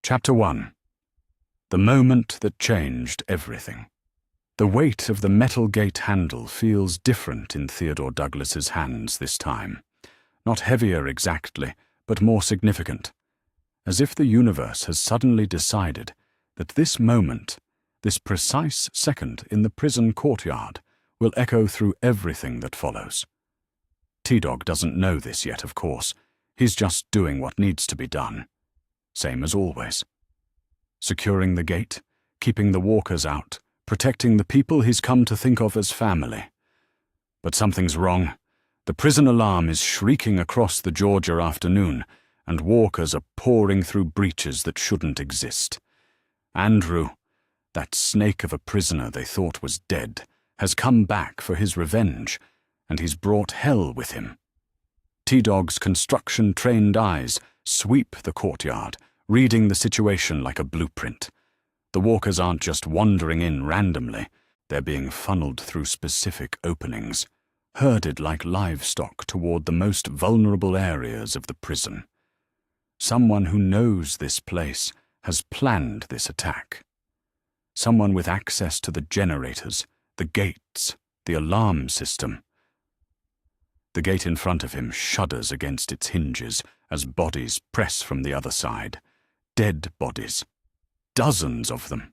Chapter 1. The moment that changed everything. The weight of the metal gate handle feels different in Theodore Douglas's hands this time. Not heavier exactly, but more significant. As if the universe has suddenly decided that this moment, this precise second in the prison courtyard, will echo through everything that follows. T-Dog doesn't know this yet, of course. He's just doing what needs to be done. Same as always. Securing the gate, keeping the walkers out, protecting the people he's come to think of as family. But something's wrong. The prison alarm is shrieking across the Georgia afternoon, and walkers are pouring through breaches that shouldn't exist. Andrew, that snake of a prisoner they thought was dead, has come back for his revenge, and he's brought hell with him. T-Dog's construction-trained eyes sweep the courtyard, reading the situation like a blueprint. The walkers aren't just wandering in randomly, they're being funneled through specific openings, herded like livestock toward the most vulnerable areas of the prison. Someone who knows this place has planned this attack. Someone with access to the generators, the gates, the alarm system. The gate in front of him shudders against its hinges as bodies press from the other side. Dead bodies. Dozens of them.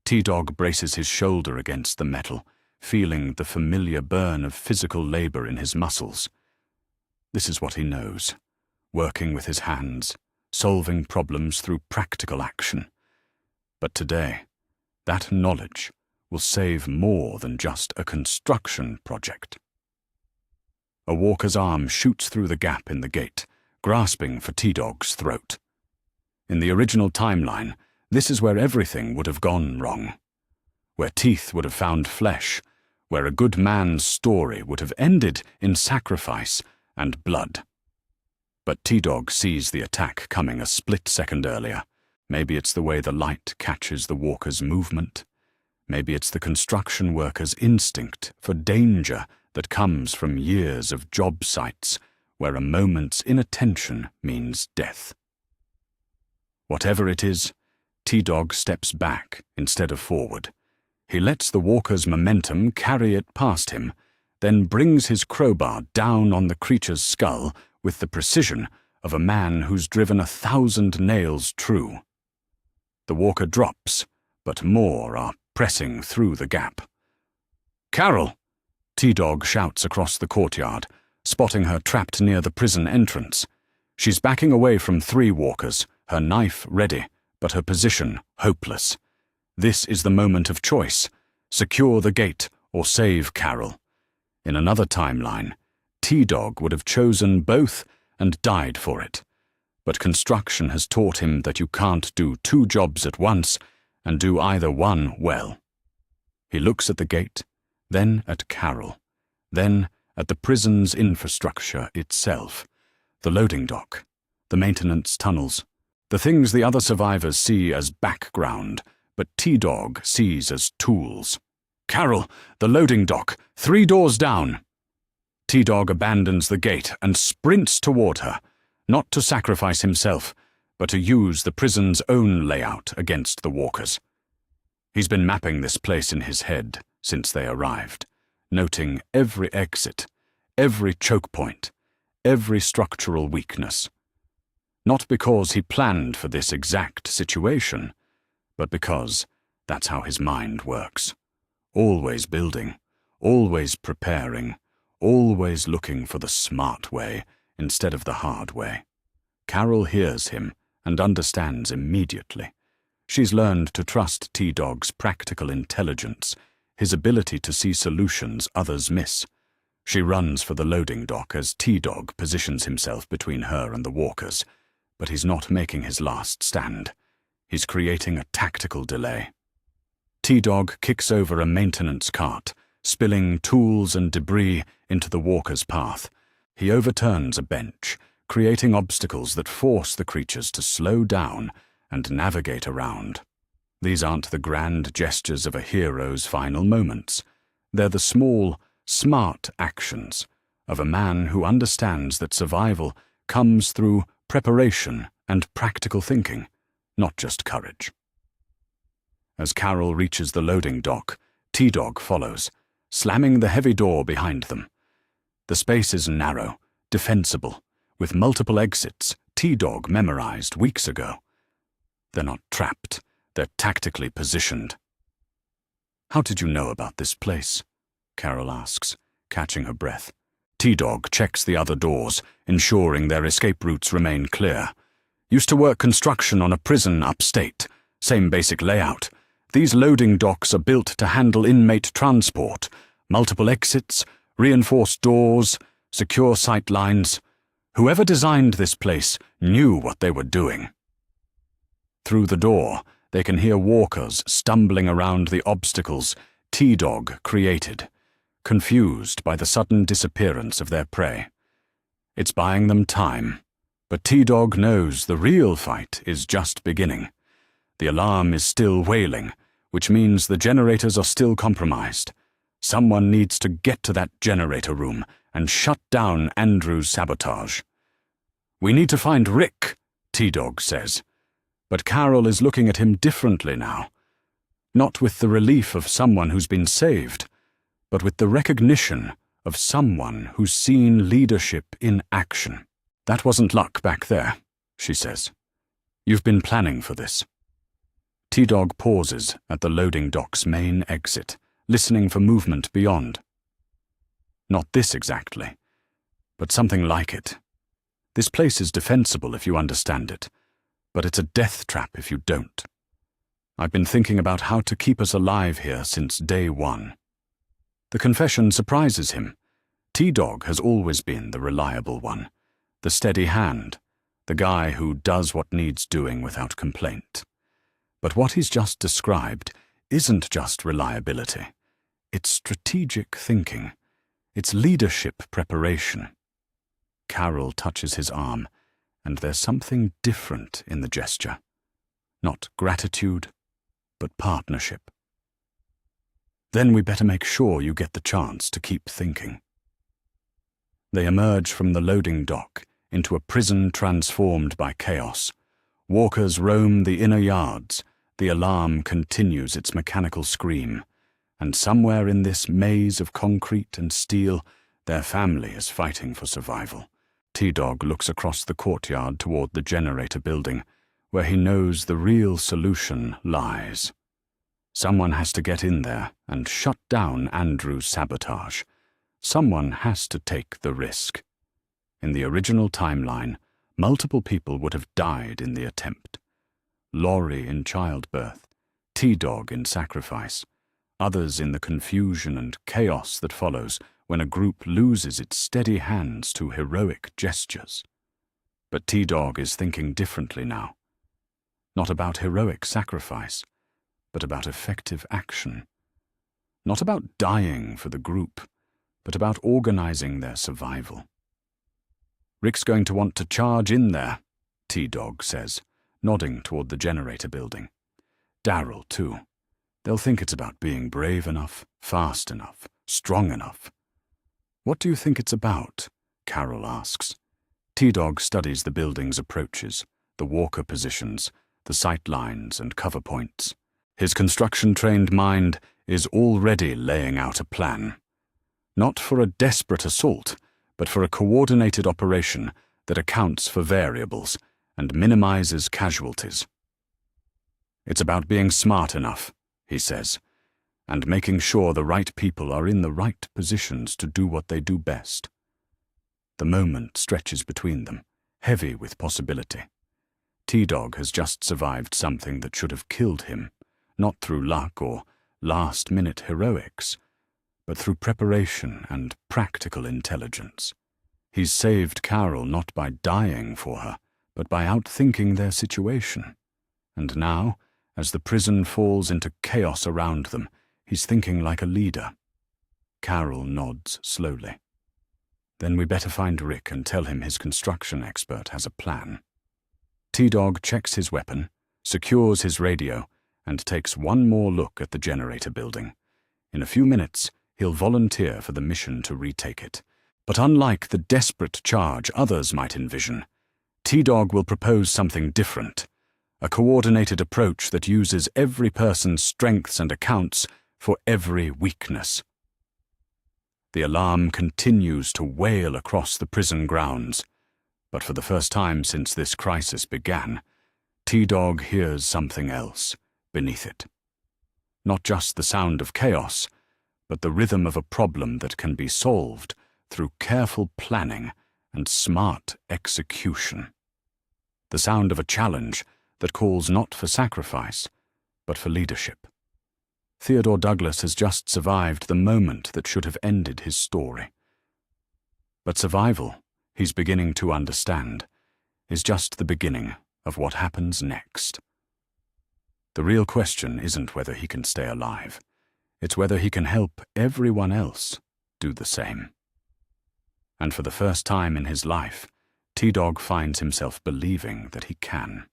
T-Dog braces his shoulder against the metal, feeling the familiar burn of physical labor in his muscles. This is what he knows. Working with his hands, solving problems through practical action. But today, that knowledge will save more than just a construction project. A walker's arm shoots through the gap in the gate, grasping for T-Dog's throat. In the original timeline, this is where everything would have gone wrong. Where teeth would have found flesh, where a good man's story would have ended in sacrifice and blood. But T-Dog sees the attack coming a split second earlier. Maybe it's the way the light catches the walker's movement. Maybe it's the construction worker's instinct for danger that comes from years of job sites where a moment's inattention means death. Whatever it is, T-Dog steps back instead of forward. He lets the walker's momentum carry it past him, then brings his crowbar down on the creature's skull with the precision of a man who's driven 1,000 nails true. The walker drops, but more are pressing through the gap. "Carol!" T-Dog shouts across the courtyard, spotting her trapped near the prison entrance. She's backing away from 3 walkers, her knife ready, but her position hopeless. This is the moment of choice. Secure the gate or save Carol. In another timeline, T-Dog would have chosen both and died for it. But construction has taught him that you can't do 2 jobs at once and do either one well. He looks at the gate, then at Carol, then at the prison's infrastructure itself, the loading dock, the maintenance tunnels, the things the other survivors see as background, but T-Dog sees as tools. "Carol, the loading dock, 3 doors down." T-Dog abandons the gate and sprints toward her, not to sacrifice himself, but to use the prison's own layout against the walkers. He's been mapping this place in his head since they arrived, noting every exit, every choke point, every structural weakness. Not because he planned for this exact situation, but because that's how his mind works. Always building, always preparing, always looking for the smart way instead of the hard way. Carol hears him and understands immediately. She's learned to trust T-Dog's practical intelligence, his ability to see solutions others miss. She runs for the loading dock as T-Dog positions himself between her and the walkers, but he's not making his last stand. He's creating a tactical delay. T-Dog kicks over a maintenance cart, spilling tools and debris into the walker's path. He overturns a bench, creating obstacles that force the creatures to slow down and navigate around. These aren't the grand gestures of a hero's final moments. They're the small, smart actions of a man who understands that survival comes through preparation and practical thinking, not just courage. As Carol reaches the loading dock, T-Dog follows, slamming the heavy door behind them. The space is narrow, defensible, with multiple exits T-Dog memorized weeks ago. They're not trapped, they're tactically positioned. "How did you know about this place?" Carol asks, catching her breath. T-Dog checks the other doors, ensuring their escape routes remain clear. "Used to work construction on a prison upstate. Same basic layout. These loading docks are built to handle inmate transport. Multiple exits, reinforced doors, secure sight lines. Whoever designed this place knew what they were doing." Through the door, they can hear walkers stumbling around the obstacles T-Dog created, confused by the sudden disappearance of their prey. It's buying them time, but T-Dog knows the real fight is just beginning. The alarm is still wailing, which means the generators are still compromised. Someone needs to get to that generator room and shut down Andrew's sabotage. "We need to find Rick," T-Dog says. But Carol is looking at him differently now. Not with the relief of someone who's been saved, but with the recognition of someone who's seen leadership in action. "That wasn't luck back there," she says. "You've been planning for this." T-Dog pauses at the loading dock's main exit, listening for movement beyond. Not this exactly, but something like it. This place is defensible if you understand it, but it's a death trap if you don't. I've been thinking about how to keep us alive here since day one. The confession surprises him. T-Dog has always been the reliable one, the steady hand, the guy who does what needs doing without complaint. But what he's just described isn't just reliability. It's strategic thinking. It's leadership preparation. Carol touches his arm, and there's something different in the gesture. Not gratitude, but partnership. "Then we better make sure you get the chance to keep thinking." They emerge from the loading dock into a prison transformed by chaos. Walkers roam the inner yards, the alarm continues its mechanical scream, and somewhere in this maze of concrete and steel, their family is fighting for survival. T-Dog looks across the courtyard toward the generator building, where he knows the real solution lies. Someone has to get in there and shut down Andrew's sabotage. Someone has to take the risk. In the original timeline, multiple people would have died in the attempt. Laurie in childbirth, T-Dog in sacrifice, others in the confusion and chaos that follows when a group loses its steady hands to heroic gestures. But T-Dog is thinking differently now. Not about heroic sacrifice, but about effective action. Not about dying for the group, but about organizing their survival. "Rick's going to want to charge in there," T-Dog says, nodding toward the generator building. "Daryl, too. They'll think it's about being brave enough, fast enough, strong enough." "What do you think it's about?" Carol asks. T-Dog studies the building's approaches, the walker positions, the sight lines and cover points. His construction-trained mind is already laying out a plan. Not for a desperate assault, but for a coordinated operation that accounts for variables and minimizes casualties. "It's about being smart enough," he says, "and making sure the right people are in the right positions to do what they do best." The moment stretches between them, heavy with possibility. T-Dog has just survived something that should have killed him, not through luck or last-minute heroics, but through preparation and practical intelligence. He's saved Carol not by dying for her, but by outthinking their situation. And now, as the prison falls into chaos around them, he's thinking like a leader. Carol nods slowly. "Then we better find Rick and tell him his construction expert has a plan." T-Dog checks his weapon, secures his radio, and takes one more look at the generator building. In a few minutes, he'll volunteer for the mission to retake it. But unlike the desperate charge others might envision, T-Dog will propose something different, a coordinated approach that uses every person's strengths and accounts for every weakness. The alarm continues to wail across the prison grounds, but for the first time since this crisis began, T-Dog hears something else beneath it. Not just the sound of chaos, but the rhythm of a problem that can be solved through careful planning and smart execution. The sound of a challenge that calls not for sacrifice, but for leadership. Theodore Douglas has just survived the moment that should have ended his story. But survival, he's beginning to understand, is just the beginning of what happens next. The real question isn't whether he can stay alive. It's whether he can help everyone else do the same. And for the first time in his life, T-Dog finds himself believing that he can.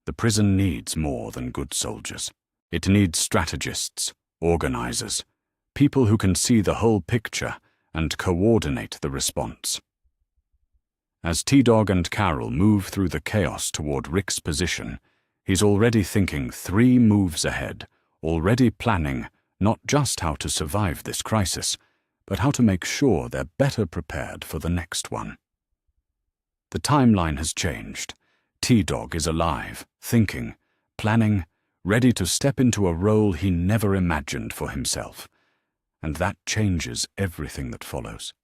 The prison needs more than good soldiers. It needs strategists, organizers, people who can see the whole picture and coordinate the response. As T-Dog and Carol move through the chaos toward Rick's position, he's already thinking 3 moves ahead, already planning not just how to survive this crisis, but how to make sure they're better prepared for the next one. The timeline has changed. T-Dog is alive, thinking, planning, ready to step into a role he never imagined for himself. And that changes everything that follows.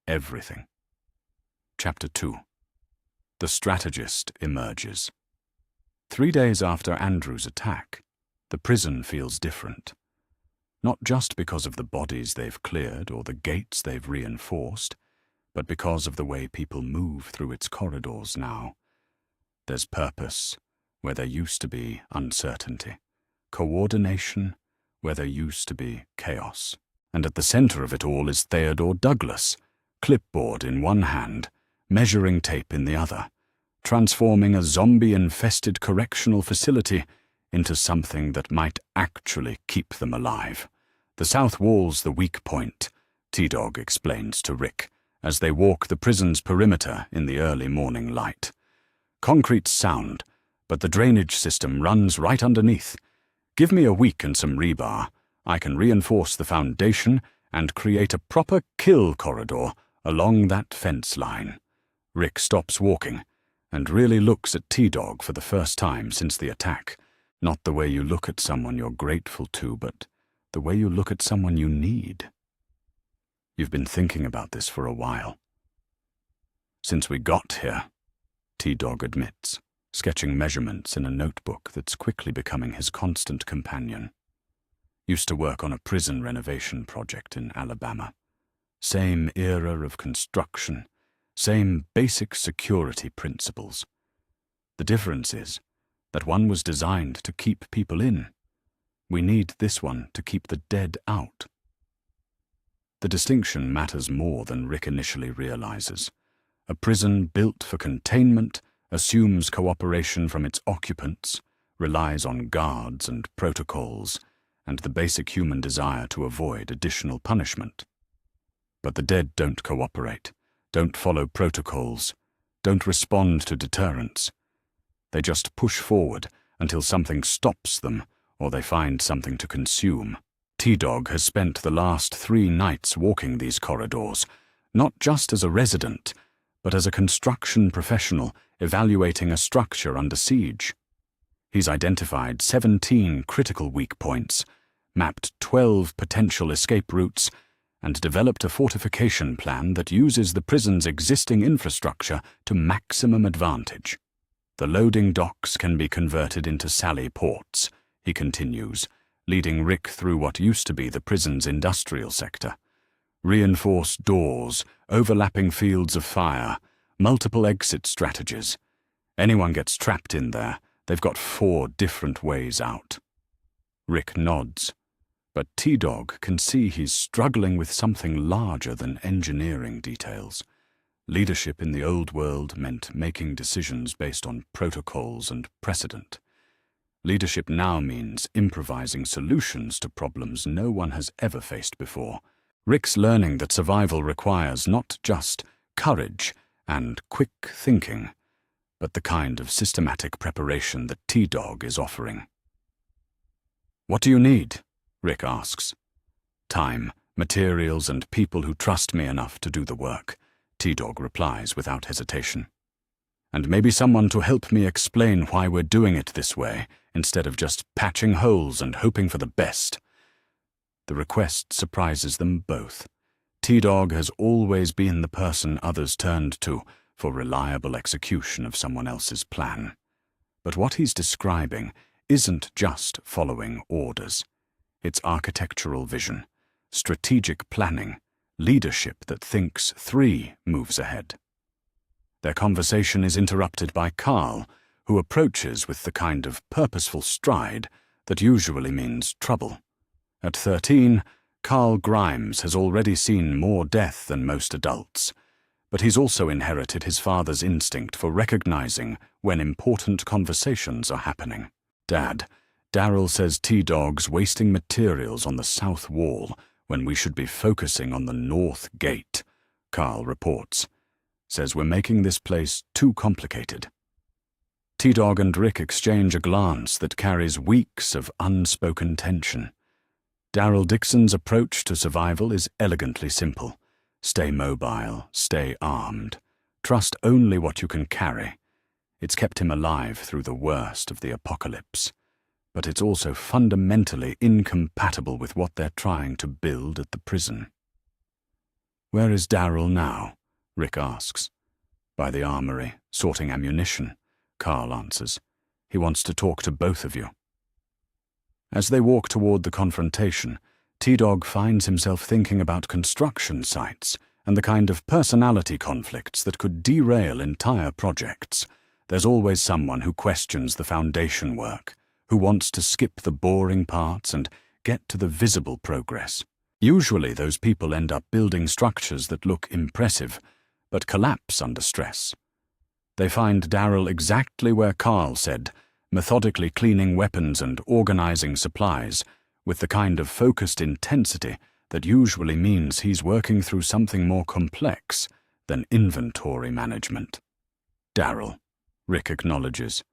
Everything. Chapter 2. The strategist emerges. 3 days after Andrew's attack, the prison feels different. Not just because of the bodies they've cleared or the gates they've reinforced, but because of the way people move through its corridors now. There's purpose where there used to be uncertainty, coordination where there used to be chaos. And at the center of it all is Theodore Douglas, clipboard in one hand, measuring tape in the other, transforming a zombie-infested correctional facility into something that might actually keep them alive. The south wall's the weak point, T-Dog explains to Rick as they walk the prison's perimeter in the early morning light. Concrete's sound, but the drainage system runs right underneath. Give me a week and some rebar. I can reinforce the foundation and create a proper kill corridor along that fence line. Rick stops walking and really looks at T-Dog for the first time since the attack. Not the way you look at someone you're grateful to, but the way you look at someone you need. You've been thinking about this for a while. Since we got here, T-Dog admits, sketching measurements in a notebook that's quickly becoming his constant companion. Used to work on a prison renovation project in Alabama. Same era of construction, same basic security principles. The difference is that one was designed to keep people in. We need this one to keep the dead out. The distinction matters more than Rick initially realizes. A prison built for containment assumes cooperation from its occupants, relies on guards and protocols, and the basic human desire to avoid additional punishment. But the dead don't cooperate, don't follow protocols, don't respond to deterrence. They just push forward until something stops them or they find something to consume. T-Dog has spent the last 3 nights walking these corridors, not just as a resident, but as a construction professional evaluating a structure under siege. He's identified 17 critical weak points, mapped 12 potential escape routes, and developed a fortification plan that uses the prison's existing infrastructure to maximum advantage. The loading docks can be converted into sally ports, he continues, leading Rick through what used to be the prison's industrial sector. Reinforced doors, overlapping fields of fire, multiple exit strategies. Anyone gets trapped in there, they've got 4 different ways out. Rick nods, but T-Dog can see he's struggling with something larger than engineering details. Leadership in the old world meant making decisions based on protocols and precedent. Leadership now means improvising solutions to problems no one has ever faced before. Rick's learning that survival requires not just courage and quick thinking, but the kind of systematic preparation that T-Dog is offering. "What do you need?" Rick asks. "Time, materials, and people who trust me enough to do the work," T-Dog replies without hesitation. "And maybe someone to help me explain why we're doing it this way, instead of just patching holes and hoping for the best." The request surprises them both. T-Dog has always been the person others turned to for reliable execution of someone else's plan. But what he's describing isn't just following orders. It's architectural vision, strategic planning, leadership that thinks 3 moves ahead. Their conversation is interrupted by Carl, who approaches with the kind of purposeful stride that usually means trouble. At 13, Carl Grimes has already seen more death than most adults, but he's also inherited his father's instinct for recognizing when important conversations are happening. "Dad, Daryl says T-Dog's wasting materials on the south wall when we should be focusing on the north gate," Carl reports. "Says we're making this place too complicated." T-Dog and Rick exchange a glance that carries weeks of unspoken tension. Daryl Dixon's approach to survival is elegantly simple. Stay mobile, stay armed. Trust only what you can carry. It's kept him alive through the worst of the apocalypse. But it's also fundamentally incompatible with what they're trying to build at the prison. "Where is Daryl now?" Rick asks. "By the armory, sorting ammunition," Carl answers. "He wants to talk to both of you." As they walk toward the confrontation, T-Dog finds himself thinking about construction sites and the kind of personality conflicts that could derail entire projects. There's always someone who questions the foundation work, who wants to skip the boring parts and get to the visible progress. Usually those people end up building structures that look impressive, but collapse under stress. They find Daryl exactly where Carl said, methodically cleaning weapons and organizing supplies, with the kind of focused intensity that usually means he's working through something more complex than inventory management. "Daryl," Rick acknowledges.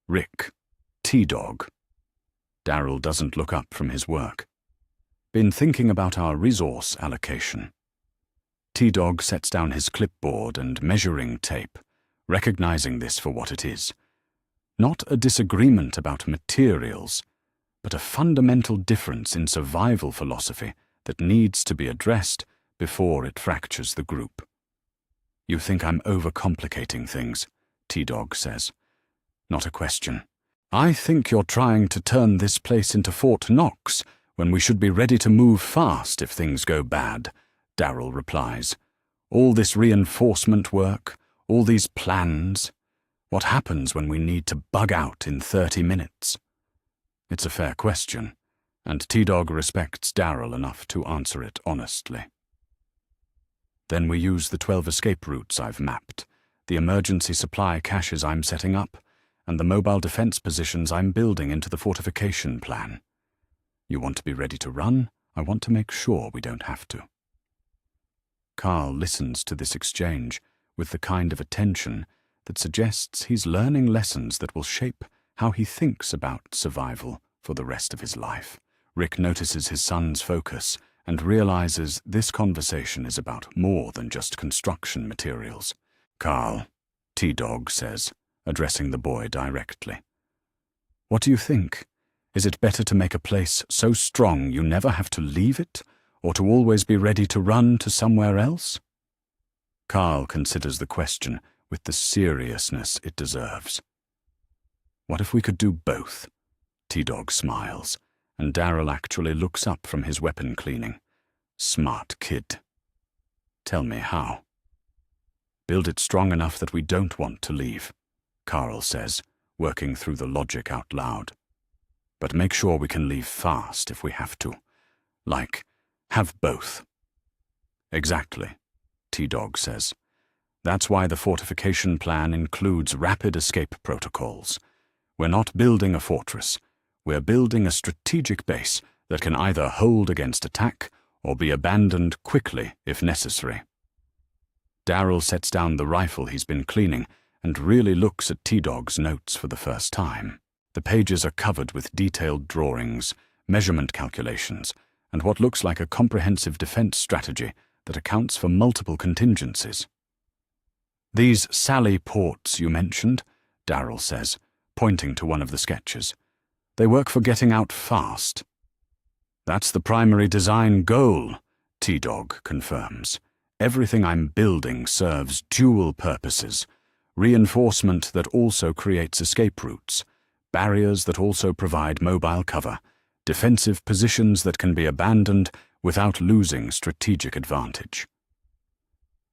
"Rick, T-Dog." Daryl doesn't look up from his work. "Been thinking about our resource allocation." T-Dog sets down his clipboard and measuring tape, recognizing this for what it is. Not a disagreement about materials, but a fundamental difference in survival philosophy that needs to be addressed before it fractures the group. "You think I'm overcomplicating things," T-Dog says. "Not a question. I think you're trying to turn this place into Fort Knox when we should be ready to move fast if things go bad," Daryl replies. "All this reinforcement work, all these plans. What happens when we need to bug out in 30 minutes? It's a fair question, and T-Dog respects Daryl enough to answer it honestly. "Then we use the 12 escape routes I've mapped, the emergency supply caches I'm setting up, and the mobile defense positions I'm building into the fortification plan. You want to be ready to run? I want to make sure we don't have to." Carl listens to this exchange with the kind of attention that suggests he's learning lessons that will shape how he thinks about survival for the rest of his life. Rick notices his son's focus and realizes this conversation is about more than just construction materials. "Carl," T-Dog says, addressing the boy directly. "What do you think? Is it better to make a place so strong you never have to leave it, or to always be ready to run to somewhere else?" Carl considers the question with the seriousness it deserves. "What if we could do both?" T-Dog smiles, and Daryl actually looks up from his weapon cleaning. "Smart kid." "Tell me how." "Build it strong enough that we don't want to leave," Carl says, working through the logic out loud. "But make sure we can leave fast if we have to. Like, have both." "Exactly," T-Dog says. "That's why the fortification plan includes rapid escape protocols. We're not building a fortress. We're building a strategic base that can either hold against attack or be abandoned quickly if necessary." Daryl sets down the rifle he's been cleaning and really looks at T-Dog's notes for the first time. The pages are covered with detailed drawings, measurement calculations, and what looks like a comprehensive defense strategy that accounts for multiple contingencies. "These Sally ports you mentioned," Darrell says, pointing to one of the sketches. "They work for getting out fast." "That's the primary design goal," T-Dog confirms. "Everything I'm building serves dual purposes: reinforcement that also creates escape routes, barriers that also provide mobile cover, defensive positions that can be abandoned without losing strategic advantage."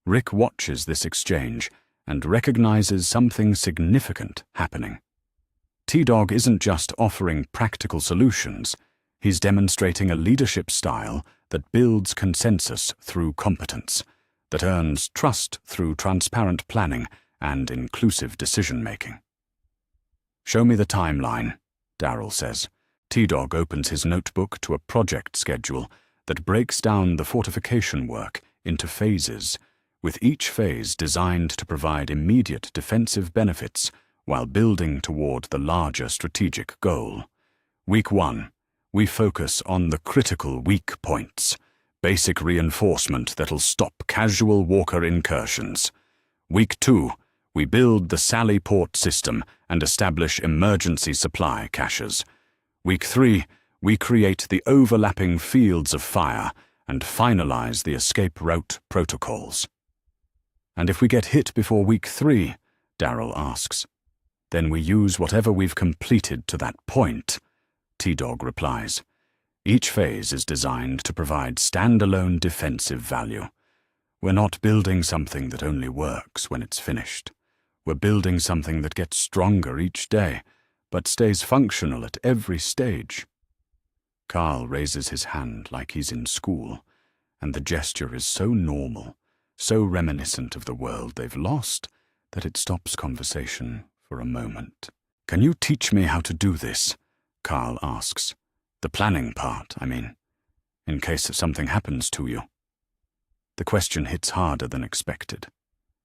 Rick watches this exchange and recognizes something significant happening. T-Dog isn't just offering practical solutions, he's demonstrating a leadership style that builds consensus through competence, that earns trust through transparent planning and inclusive decision-making. "Show me the timeline," Darrell says. T-Dog opens his notebook to a project schedule that breaks down the fortification work into phases, with each phase designed to provide immediate defensive benefits while building toward the larger strategic goal. Week 1, we focus on the critical weak points, basic reinforcement that'll stop casual walker incursions. Week 2, we build the Sally port system and establish emergency supply caches. Week 3, we create the overlapping fields of fire and finalize the escape route protocols. "And if we get hit before week 3, Darrell asks. "Then we use whatever we've completed to that point," T-Dog replies. "Each phase is designed to provide standalone defensive value. We're not building something that only works when it's finished. We're building something that gets stronger each day, but stays functional at every stage." Carl raises his hand like he's in school, and the gesture is so normal, so reminiscent of the world they've lost, that it stops conversation for a moment. "Can you teach me how to do this?" Carl asks. "The planning part, I mean, in case something happens to you." The question hits harder than expected.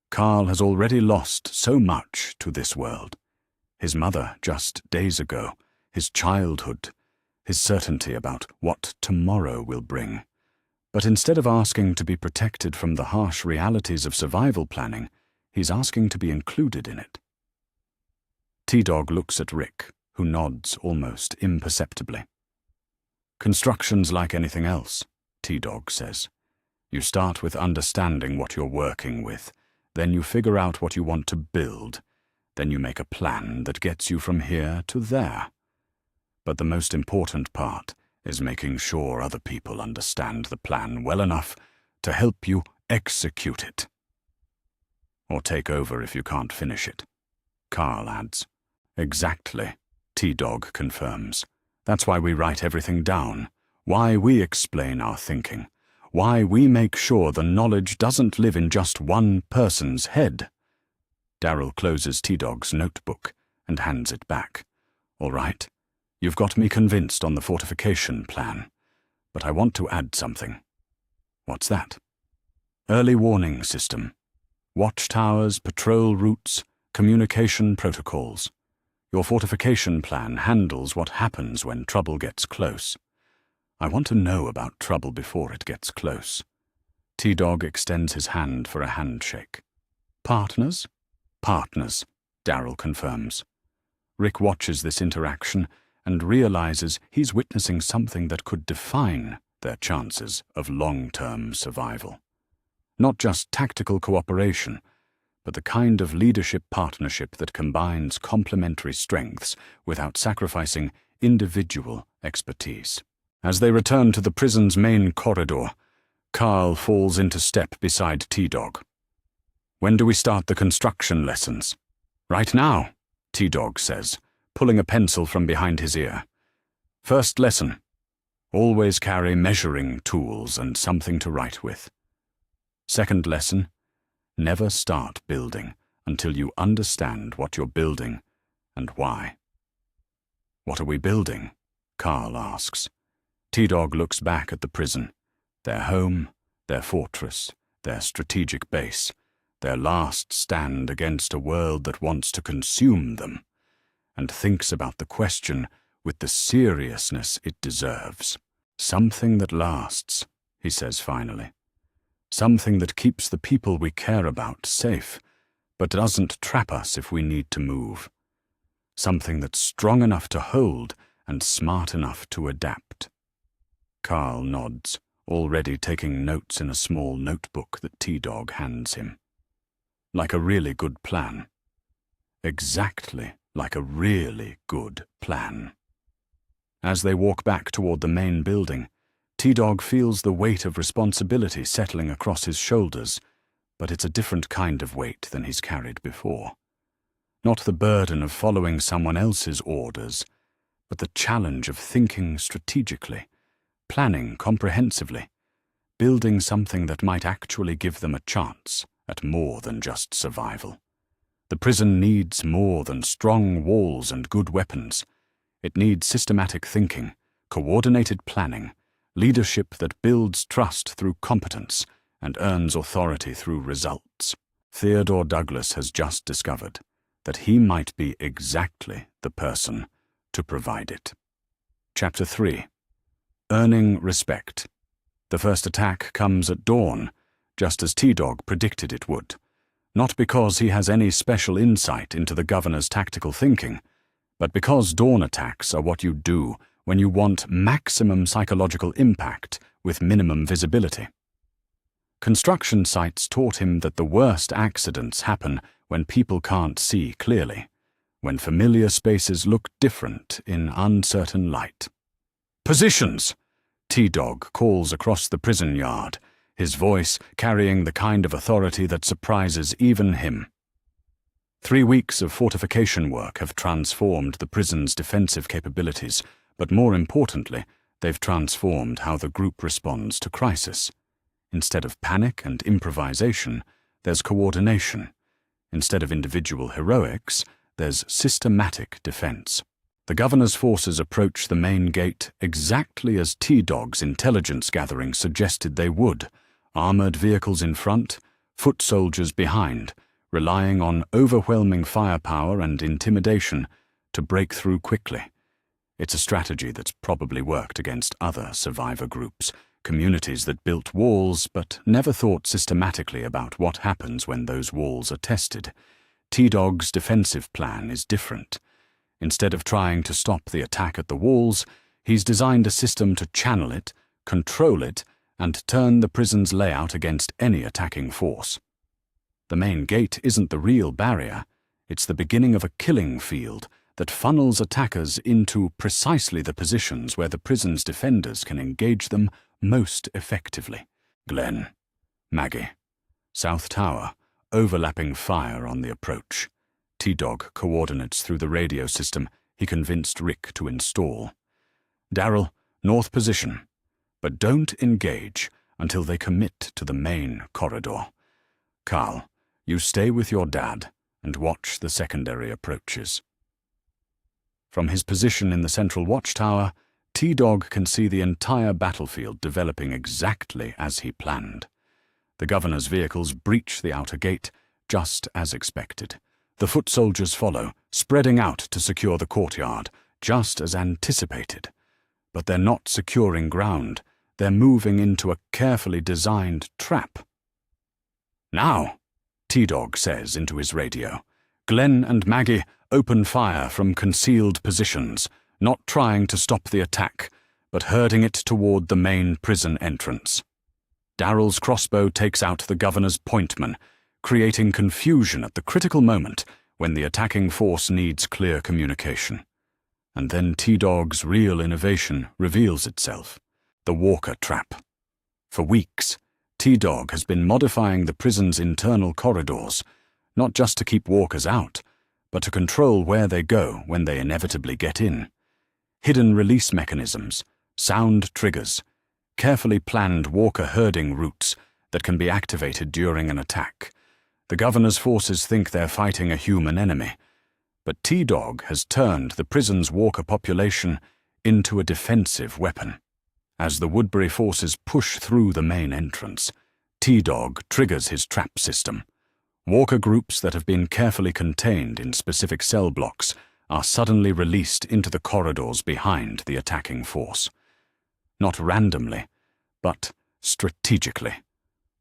Carl has already lost so much to this world. His mother just days ago, his childhood, his certainty about what tomorrow will bring. But instead of asking to be protected from the harsh realities of survival planning, he's asking to be included in it. T-Dog looks at Rick, who nods almost imperceptibly. "Construction's like anything else," T-Dog says. "You start with understanding what you're working with, then you figure out what you want to build, then you make a plan that gets you from here to there. But the most important part is making sure other people understand the plan well enough to help you execute it. Or take over if you can't finish it," Carl adds. "Exactly," T-Dog confirms. "That's why we write everything down, why we explain our thinking, why we make sure the knowledge doesn't live in just one person's head." Darrell closes T-Dog's notebook and hands it back. "All right. You've got me convinced on the fortification plan, but I want to add something." "What's that?" "Early warning system. Watchtowers, patrol routes, communication protocols. Your fortification plan handles what happens when trouble gets close. I want to know about trouble before it gets close." T-Dog extends his hand for a handshake. "Partners?" "Partners," Darrell confirms. Rick watches this interaction and realizes he's witnessing something that could define their chances of long-term survival. Not just tactical cooperation, but the kind of leadership partnership that combines complementary strengths without sacrificing individual expertise. As they return to the prison's main corridor, Carl falls into step beside T-Dog. "When do we start the construction lessons?" "Right now," T-Dog says, pulling a pencil from behind his ear. "First lesson: always carry measuring tools and something to write with. Second lesson: never start building until you understand what you're building and why." "What are we building?" Carl asks. T-Dog looks back at the prison, their home, their fortress, their strategic base, their last stand against a world that wants to consume them, and thinks about the question with the seriousness it deserves. Something that lasts, he says finally. Something that keeps the people we care about safe, but doesn't trap us if we need to move. Something that's strong enough to hold and smart enough to adapt. Carl nods, already taking notes in a small notebook that T-Dog hands him. Like a really good plan. Exactly like a really good plan. As they walk back toward the main building, T-Dog feels the weight of responsibility settling across his shoulders, but it's a different kind of weight than he's carried before. Not the burden of following someone else's orders, but the challenge of thinking strategically, planning comprehensively, building something that might actually give them a chance at more than just survival. The prison needs more than strong walls and good weapons. It needs systematic thinking, coordinated planning, leadership that builds trust through competence and earns authority through results. Theodore Douglas has just discovered that he might be exactly the person to provide it. Chapter 3. Earning respect. The first attack comes at dawn, just as T-Dog predicted it would. Not because he has any special insight into the governor's tactical thinking, but because dawn attacks are what you do when you want maximum psychological impact with minimum visibility. Construction sites taught him that the worst accidents happen when people can't see clearly, when familiar spaces look different in uncertain light. "Positions!" T-Dog calls across the prison yard, his voice carrying the kind of authority that surprises even him. 3 weeks of fortification work have transformed the prison's defensive capabilities, but more importantly, they've transformed how the group responds to crisis. Instead of panic and improvisation, there's coordination. Instead of individual heroics, there's systematic defense. The governor's forces approach the main gate exactly as T-Dog's intelligence gathering suggested they would, armored vehicles in front, foot soldiers behind, relying on overwhelming firepower and intimidation to break through quickly. It's a strategy that's probably worked against other survivor groups, communities that built walls but never thought systematically about what happens when those walls are tested. T-Dog's defensive plan is different. Instead of trying to stop the attack at the walls, he's designed a system to channel it, control it, and turn the prison's layout against any attacking force. The main gate isn't the real barrier, it's the beginning of a killing field that funnels attackers into precisely the positions where the prison's defenders can engage them most effectively. Glenn, Maggie, South Tower, overlapping fire on the approach. T-Dog coordinates through the radio system he convinced Rick to install. Daryl, north position, but don't engage until they commit to the main corridor. Carl, you stay with your dad and watch the secondary approaches. From his position in the central watchtower, T-Dog can see the entire battlefield developing exactly as he planned. The governor's vehicles breach the outer gate, just as expected. The foot soldiers follow, spreading out to secure the courtyard, just as anticipated. But they're not securing ground. They're moving into a carefully designed trap. "Now," T-Dog says into his radio, "Glenn and Maggie open fire from concealed positions, not trying to stop the attack, but herding it toward the main prison entrance. Daryl's crossbow takes out the governor's pointman, creating confusion at the critical moment when the attacking force needs clear communication. And then T-Dog's real innovation reveals itself, the walker trap. For weeks, T-Dog has been modifying the prison's internal corridors, not just to keep walkers out, but to control where they go when they inevitably get in. Hidden release mechanisms, sound triggers, carefully planned walker herding routes that can be activated during an attack. The governor's forces think they're fighting a human enemy, but T-Dog has turned the prison's walker population into a defensive weapon. As the Woodbury forces push through the main entrance, T-Dog triggers his trap system. Walker groups that have been carefully contained in specific cell blocks are suddenly released into the corridors behind the attacking force. Not randomly, but strategically,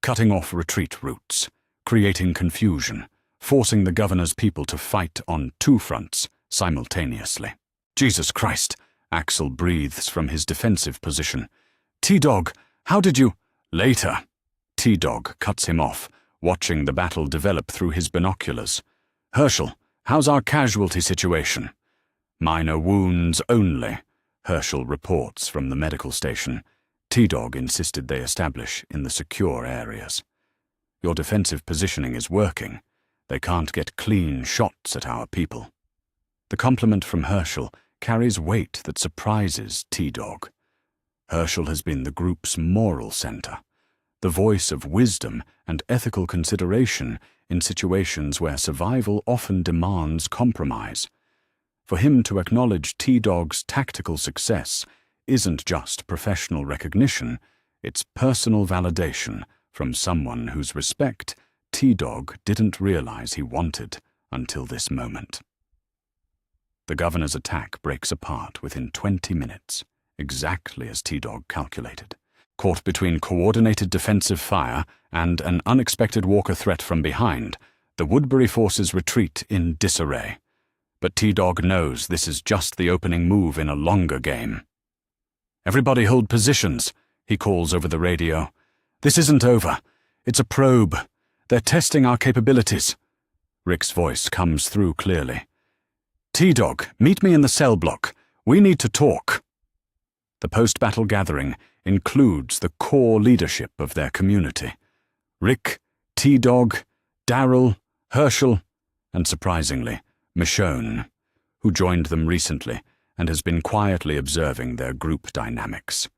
cutting off retreat routes, creating confusion, forcing the governor's people to fight on two fronts simultaneously. Jesus Christ, Axel breathes from his defensive position. T-Dog, how did you— Later. T-Dog cuts him off, watching the battle develop through his binoculars. Herschel, how's our casualty situation? Minor wounds only, Herschel reports from the medical station. T-Dog insisted they establish in the secure areas. Your defensive positioning is working. They can't get clean shots at our people. The compliment from Herschel carries weight that surprises T-Dog. Herschel has been the group's moral center, the voice of wisdom and ethical consideration in situations where survival often demands compromise. For him to acknowledge T-Dog's tactical success isn't just professional recognition, it's personal validation from someone whose respect T-Dog didn't realize he wanted until this moment. The governor's attack breaks apart within 20 minutes, exactly as T-Dog calculated. Caught between coordinated defensive fire and an unexpected Walker threat from behind, the Woodbury forces retreat in disarray. But T-Dog knows this is just the opening move in a longer game. Everybody hold positions, he calls over the radio. This isn't over. It's a probe. They're testing our capabilities. Rick's voice comes through clearly. T-Dog, meet me in the cell block. We need to talk. The post-battle gathering includes the core leadership of their community. Rick, T-Dog, Darrell, Herschel, and surprisingly, Michonne, who joined them recently and has been quietly observing their group dynamics.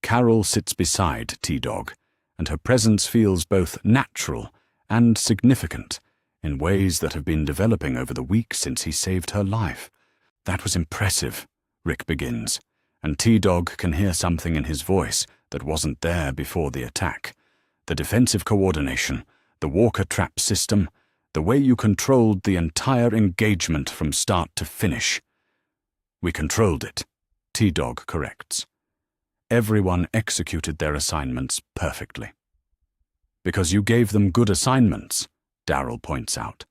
Carol sits beside T-Dog, and her presence feels both natural and significant in ways that have been developing over the week since he saved her life. That was impressive, Rick begins, and T-Dog can hear something in his voice that wasn't there before the attack. The defensive coordination, the Walker trap system, the way you controlled the entire engagement from start to finish. We controlled it, T-Dog corrects. Everyone executed their assignments perfectly. Because you gave them good assignments, Darrell points out,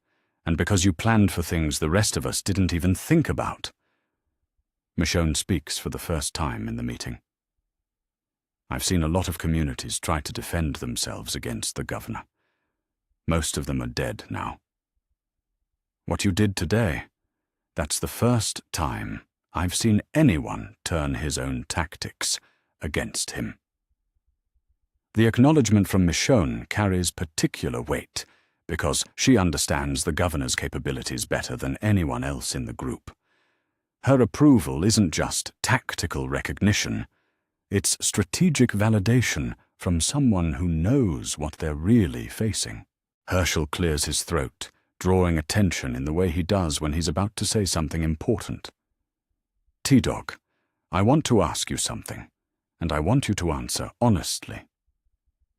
and because you planned for things the rest of us didn't even think about. Michonne speaks for the first time in the meeting. I've seen a lot of communities try to defend themselves against the governor. Most of them are dead now. What you did today, that's the first time I've seen anyone turn his own tactics against him. The acknowledgement from Michonne carries particular weight because she understands the governor's capabilities better than anyone else in the group. Her approval isn't just tactical recognition, it's strategic validation from someone who knows what they're really facing. Herschel clears his throat, drawing attention in the way he does when he's about to say something important. T-Dog, I want to ask you something, and I want you to answer honestly.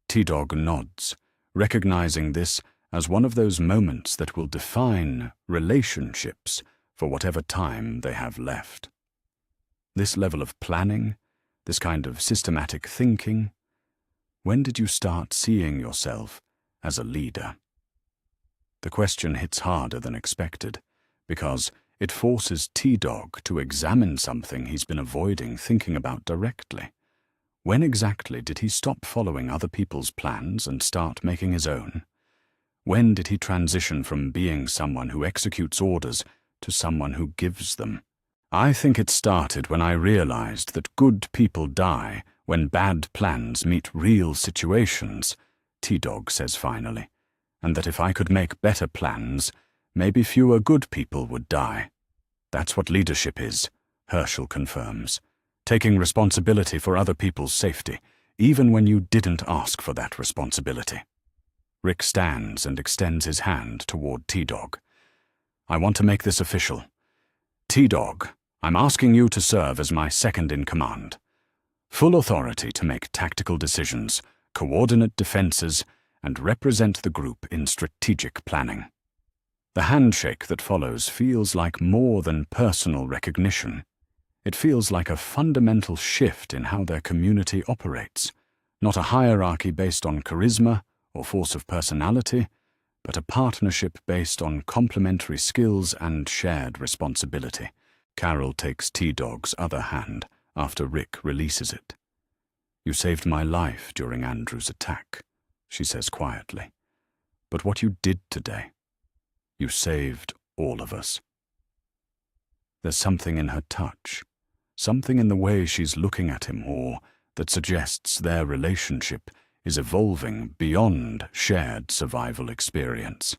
T-Dog nods, recognizing this as one of those moments that will define relationships for whatever time they have left. This level of planning, this kind of systematic thinking, when did you start seeing yourself as a leader? The question hits harder than expected, because it forces T-Dog to examine something he's been avoiding thinking about directly. When exactly did he stop following other people's plans and start making his own? When did he transition from being someone who executes orders to someone who gives them? I think it started when I realized that good people die when bad plans meet real situations, T-Dog says finally, and that if I could make better plans, maybe fewer good people would die. That's what leadership is, Herschel confirms. Taking responsibility for other people's safety, even when you didn't ask for that responsibility. Rick stands and extends his hand toward T-Dog. I want to make this official. T-Dog, I'm asking you to serve as my second-in-command. Full authority to make tactical decisions, coordinate defenses, and represent the group in strategic planning. The handshake that follows feels like more than personal recognition. It feels like a fundamental shift in how their community operates, not a hierarchy based on charisma or force of personality, but a partnership based on complementary skills and shared responsibility. Carol takes T-Dog's other hand after Rick releases it. "You saved my life during Andrew's attack," she says quietly. "But what you did today, you saved all of us." There's something in her touch, something in the way she's looking at him, or that suggests their relationship is evolving beyond shared survival experience.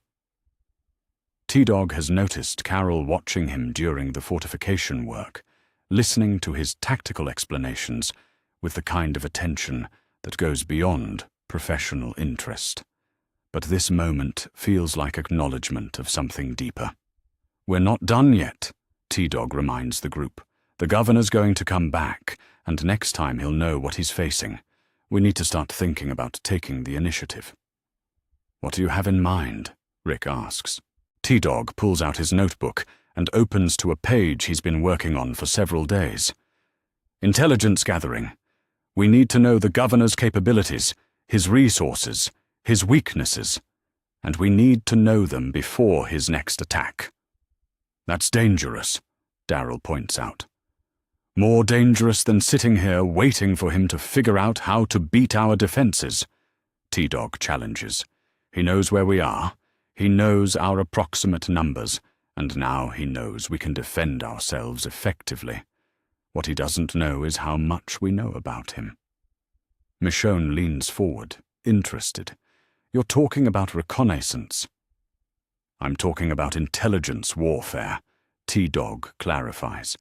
T-Dog has noticed Carol watching him during the fortification work, listening to his tactical explanations with the kind of attention that goes beyond professional interest. But this moment feels like acknowledgement of something deeper. "We're not done yet," T-Dog reminds the group. "The governor's going to come back, and next time he'll know what he's facing. We need to start thinking about taking the initiative." "What do you have in mind?" Rick asks. T-Dog pulls out his notebook and opens to a page he's been working on for several days. "Intelligence gathering. We need to know the governor's capabilities, his resources, his weaknesses, and we need to know them before his next attack." "That's dangerous," Darrell points out. "More dangerous than sitting here waiting for him to figure out how to beat our defenses," T-Dog challenges. "He knows where we are, he knows our approximate numbers, and now he knows we can defend ourselves effectively. What he doesn't know is how much we know about him." Michonne leans forward, interested. "You're talking about reconnaissance." "I'm talking about intelligence warfare," T-Dog clarifies.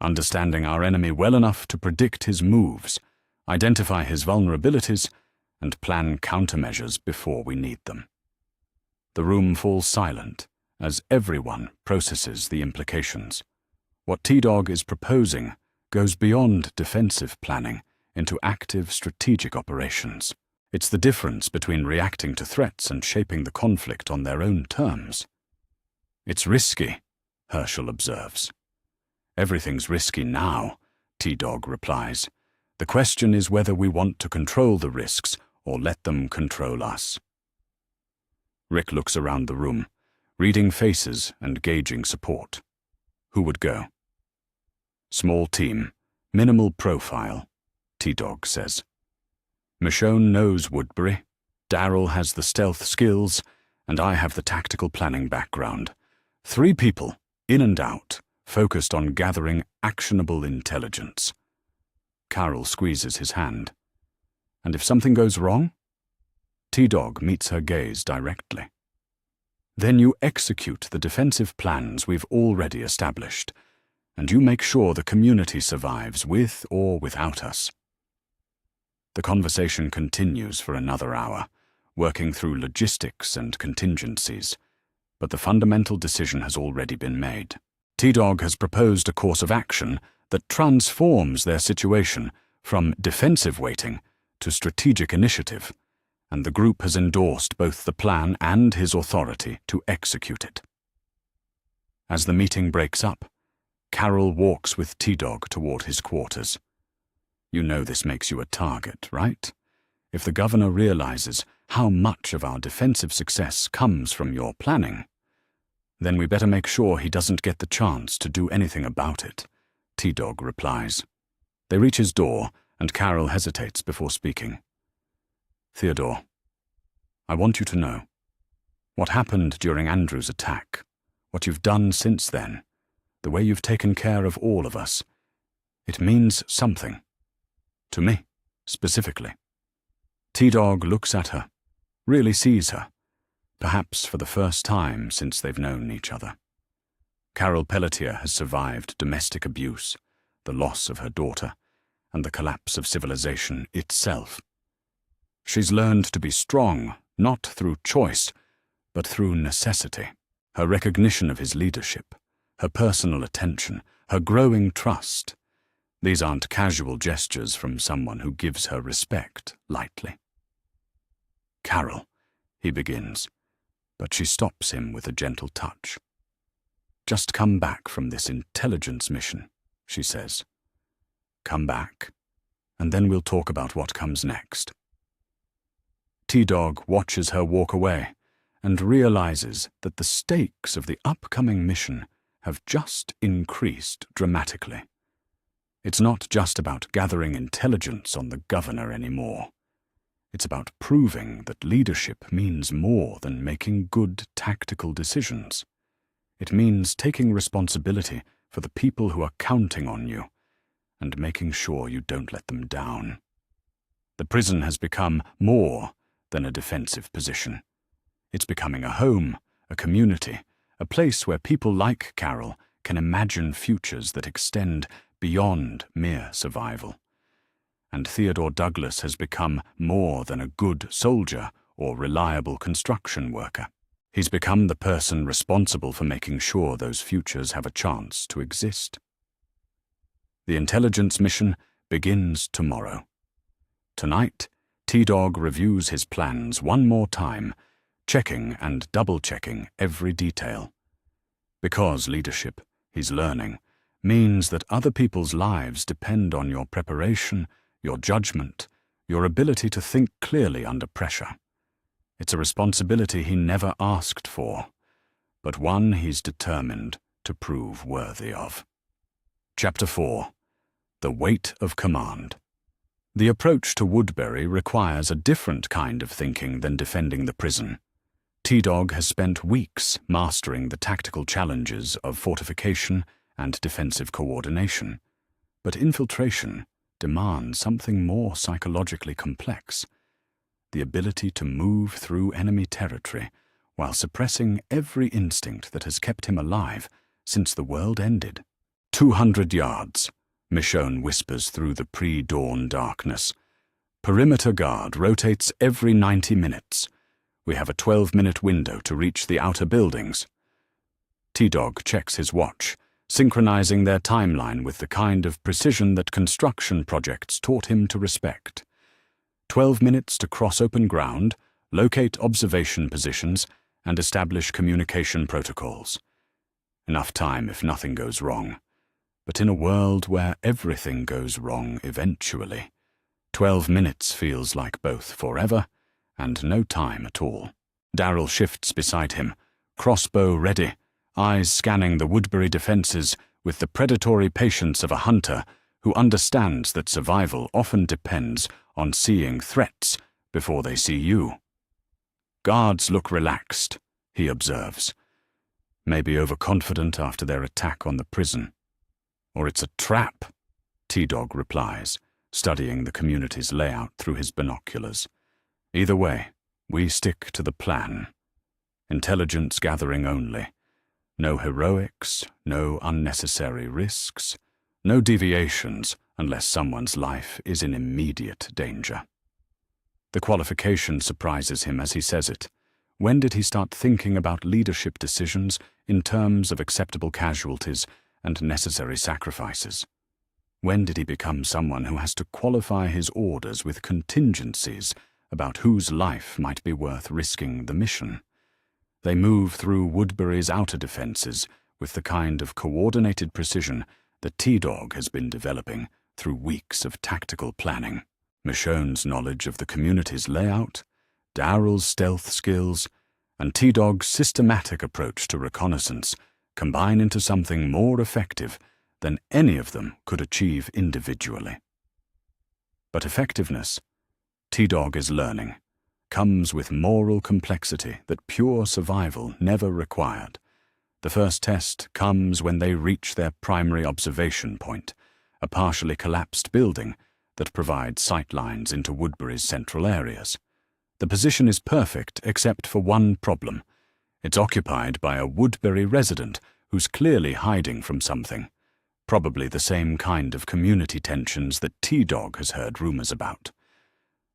"Understanding our enemy well enough to predict his moves, identify his vulnerabilities, and plan countermeasures before we need them." The room falls silent as everyone processes the implications. What T-Dog is proposing goes beyond defensive planning into active strategic operations. It's the difference between reacting to threats and shaping the conflict on their own terms. "It's risky," Herschel observes. "Everything's risky now," T-Dog replies. "The question is whether we want to control the risks or let them control us." Rick looks around the room, reading faces and gauging support. Who would go? "Small team, minimal profile," T-Dog says. "Michonne knows Woodbury, Darrell has the stealth skills, and I have the tactical planning background. 3 people, in and out, focused on gathering actionable intelligence." Carol squeezes his hand. "And if something goes wrong?" T-Dog meets her gaze directly. "Then you execute the defensive plans we've already established, and you make sure the community survives with or without us." The conversation continues for another hour, working through logistics and contingencies, but the fundamental decision has already been made. T-Dog has proposed a course of action that transforms their situation from defensive waiting to strategic initiative, and the group has endorsed both the plan and his authority to execute it. As the meeting breaks up, Carol walks with T-Dog toward his quarters. "You know this makes you a target, right? If the governor realizes how much of our defensive success comes from your planning, then we better make sure he doesn't get the chance to do anything about it," T-Dog replies. They reach his door, and Carol hesitates before speaking. "Theodore, I want you to know what happened during Andrew's attack, what you've done since then, the way you've taken care of all of us. It means something. To me, specifically." T-Dog looks at her, really sees her, perhaps for the first time since they've known each other. Carol Pelletier has survived domestic abuse, the loss of her daughter, and the collapse of civilization itself. She's learned to be strong, not through choice, but through necessity. Her recognition of his leadership, her personal attention, her growing trust. These aren't casual gestures from someone who gives her respect lightly. "Carol," he begins, but she stops him with a gentle touch. "Just come back from this intelligence mission," she says. "Come back, and then we'll talk about what comes next." T-Dog watches her walk away and realizes that the stakes of the upcoming mission have just increased dramatically. It's not just about gathering intelligence on the governor anymore. It's about proving that leadership means more than making good tactical decisions. It means taking responsibility for the people who are counting on you and making sure you don't let them down. The prison has become more than a defensive position. It's becoming a home, a community, a place where people like Carol can imagine futures that extend beyond mere survival. And Theodore Douglas has become more than a good soldier or reliable construction worker. He's become the person responsible for making sure those futures have a chance to exist. The intelligence mission begins tomorrow. Tonight, T-Dog reviews his plans one more time, checking and double-checking every detail. Because leadership, he's learning, means that other people's lives depend on your preparation, your judgment, your ability to think clearly under pressure. It's a responsibility he never asked for, but one he's determined to prove worthy of. Chapter 4. The Weight of Command. The approach to Woodbury requires a different kind of thinking than defending the prison. T-Dog has spent weeks mastering the tactical challenges of fortification and defensive coordination, but infiltration demands something more psychologically complex: the ability to move through enemy territory while suppressing every instinct that has kept him alive since the world ended. 200 yards, Michonne whispers through the pre-dawn darkness. Perimeter guard rotates every 90 minutes. We have a 12-minute window to reach the outer buildings. T-Dog checks his watch, synchronizing their timeline with the kind of precision that construction projects taught him to respect. 12 minutes to cross open ground, locate observation positions, and establish communication protocols. Enough time if nothing goes wrong. But in a world where everything goes wrong eventually, 12 minutes feels like both forever and no time at all. Darryl shifts beside him, crossbow ready, eyes scanning the Woodbury defenses with the predatory patience of a hunter who understands that survival often depends on seeing threats before they see you. Guards look relaxed, he observes. Maybe overconfident after their attack on the prison. Or it's a trap, T-Dog replies, studying the community's layout through his binoculars. Either way, we stick to the plan. Intelligence gathering only. No heroics, no unnecessary risks, no deviations unless someone's life is in immediate danger. The qualification surprises him as he says it. When did he start thinking about leadership decisions in terms of acceptable casualties and necessary sacrifices? When did he become someone who has to qualify his orders with contingencies about whose life might be worth risking the mission? They move through Woodbury's outer defenses with the kind of coordinated precision that T-Dog has been developing through weeks of tactical planning. Michonne's knowledge of the community's layout, Darryl's stealth skills, and T-Dog's systematic approach to reconnaissance combine into something more effective than any of them could achieve individually. But effectiveness, T-Dog is learning, comes with moral complexity that pure survival never required. The first test comes when they reach their primary observation point, a partially collapsed building that provides sightlines into Woodbury's central areas. The position is perfect except for one problem. It's occupied by a Woodbury resident who's clearly hiding from something, probably the same kind of community tensions that T-Dog has heard rumors about.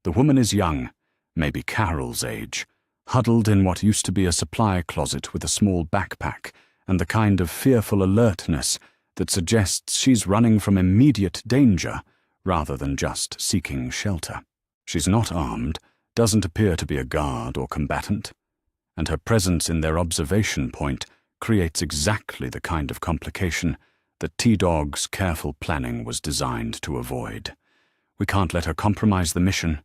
The woman is young, maybe Carol's age, huddled in what used to be a supply closet with a small backpack and the kind of fearful alertness that suggests she's running from immediate danger rather than just seeking shelter. She's not armed, doesn't appear to be a guard or combatant, and her presence in their observation point creates exactly the kind of complication that T-Dog's careful planning was designed to avoid. "We can't let her compromise the mission,"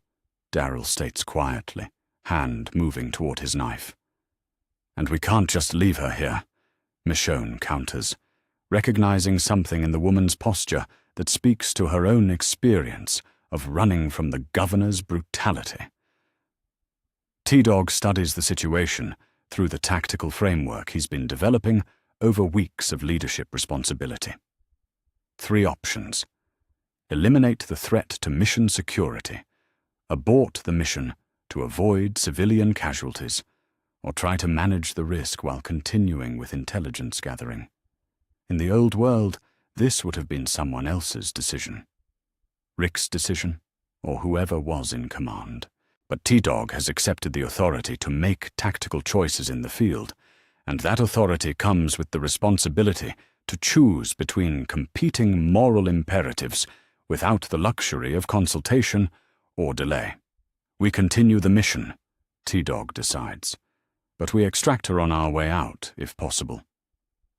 Darryl states quietly, hand moving toward his knife. "And we can't just leave her here," Michonne counters, recognizing something in the woman's posture that speaks to her own experience of running from the governor's brutality. T-Dog studies the situation through the tactical framework he's been developing over weeks of leadership responsibility. 3 options: eliminate the threat to mission security, abort the mission to avoid civilian casualties, or try to manage the risk while continuing with intelligence gathering. In the old world, this would have been someone else's decision. Rick's decision, or whoever was in command. But T-Dog has accepted the authority to make tactical choices in the field, and that authority comes with the responsibility to choose between competing moral imperatives without the luxury of consultation or delay. "We continue the mission," T-Dog decides, "but we extract her on our way out, if possible."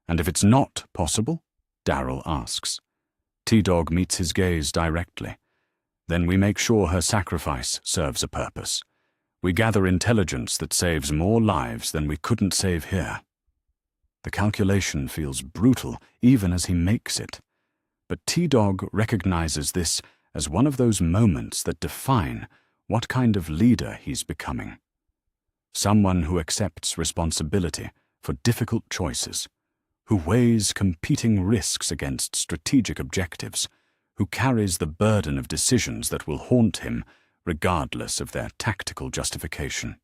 "And if it's not possible?" Darryl asks. T-Dog meets his gaze directly. "Then we make sure her sacrifice serves a purpose. We gather intelligence that saves more lives than we couldn't save here." The calculation feels brutal even as he makes it, but T-Dog recognizes this as one of those moments that define what kind of leader he's becoming. Someone who accepts responsibility for difficult choices, who weighs competing risks against strategic objectives, who carries the burden of decisions that will haunt him regardless of their tactical justification.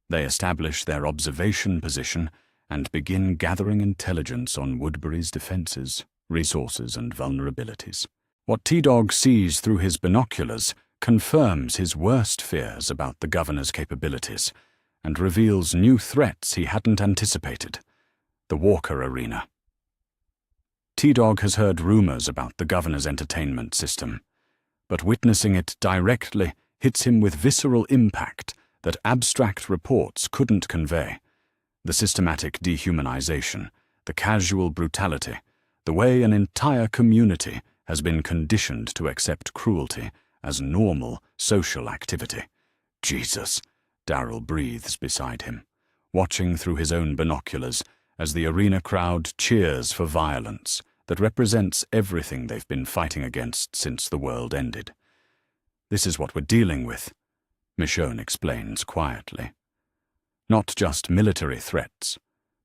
They establish their observation position and begin gathering intelligence on Woodbury's defenses, resources, and vulnerabilities. What T-Dog sees through his binoculars confirms his worst fears about the governor's capabilities and reveals new threats he hadn't anticipated: the Walker Arena. T-Dog has heard rumors about the governor's entertainment system, but witnessing it directly hits him with visceral impact that abstract reports couldn't convey. The systematic dehumanization, the casual brutality, the way an entire community has been conditioned to accept cruelty as normal social activity. "Jesus," Darryl breathes beside him, watching through his own binoculars as the arena crowd cheers for violence that represents everything they've been fighting against since the world ended. "This is what we're dealing with," Michonne explains quietly. "Not just military threats,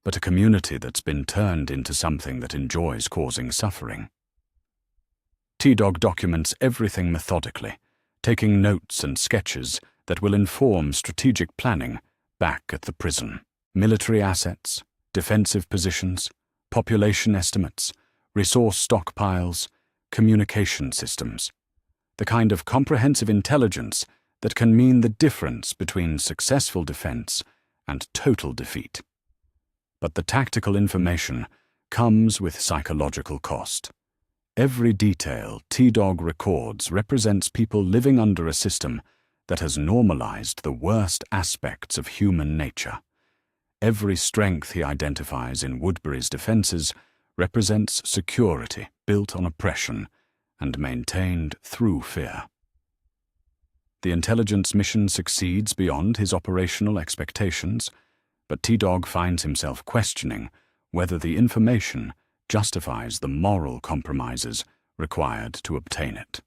but a community that's been turned into something that enjoys causing suffering." T-Dog documents everything methodically, taking notes and sketches that will inform strategic planning back at the prison. Military assets, defensive positions, population estimates, resource stockpiles, communication systems. The kind of comprehensive intelligence that can mean the difference between successful defense and total defeat. But the tactical information comes with psychological cost. Every detail T-Dog records represents people living under a system that has normalized the worst aspects of human nature. Every strength he identifies in Woodbury's defenses represents security built on oppression and maintained through fear. The intelligence mission succeeds beyond his operational expectations, but T-Dog finds himself questioning whether the information justifies the moral compromises required to obtain it.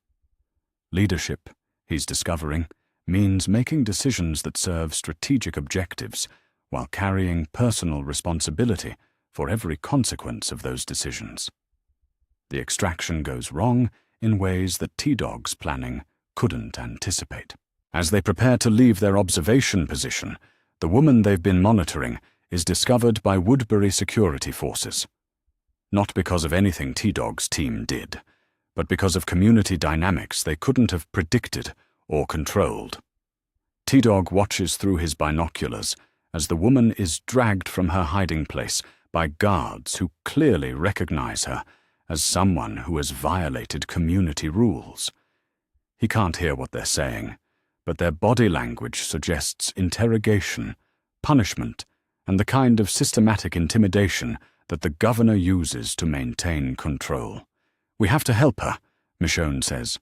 Leadership, he's discovering, means making decisions that serve strategic objectives while carrying personal responsibility for every consequence of those decisions. The extraction goes wrong in ways that T-Dog's planning couldn't anticipate. As they prepare to leave their observation position, the woman they've been monitoring is discovered by Woodbury security forces. Not because of anything T-Dog's team did, but because of community dynamics they couldn't have predicted or controlled. T-Dog watches through his binoculars as the woman is dragged from her hiding place by guards who clearly recognize her as someone who has violated community rules. He can't hear what they're saying, but their body language suggests interrogation, punishment, and the kind of systematic intimidation that the governor uses to maintain control. "We have to help her," Michonne says.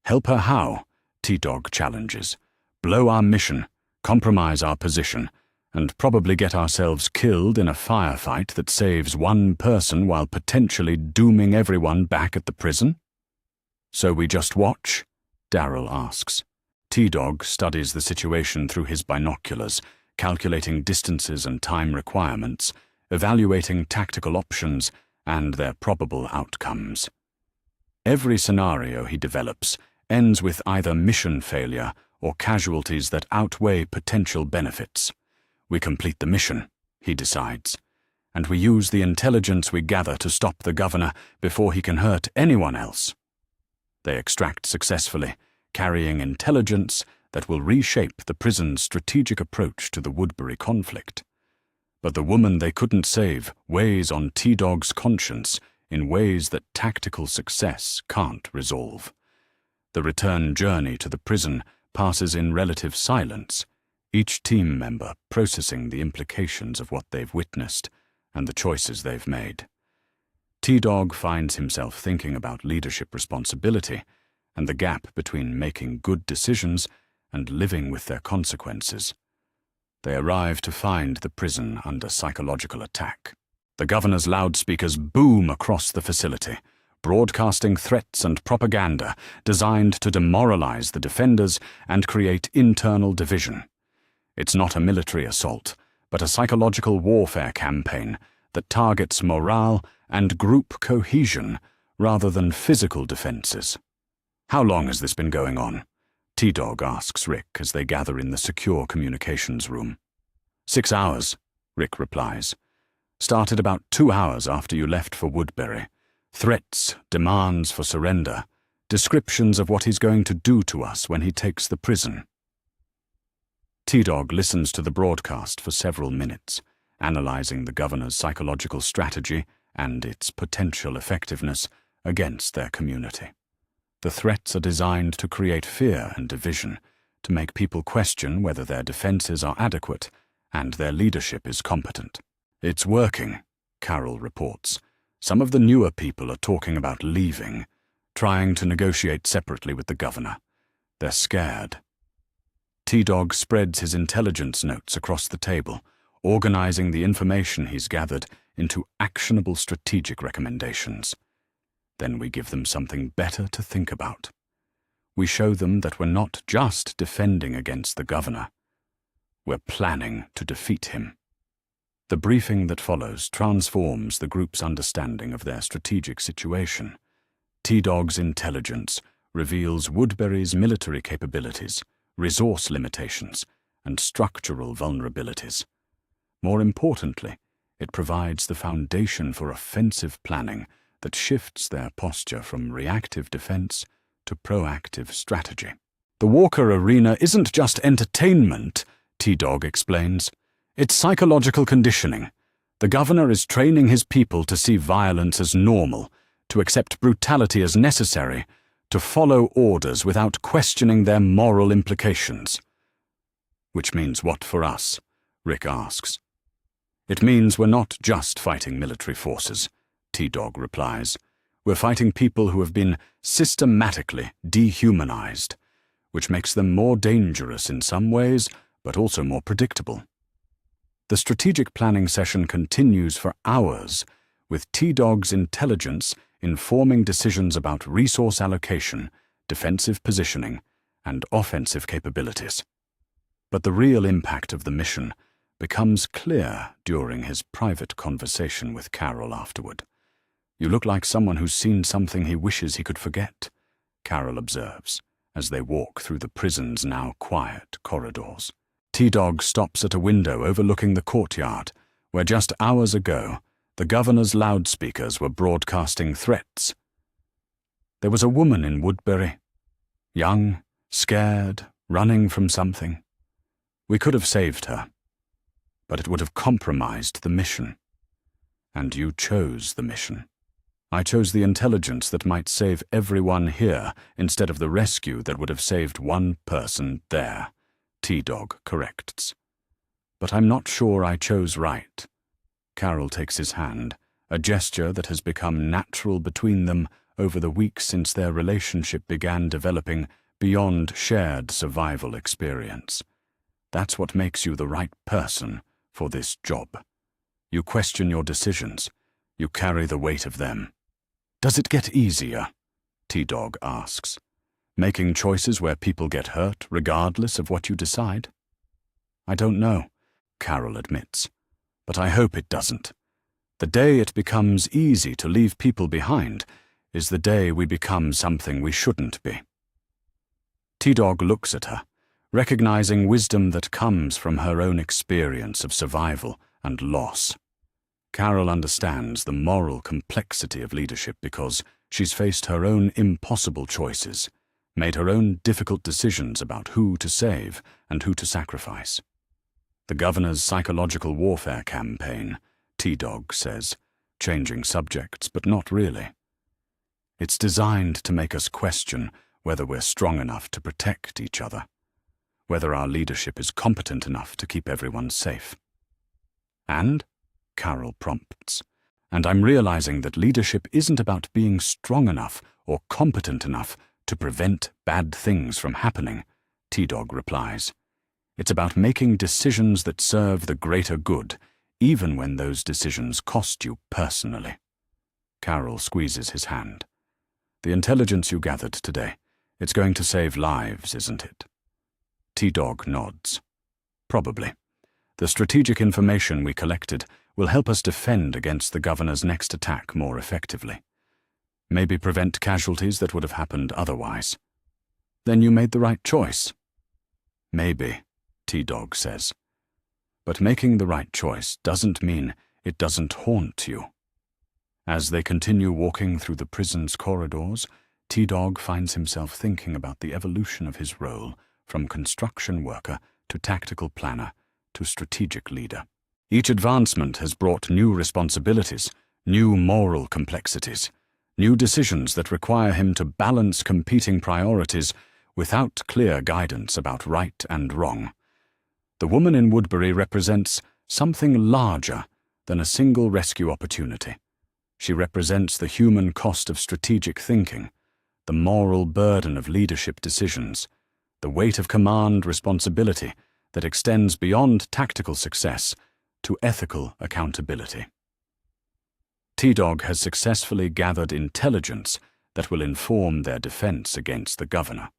"Help her how?" T-Dog challenges. "Blow our mission, compromise our position, and probably get ourselves killed in a firefight that saves one person while potentially dooming everyone back at the prison?" "So we just watch?" Daryl asks. T-Dog studies the situation through his binoculars, calculating distances and time requirements, evaluating tactical options and their probable outcomes. Every scenario he develops ends with either mission failure or casualties that outweigh potential benefits. "We complete the mission," he decides, "and we use the intelligence we gather to stop the governor before he can hurt anyone else." They extract successfully, carrying intelligence that will reshape the prison's strategic approach to the Woodbury conflict. But the woman they couldn't save weighs on T-Dog's conscience in ways that tactical success can't resolve. The return journey to the prison passes in relative silence, each team member processing the implications of what they've witnessed and the choices they've made. T-Dog finds himself thinking about leadership responsibility and the gap between making good decisions and living with their consequences. They arrive to find the prison under psychological attack. The governor's loudspeakers boom across the facility, broadcasting threats and propaganda designed to demoralize the defenders and create internal division. It's not a military assault, but a psychological warfare campaign that targets morale and group cohesion rather than physical defenses. "How long has this been going on?" T-Dog asks Rick as they gather in the secure communications room. 6 hours, Rick replies. "Started about 2 hours after you left for Woodbury. Threats, demands for surrender, descriptions of what he's going to do to us when he takes the prison." T-Dog listens to the broadcast for several minutes, analyzing the governor's psychological strategy and its potential effectiveness against their community. The threats are designed to create fear and division, to make people question whether their defenses are adequate and their leadership is competent. "It's working," Carol reports. "Some of the newer people are talking about leaving, trying to negotiate separately with the governor. They're scared." T-Dog spreads his intelligence notes across the table, organizing the information he's gathered into actionable strategic recommendations. Then we give them something better to think about. We show them that we're not just defending against the governor. We're planning to defeat him. The briefing that follows transforms the group's understanding of their strategic situation. T-Dog's intelligence reveals Woodbury's military capabilities, resource limitations, and structural vulnerabilities. More importantly, it provides the foundation for offensive planning that shifts their posture from reactive defense to proactive strategy. "The Walker Arena isn't just entertainment," T-Dog explains. "It's psychological conditioning. The governor is training his people to see violence as normal, to accept brutality as necessary, to follow orders without questioning their moral implications." "Which means what for us?" Rick asks. "It means we're not just fighting military forces," T-Dog replies. "We're fighting people who have been systematically dehumanized, which makes them more dangerous in some ways, but also more predictable." The strategic planning session continues for hours, with T-Dog's intelligence informing decisions about resource allocation, defensive positioning, and offensive capabilities. But the real impact of the mission becomes clear during his private conversation with Carol afterward. "You look like someone who's seen something he wishes he could forget," Carol observes, as they walk through the prison's now quiet corridors. T-Dog stops at a window overlooking the courtyard, where just hours ago the governor's loudspeakers were broadcasting threats. "There was a woman in Woodbury, young, scared, running from something. We could have saved her, but it would have compromised the mission. And you chose the mission." I chose the intelligence that might save everyone here instead of the rescue that would have saved one person there, T-Dog corrects. But I'm not sure I chose right. Carol takes his hand, a gesture that has become natural between them over the weeks since their relationship began developing beyond shared survival experience. That's what makes you the right person for this job. You question your decisions. You carry the weight of them. Does it get easier? T-Dog asks. Making choices where people get hurt regardless of what you decide? I don't know, Carol admits, but I hope it doesn't. The day it becomes easy to leave people behind is the day we become something we shouldn't be. T-Dog looks at her, recognizing wisdom that comes from her own experience of survival and loss. Carol understands the moral complexity of leadership because she's faced her own impossible choices, made her own difficult decisions about who to save and who to sacrifice. The governor's psychological warfare campaign, T-Dog says, changing subjects, but not really. It's designed to make us question whether we're strong enough to protect each other, whether our leadership is competent enough to keep everyone safe. And, Carol prompts, and I'm realizing that leadership isn't about being strong enough or competent enough to prevent bad things from happening, T-Dog replies. It's about making decisions that serve the greater good, even when those decisions cost you personally. Carol squeezes his hand. The intelligence you gathered today, it's going to save lives, isn't it? T-Dog nods. Probably. The strategic information we collected will help us defend against the governor's next attack more effectively. Maybe prevent casualties that would have happened otherwise. Then you made the right choice. Maybe, T-Dog says. But making the right choice doesn't mean it doesn't haunt you. As they continue walking through the prison's corridors, T-Dog finds himself thinking about the evolution of his role from construction worker to tactical planner to strategic leader. Each advancement has brought new responsibilities, new moral complexities, new decisions that require him to balance competing priorities without clear guidance about right and wrong. The woman in Woodbury represents something larger than a single rescue opportunity. She represents the human cost of strategic thinking, the moral burden of leadership decisions, the weight of command responsibility that extends beyond tactical success to ethical accountability. T-Dog has successfully gathered intelligence that will inform their defense against the governor,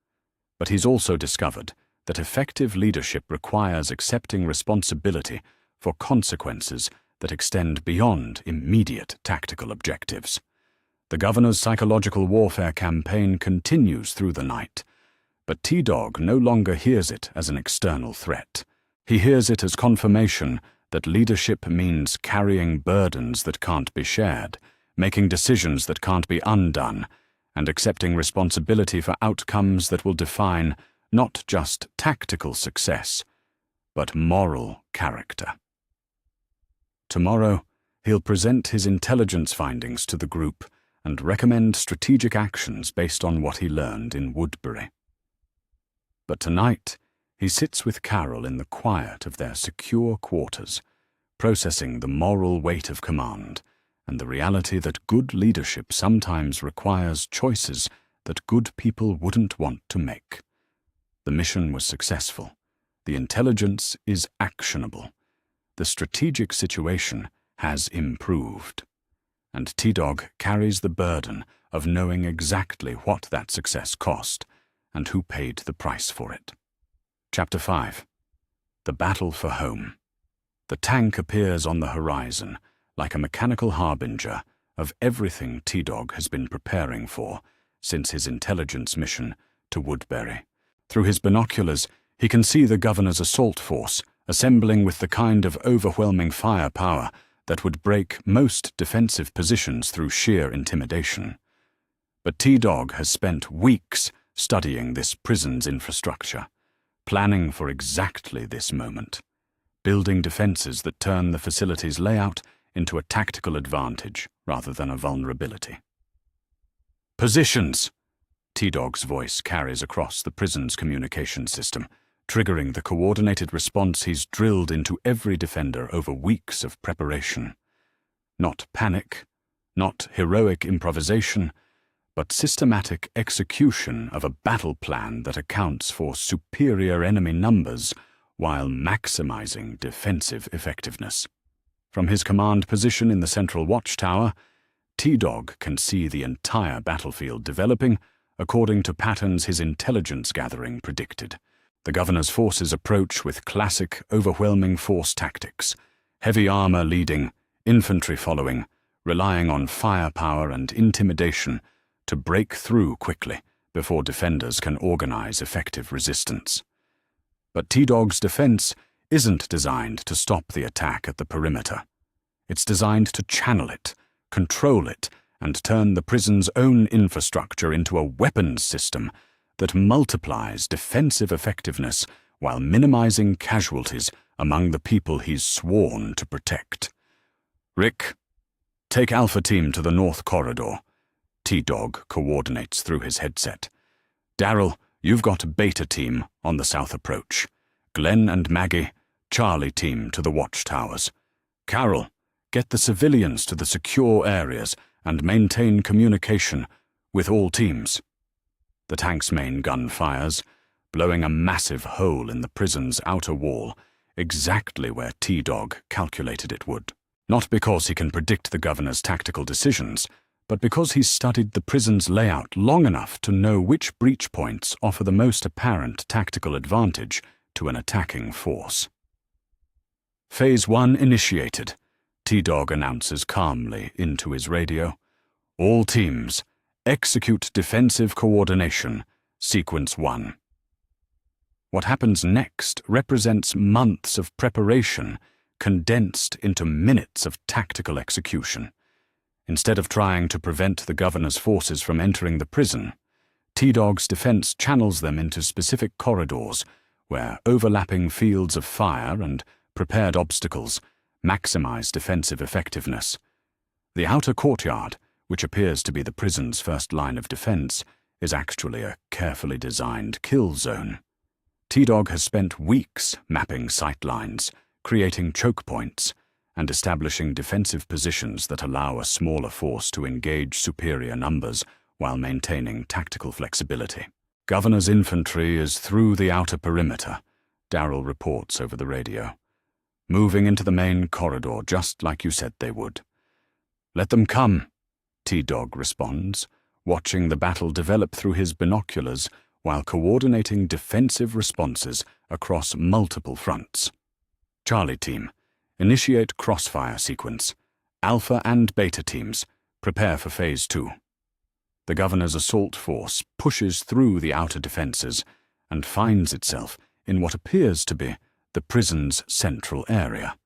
but he's also discovered that effective leadership requires accepting responsibility for consequences that extend beyond immediate tactical objectives. The governor's psychological warfare campaign continues through the night, but T-Dog no longer hears it as an external threat. He hears it as confirmation that leadership means carrying burdens that can't be shared, making decisions that can't be undone, and accepting responsibility for outcomes that will define not just tactical success, but moral character. Tomorrow, he'll present his intelligence findings to the group and recommend strategic actions based on what he learned in Woodbury. But tonight, he sits with Carol in the quiet of their secure quarters, processing the moral weight of command and the reality that good leadership sometimes requires choices that good people wouldn't want to make. The mission was successful. The intelligence is actionable. The strategic situation has improved. And T-Dog carries the burden of knowing exactly what that success cost and who paid the price for it. Chapter 5. The Battle for Home. The tank appears on the horizon like a mechanical harbinger of everything T-Dog has been preparing for since his intelligence mission to Woodbury. Through his binoculars, he can see the governor's assault force assembling with the kind of overwhelming firepower that would break most defensive positions through sheer intimidation. But T-Dog has spent weeks studying this prison's infrastructure, planning for exactly this moment, building defenses that turn the facility's layout into a tactical advantage rather than a vulnerability. Positions! T-Dog's voice carries across the prison's communication system, triggering the coordinated response he's drilled into every defender over weeks of preparation. Not panic, not heroic improvisation, but systematic execution of a battle plan that accounts for superior enemy numbers while maximizing defensive effectiveness. From his command position in the central watchtower, T-Dog can see the entire battlefield developing according to patterns his intelligence gathering predicted. The governor's forces approach with classic overwhelming force tactics, heavy armor leading, infantry following, relying on firepower and intimidation to break through quickly before defenders can organize effective resistance. But T-Dog's defense isn't designed to stop the attack at the perimeter. It's designed to channel it, control it, and turn the prison's own infrastructure into a weapons system that multiplies defensive effectiveness while minimizing casualties among the people he's sworn to protect. Rick, take Alpha Team to the North Corridor. T-Dog coordinates through his headset. Daryl, you've got Beta Team on the south approach. Glenn and Maggie, Charlie Team to the watchtowers. Carol, get the civilians to the secure areas and maintain communication with all teams. The tank's main gun fires, blowing a massive hole in the prison's outer wall, exactly where T-Dog calculated it would. Not because he can predict the governor's tactical decisions, but because he's studied the prison's layout long enough to know which breach points offer the most apparent tactical advantage to an attacking force. Phase 1 initiated, T-Dog announces calmly into his radio. All teams, execute defensive coordination, sequence 1. What happens next represents months of preparation condensed into minutes of tactical execution. Instead of trying to prevent the governor's forces from entering the prison, T-Dog's defense channels them into specific corridors where overlapping fields of fire and prepared obstacles maximize defensive effectiveness. The outer courtyard, which appears to be the prison's first line of defense, is actually a carefully designed kill zone. T-Dog has spent weeks mapping sight lines, creating choke points, and establishing defensive positions that allow a smaller force to engage superior numbers while maintaining tactical flexibility. Governor's infantry is through the outer perimeter, Daryl reports over the radio, moving into the main corridor just like you said they would. Let them come, T-Dog responds, watching the battle develop through his binoculars while coordinating defensive responses across multiple fronts. Charlie Team, initiate crossfire sequence. Alpha and Beta teams, prepare for Phase 2. The governor's assault force pushes through the outer defenses and finds itself in what appears to be the prison's central area,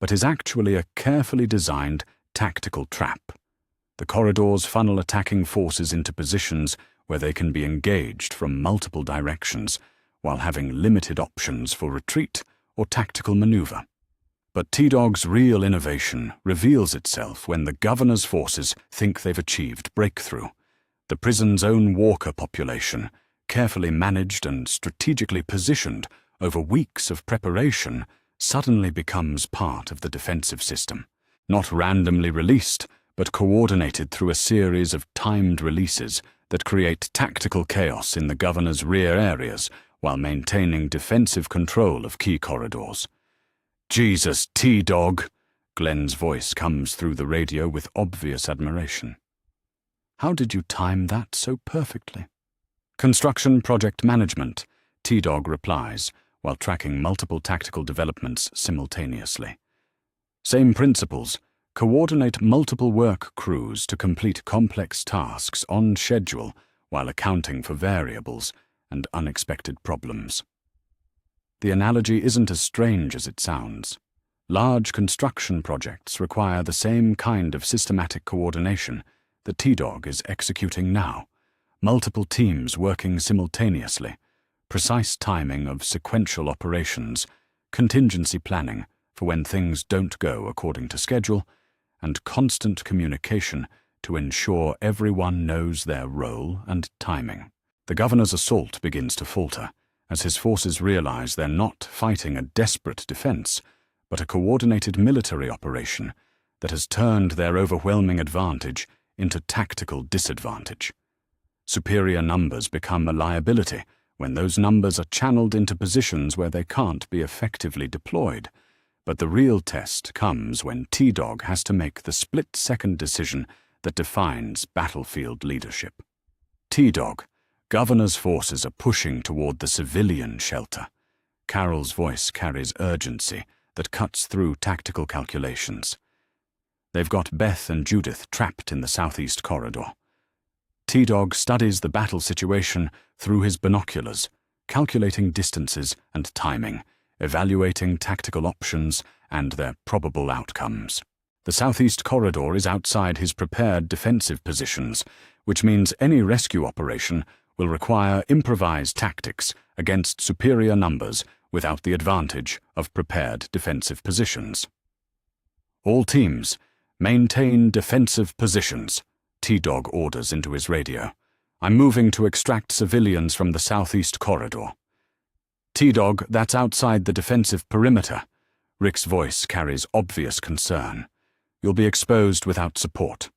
but is actually a carefully designed tactical trap. The corridors funnel attacking forces into positions where they can be engaged from multiple directions while having limited options for retreat or tactical maneuver. But T-Dog's real innovation reveals itself when the governor's forces think they've achieved breakthrough. The prison's own walker population, carefully managed and strategically positioned over weeks of preparation, suddenly becomes part of the defensive system. Not randomly released, but coordinated through a series of timed releases that create tactical chaos in the governor's rear areas while maintaining defensive control of key corridors. Jesus, T-Dog, Glenn's voice comes through the radio with obvious admiration. How did you time that so perfectly? Construction project management, T-Dog replies, while tracking multiple tactical developments simultaneously. Same principles. Coordinate multiple work crews to complete complex tasks on schedule while accounting for variables and unexpected problems. The analogy isn't as strange as it sounds. Large construction projects require the same kind of systematic coordination that T-Dog is executing now. Multiple teams working simultaneously, precise timing of sequential operations, contingency planning for when things don't go according to schedule, and constant communication to ensure everyone knows their role and timing. The governor's assault begins to falter as his forces realize they're not fighting a desperate defense, but a coordinated military operation that has turned their overwhelming advantage into tactical disadvantage. Superior numbers become a liability when those numbers are channeled into positions where they can't be effectively deployed. But the real test comes when T-Dog has to make the split-second decision that defines battlefield leadership. T-Dog, Governor's forces are pushing toward the civilian shelter. Carol's voice carries urgency that cuts through tactical calculations. They've got Beth and Judith trapped in the southeast corridor. T-Dog studies the battle situation through his binoculars, calculating distances and timing, evaluating tactical options and their probable outcomes. The southeast corridor is outside his prepared defensive positions, which means any rescue operation will require improvised tactics against superior numbers without the advantage of prepared defensive positions. All teams, maintain defensive positions, T-Dog orders into his radio. I'm moving to extract civilians from the southeast corridor. T-Dog, that's outside the defensive perimeter. Rick's voice carries obvious concern. You'll be exposed without support.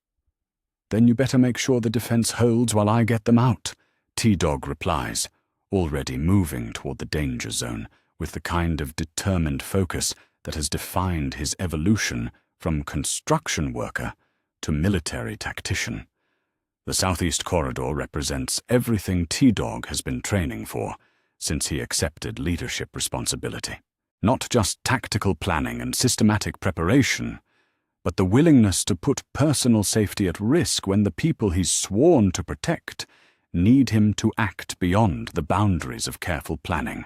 Then you better make sure the defense holds while I get them out, T-Dog replies, already moving toward the danger zone with the kind of determined focus that has defined his evolution from construction worker to military tactician. The southeast corridor represents everything T-Dog has been training for since he accepted leadership responsibility. Not just tactical planning and systematic preparation, but the willingness to put personal safety at risk when the people he's sworn to protect need him to act beyond the boundaries of careful planning.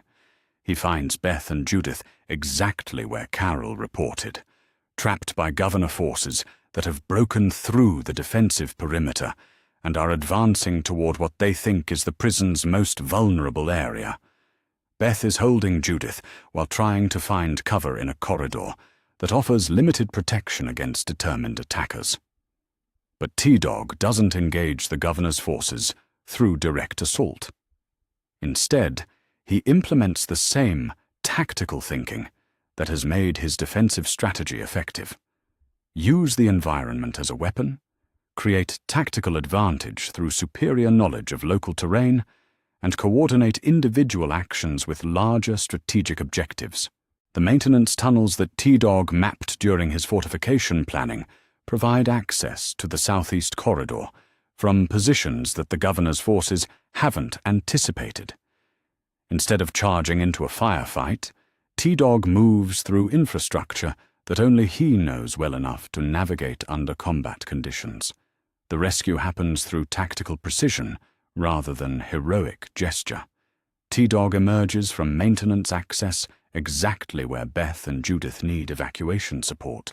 He finds Beth and Judith exactly where Carol reported, trapped by governor forces that have broken through the defensive perimeter and are advancing toward what they think is the prison's most vulnerable area. Beth is holding Judith while trying to find cover in a corridor that offers limited protection against determined attackers. But T-Dog doesn't engage the governor's forces through direct assault. Instead, he implements the same tactical thinking that has made his defensive strategy effective. Use the environment as a weapon, create tactical advantage through superior knowledge of local terrain, and coordinate individual actions with larger strategic objectives. The maintenance tunnels that T-Dog mapped during his fortification planning provide access to the southeast corridor from positions that the governor's forces haven't anticipated. Instead of charging into a firefight, T-Dog moves through infrastructure that only he knows well enough to navigate under combat conditions. The rescue happens through tactical precision rather than heroic gesture. T-Dog emerges from maintenance access exactly where Beth and Judith need evacuation support,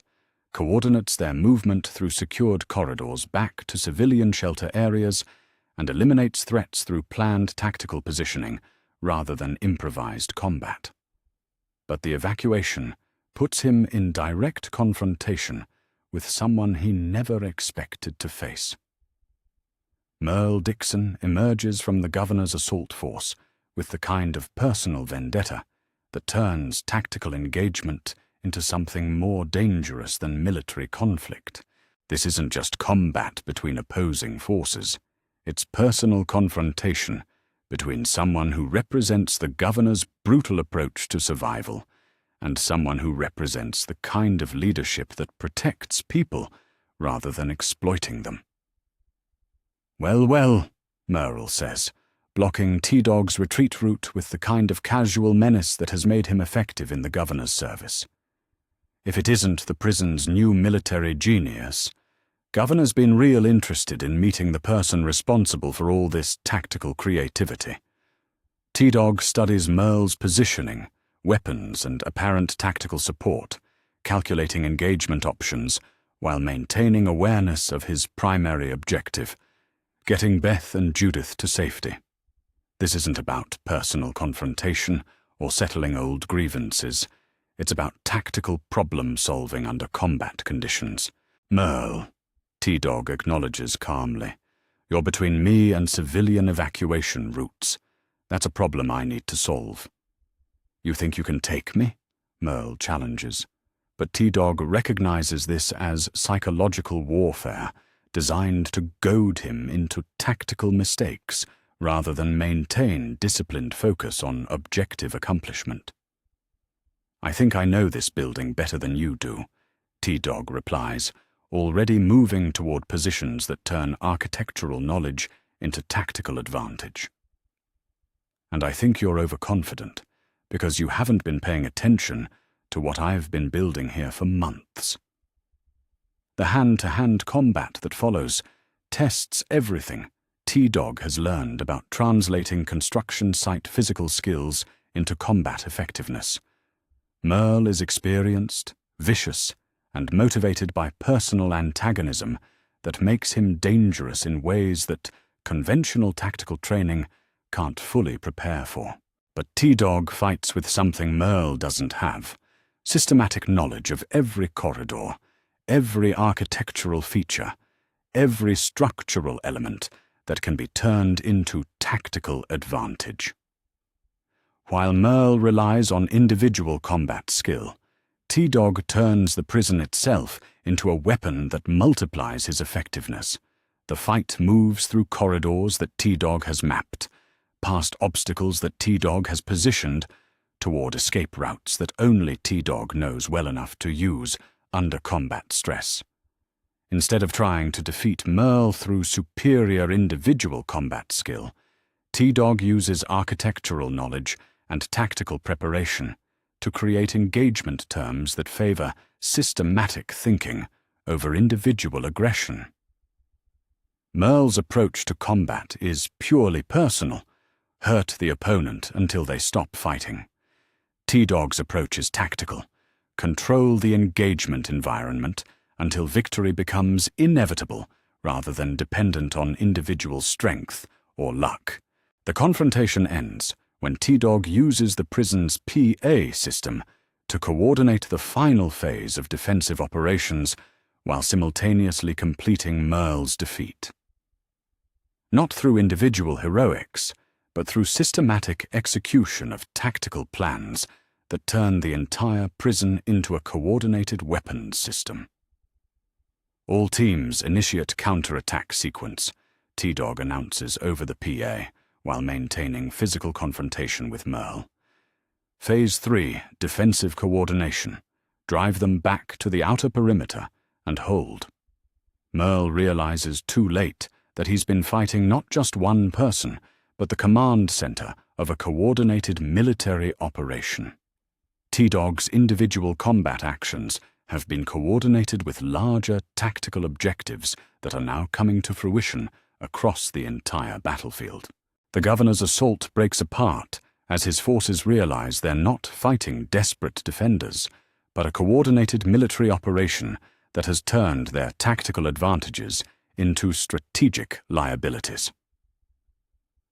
coordinates their movement through secured corridors back to civilian shelter areas, and eliminates threats through planned tactical positioning rather than improvised combat. But the evacuation puts him in direct confrontation with someone he never expected to face. Merle Dixon emerges from the governor's assault force with the kind of personal vendetta that turns tactical engagement into something more dangerous than military conflict. This isn't just combat between opposing forces. It's personal confrontation between someone who represents the governor's brutal approach to survival and someone who represents the kind of leadership that protects people rather than exploiting them. "Well, well," Merle says, blocking T-Dog's retreat route with the kind of casual menace that has made him effective in the governor's service. If it isn't the prison's new military genius, Governor's been real interested in meeting the person responsible for all this tactical creativity. T-Dog studies Merle's positioning, weapons, and apparent tactical support, calculating engagement options while maintaining awareness of his primary objective, getting Beth and Judith to safety. This isn't about personal confrontation or settling old grievances. It's about tactical problem-solving under combat conditions. Merle, T-Dog acknowledges calmly. You're between me and civilian evacuation routes. That's a problem I need to solve. You think you can take me? Merle challenges. But T-Dog recognizes this as psychological warfare, designed to goad him into tactical mistakes rather than maintain disciplined focus on objective accomplishment. I think I know this building better than you do, T-Dog replies, already moving toward positions that turn architectural knowledge into tactical advantage. And I think you're overconfident, because you haven't been paying attention to what I've been building here for months. The hand-to-hand combat that follows tests everything T-Dog has learned about translating construction site physical skills into combat effectiveness. Merle is experienced, vicious, and motivated by personal antagonism that makes him dangerous in ways that conventional tactical training can't fully prepare for. But T-Dog fights with something Merle doesn't have: systematic knowledge of every corridor, every architectural feature, every structural element that can be turned into tactical advantage. While Merle relies on individual combat skill, T-Dog turns the prison itself into a weapon that multiplies his effectiveness. The fight moves through corridors that T-Dog has mapped, past obstacles that T-Dog has positioned, toward escape routes that only T-Dog knows well enough to use under combat stress. Instead of trying to defeat Merle through superior individual combat skill, T-Dog uses architectural knowledge and tactical preparation to create engagement terms that favor systematic thinking over individual aggression. Merle's approach to combat is purely personal: hurt the opponent until they stop fighting. T-Dog's approach is tactical: control the engagement environment until victory becomes inevitable rather than dependent on individual strength or luck. The confrontation ends when T-Dog uses the prison's PA system to coordinate the final phase of defensive operations while simultaneously completing Merle's defeat. Not through individual heroics, but through systematic execution of tactical plans that turn the entire prison into a coordinated weapons system. All teams initiate counterattack sequence, T-Dog announces over the PA, while maintaining physical confrontation with Merle. Phase 3, defensive coordination. Drive them back to the outer perimeter and hold. Merle realizes too late that he's been fighting not just one person, but the command center of a coordinated military operation. T-Dog's individual combat actions have been coordinated with larger tactical objectives that are now coming to fruition across the entire battlefield. The governor's assault breaks apart as his forces realize they're not fighting desperate defenders, but a coordinated military operation that has turned their tactical advantages into strategic liabilities.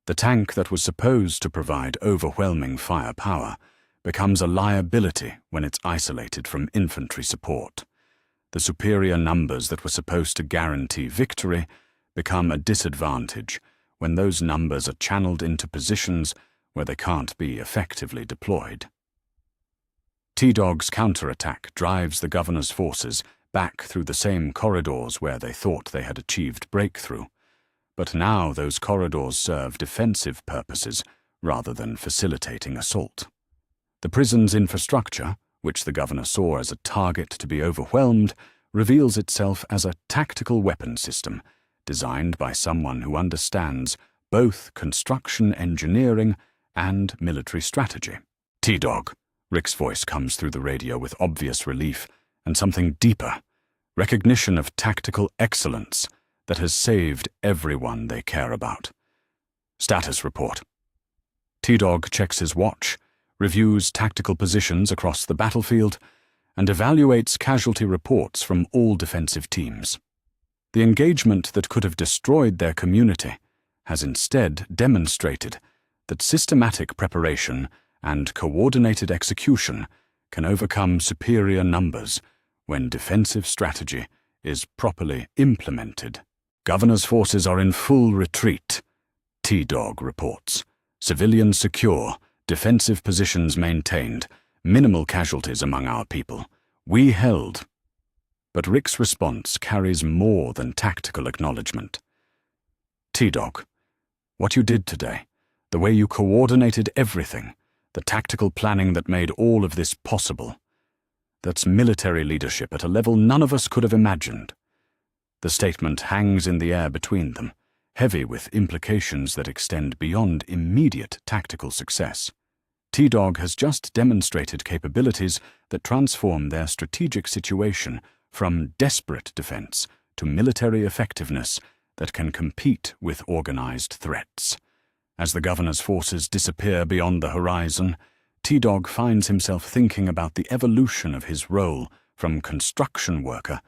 The tank that was supposed to provide overwhelming firepower becomes a liability when it's isolated from infantry support. The superior numbers that were supposed to guarantee victory become a disadvantage when those numbers are channeled into positions where they can't be effectively deployed. T-Dog's counterattack drives the governor's forces back through the same corridors where they thought they had achieved breakthrough, but now those corridors serve defensive purposes rather than facilitating assault. The prison's infrastructure, which the governor saw as a target to be overwhelmed, reveals itself as a tactical weapon system designed by someone who understands both construction engineering and military strategy. T-Dog, Rick's voice comes through the radio with obvious relief and something deeper, recognition of tactical excellence that has saved everyone they care about. Status report. T-Dog checks his watch, reviews tactical positions across the battlefield, and evaluates casualty reports from all defensive teams. The engagement that could have destroyed their community has instead demonstrated that systematic preparation and coordinated execution can overcome superior numbers when defensive strategy is properly implemented. Governor's forces are in full retreat, T-Dog reports. Civilians secure, defensive positions maintained, minimal casualties among our people. We held. But Rick's response carries more than tactical acknowledgement. T-Dog, what you did today, the way you coordinated everything, the tactical planning that made all of this possible, that's military leadership at a level none of us could have imagined. The statement hangs in the air between them, heavy with implications that extend beyond immediate tactical success. T-Dog has just demonstrated capabilities that transform their strategic situation from desperate defense to military effectiveness that can compete with organized threats. As the governor's forces disappear beyond the horizon, T-Dog finds himself thinking about the evolution of his role from construction worker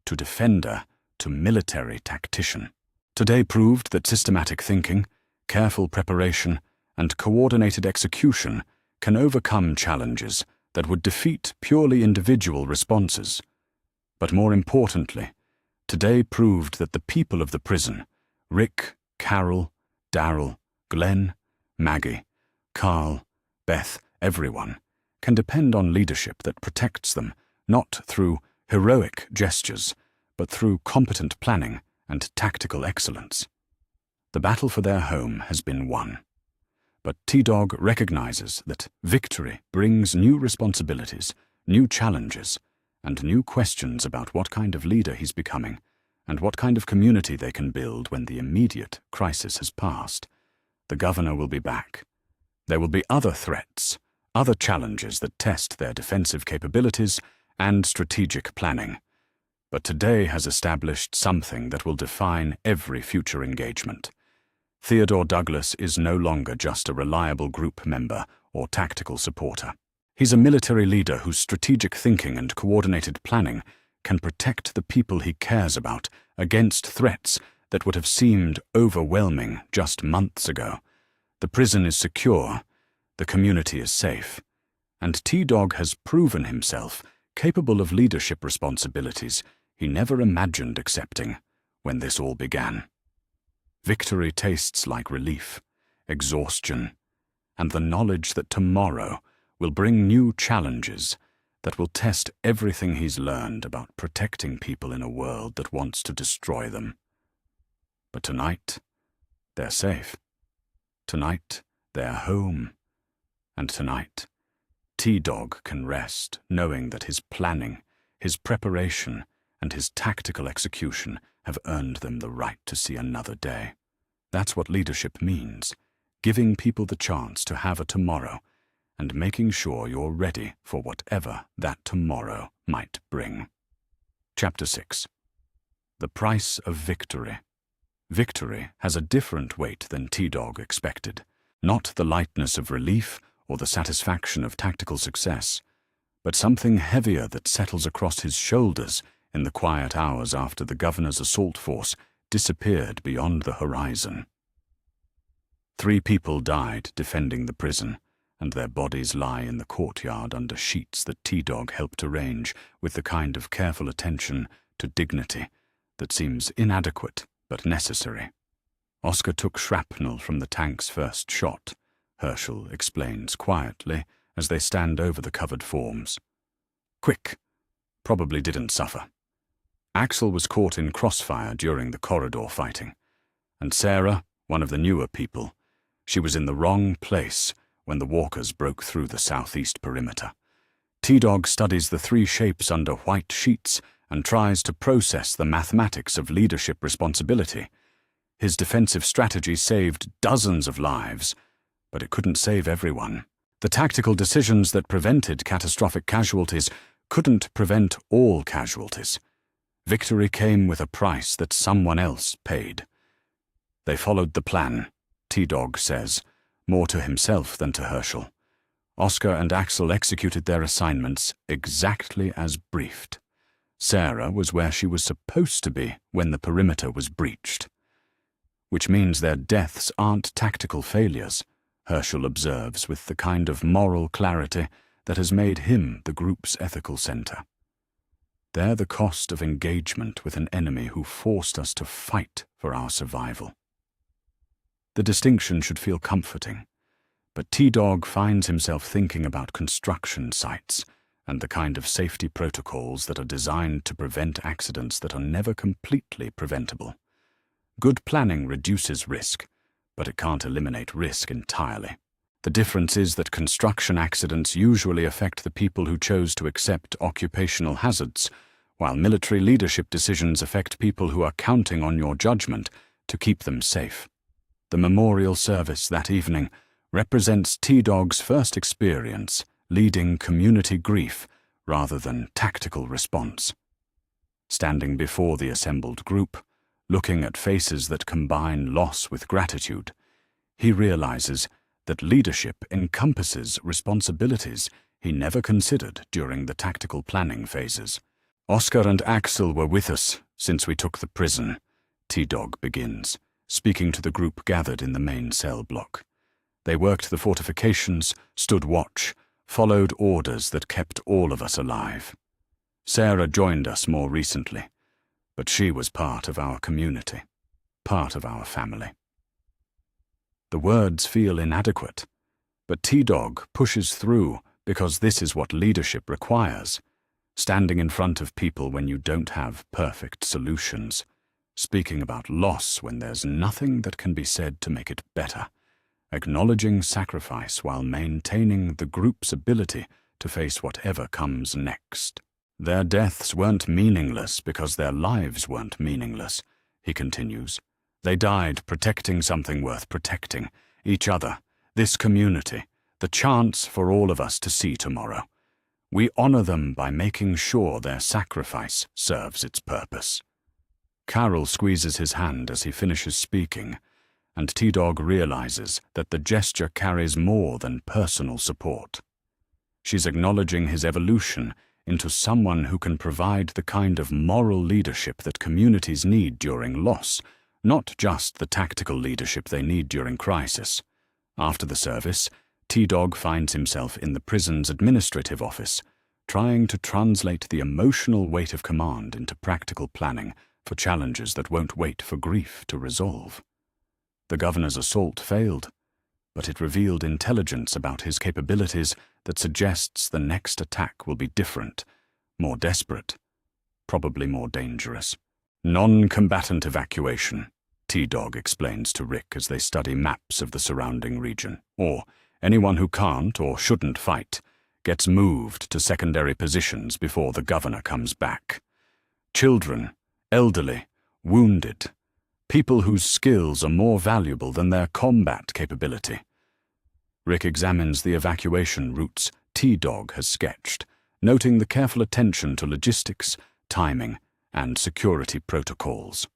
to defender to military tactician. Today proved that systematic thinking, careful preparation, and coordinated execution can overcome challenges that would defeat purely individual responses. But more importantly, today proved that the people of the prison, Rick, Carol, Daryl, Glenn, Maggie, Carl, Beth, everyone, can depend on leadership that protects them, not through heroic gestures, but through competent planning and tactical excellence. The battle for their home has been won. But T-Dog recognizes that victory brings new responsibilities, new challenges, and new questions about what kind of leader he's becoming and what kind of community they can build when the immediate crisis has passed. The governor will be back. There will be other threats, other challenges that test their defensive capabilities and strategic planning. But today has established something that will define every future engagement. Theodore Douglas is no longer just a reliable group member or tactical supporter. He's a military leader whose strategic thinking and coordinated planning can protect the people he cares about against threats that would have seemed overwhelming just months ago. The prison is secure, the community is safe, and T-Dog has proven himself capable of leadership responsibilities he never imagined accepting when this all began. Victory tastes like relief, exhaustion, and the knowledge that tomorrow will bring new challenges that will test everything he's learned about protecting people in a world that wants to destroy them. But tonight, they're safe. Tonight, they're home. And tonight, T-Dog can rest knowing that his planning, his preparation, and his tactical execution have earned them the right to see another day. That's what leadership means, giving people the chance to have a tomorrow and making sure you're ready for whatever that tomorrow might bring. Chapter 6. The Price of Victory. Victory has a different weight than T-Dog expected, not the lightness of relief or the satisfaction of tactical success, but something heavier that settles across his shoulders in the quiet hours after the governor's assault force disappeared beyond the horizon. 3 people died defending the prison, and their bodies lie in the courtyard under sheets that T-Dog helped arrange with the kind of careful attention to dignity that seems inadequate but necessary. Oscar took shrapnel from the tank's first shot, Herschel explains quietly as they stand over the covered forms. Quick. Probably didn't suffer. Axel was caught in crossfire during the corridor fighting. And Sarah, one of the newer people, she was in the wrong place when the walkers broke through the southeast perimeter. T-Dog studies the 3 shapes under white sheets and tries to process the mathematics of leadership responsibility. His defensive strategy saved dozens of lives, but it couldn't save everyone. The tactical decisions that prevented catastrophic casualties couldn't prevent all casualties. Victory came with a price that someone else paid. They followed the plan, T-Dog says, more to himself than to Herschel. Oscar and Axel executed their assignments exactly as briefed. Sarah was where she was supposed to be when the perimeter was breached. Which means their deaths aren't tactical failures, Herschel observes with the kind of moral clarity that has made him the group's ethical center. They're the cost of engagement with an enemy who forced us to fight for our survival. The distinction should feel comforting, but T-Dog finds himself thinking about construction sites and the kind of safety protocols that are designed to prevent accidents that are never completely preventable. Good planning reduces risk, but it can't eliminate risk entirely. The difference is that construction accidents usually affect the people who chose to accept occupational hazards, while military leadership decisions affect people who are counting on your judgment to keep them safe. The memorial service that evening represents T-Dog's first experience leading community grief rather than tactical response. Standing before the assembled group, looking at faces that combine loss with gratitude, he realizes that leadership encompasses responsibilities he never considered during the tactical planning phases. Oscar and Axel were with us since we took the prison, T-Dog begins, speaking to the group gathered in the main cell block. They worked the fortifications, stood watch, followed orders that kept all of us alive. Sarah joined us more recently, but she was part of our community, part of our family. The words feel inadequate, but T-Dog pushes through because this is what leadership requires. Standing in front of people when you don't have perfect solutions, speaking about loss when there's nothing that can be said to make it better, acknowledging sacrifice while maintaining the group's ability to face whatever comes next. Their deaths weren't meaningless because their lives weren't meaningless, he continues. They died protecting something worth protecting, each other, this community, the chance for all of us to see tomorrow. We honor them by making sure their sacrifice serves its purpose. Carol squeezes his hand as he finishes speaking, and T-Dog realizes that the gesture carries more than personal support. She's acknowledging his evolution into someone who can provide the kind of moral leadership that communities need during loss, not just the tactical leadership they need during crisis. After the service, T-Dog finds himself in the prison's administrative office, trying to translate the emotional weight of command into practical planning for challenges that won't wait for grief to resolve. The governor's assault failed, but it revealed intelligence about his capabilities that suggests the next attack will be different, more desperate, probably more dangerous. Non-combatant evacuation, T-Dog explains to Rick as they study maps of the surrounding region, or anyone who can't or shouldn't fight gets moved to secondary positions before the governor comes back. Children, elderly, wounded, people whose skills are more valuable than their combat capability. Rick examines the evacuation routes T-Dog has sketched, noting the careful attention to logistics, timing, and security protocols.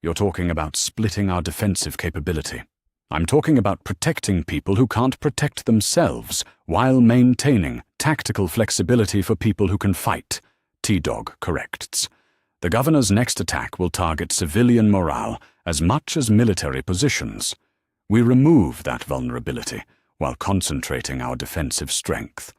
You're talking about splitting our defensive capability. I'm talking about protecting people who can't protect themselves while maintaining tactical flexibility for people who can fight, T-Dog corrects. The governor's next attack will target civilian morale as much as military positions. We remove that vulnerability while concentrating our defensive strength.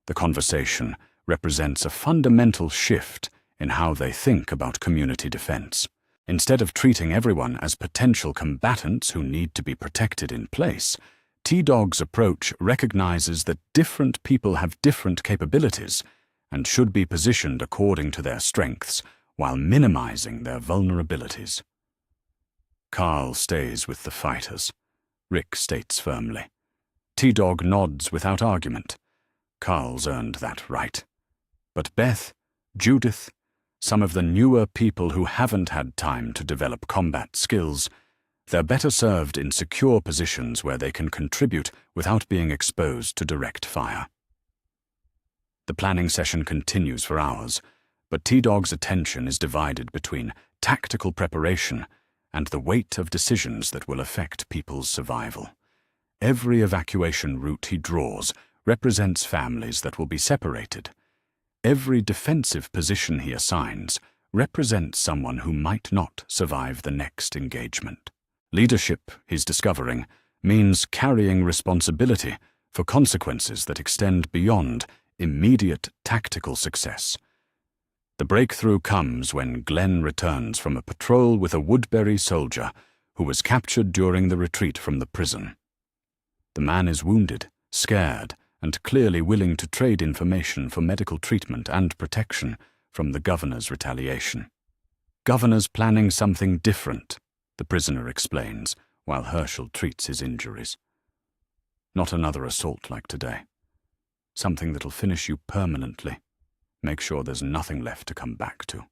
The conversation represents a fundamental shift in how they think about community defense. Instead of treating everyone as potential combatants who need to be protected in place, T-Dog's approach recognizes that different people have different capabilities and should be positioned according to their strengths while minimizing their vulnerabilities. Carl stays with the fighters, Rick states firmly. T-Dog nods without argument. Carl's earned that right. But Beth, Judith, some of the newer people who haven't had time to develop combat skills, they're better served in secure positions where they can contribute without being exposed to direct fire. The planning session continues for hours, but T-Dog's attention is divided between tactical preparation and the weight of decisions that will affect people's survival. Every evacuation route he draws represents families that will be separated. Every defensive position he assigns represents someone who might not survive the next engagement. Leadership, he's discovering, means carrying responsibility for consequences that extend beyond immediate tactical success. The breakthrough comes when Glenn returns from a patrol with a Woodbury soldier who was captured during the retreat from the prison. The man is wounded, scared, and clearly willing to trade information for medical treatment and protection from the governor's retaliation. "Governor's planning something different," the prisoner explains, while Herschel treats his injuries. "Not another assault like today. Something that'll finish you permanently. Make sure there's nothing left to come back to."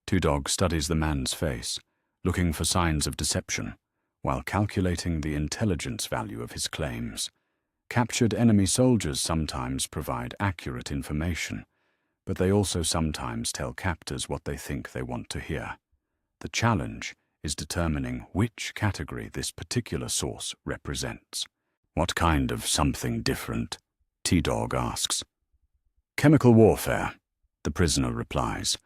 Two-Dog studies the man's face, looking for signs of deception, while calculating the intelligence value of his claims. Captured enemy soldiers sometimes provide accurate information, but they also sometimes tell captors what they think they want to hear. The challenge is determining which category this particular source represents. "What kind of something different?" T-Dog asks. "Chemical warfare," the prisoner replies.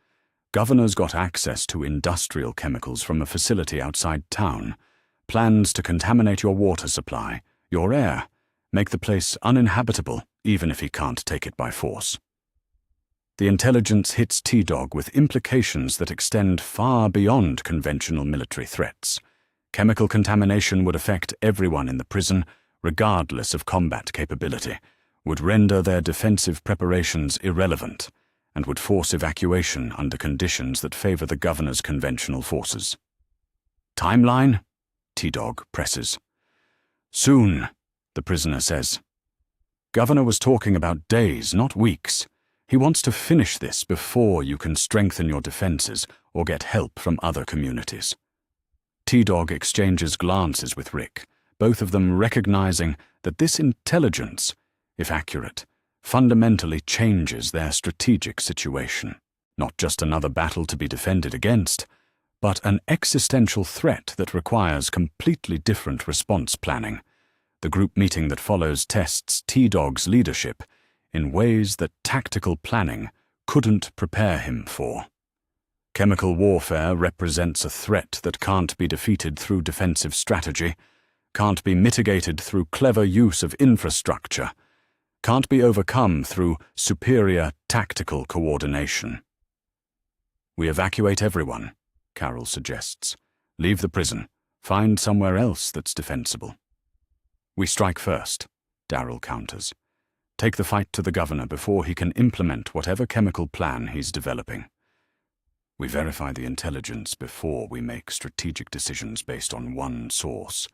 "Governor's got access to industrial chemicals from a facility outside town. Plans to contaminate your water supply, your air, make the place uninhabitable, even if he can't take it by force." The intelligence hits T-Dog with implications that extend far beyond conventional military threats. Chemical contamination would affect everyone in the prison, regardless of combat capability, would render their defensive preparations irrelevant, and would force evacuation under conditions that favor the governor's conventional forces. "Timeline?" T-Dog presses. "Soon," the prisoner says. "Governor was talking about days, not weeks. He wants to finish this before you can strengthen your defenses or get help from other communities." T-Dog exchanges glances with Rick, both of them recognizing that this intelligence, if accurate, fundamentally changes their strategic situation. Not just another battle to be defended against, but an existential threat that requires completely different response planning. The group meeting that follows tests T-Dog's leadership in ways that tactical planning couldn't prepare him for. Chemical warfare represents a threat that can't be defeated through defensive strategy, can't be mitigated through clever use of infrastructure, can't be overcome through superior tactical coordination. "We evacuate everyone," Carroll suggests. "Leave the prison. Find somewhere else that's defensible." "We strike first," Darrell counters. "Take the fight to the governor before he can implement whatever chemical plan he's developing." "We verify the intelligence before we make strategic decisions based on one source,"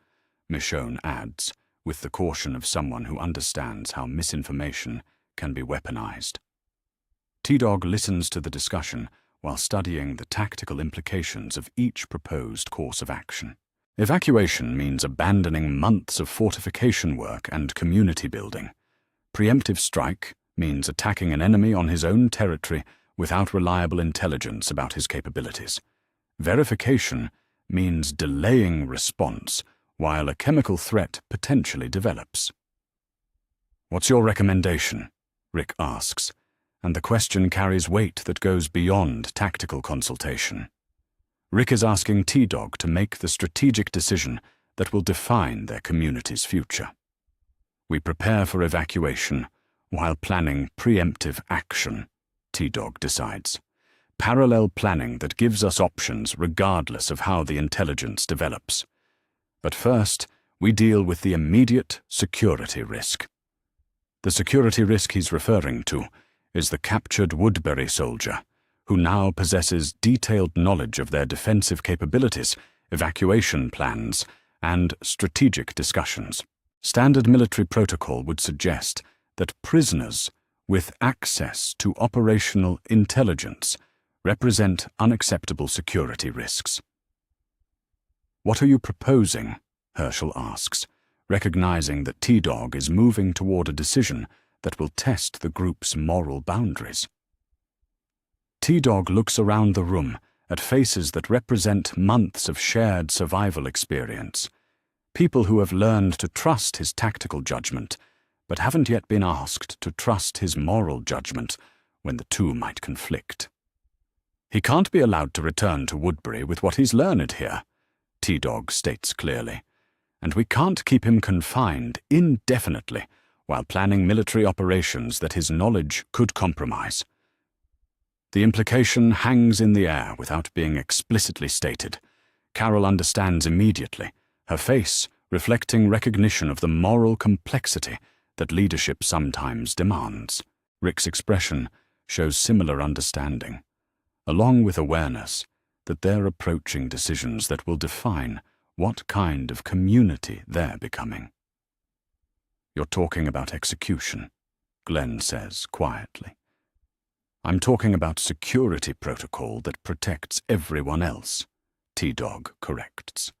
Michonne adds, with the caution of someone who understands how misinformation can be weaponized. T-Dog listens to the discussion while studying the tactical implications of each proposed course of action. Evacuation means abandoning months of fortification work and community building. Preemptive strike means attacking an enemy on his own territory without reliable intelligence about his capabilities. Verification means delaying response while a chemical threat potentially develops. "What's your recommendation?" Rick asks, and the question carries weight that goes beyond tactical consultation. Rick is asking T-Dog to make the strategic decision that will define their community's future. "We prepare for evacuation while planning preemptive action," T-Dog decides. "Parallel planning that gives us options regardless of how the intelligence develops. But first, we deal with the immediate security risk." The security risk he's referring to is the captured Woodbury soldier, who now possesses detailed knowledge of their defensive capabilities, evacuation plans, and strategic discussions. Standard military protocol would suggest that prisoners with access to operational intelligence represent unacceptable security risks. "What are you proposing?" Herschel asks, recognizing that T-Dog is moving toward a decision that will test the group's moral boundaries. T-Dog looks around the room at faces that represent months of shared survival experience, people who have learned to trust his tactical judgment, but haven't yet been asked to trust his moral judgment when the two might conflict. He can't be allowed to return to Woodbury with what he's learned here, T-Dog states clearly, and we can't keep him confined indefinitely while planning military operations that his knowledge could compromise. The implication hangs in the air without being explicitly stated. Carol understands immediately, her face reflecting recognition of the moral complexity that leadership sometimes demands. Rick's expression shows similar understanding, along with awareness that they're approaching decisions that will define what kind of community they're becoming. "You're talking about execution," Glenn says quietly. "I'm talking about security protocol that protects everyone else," T-Dog corrects.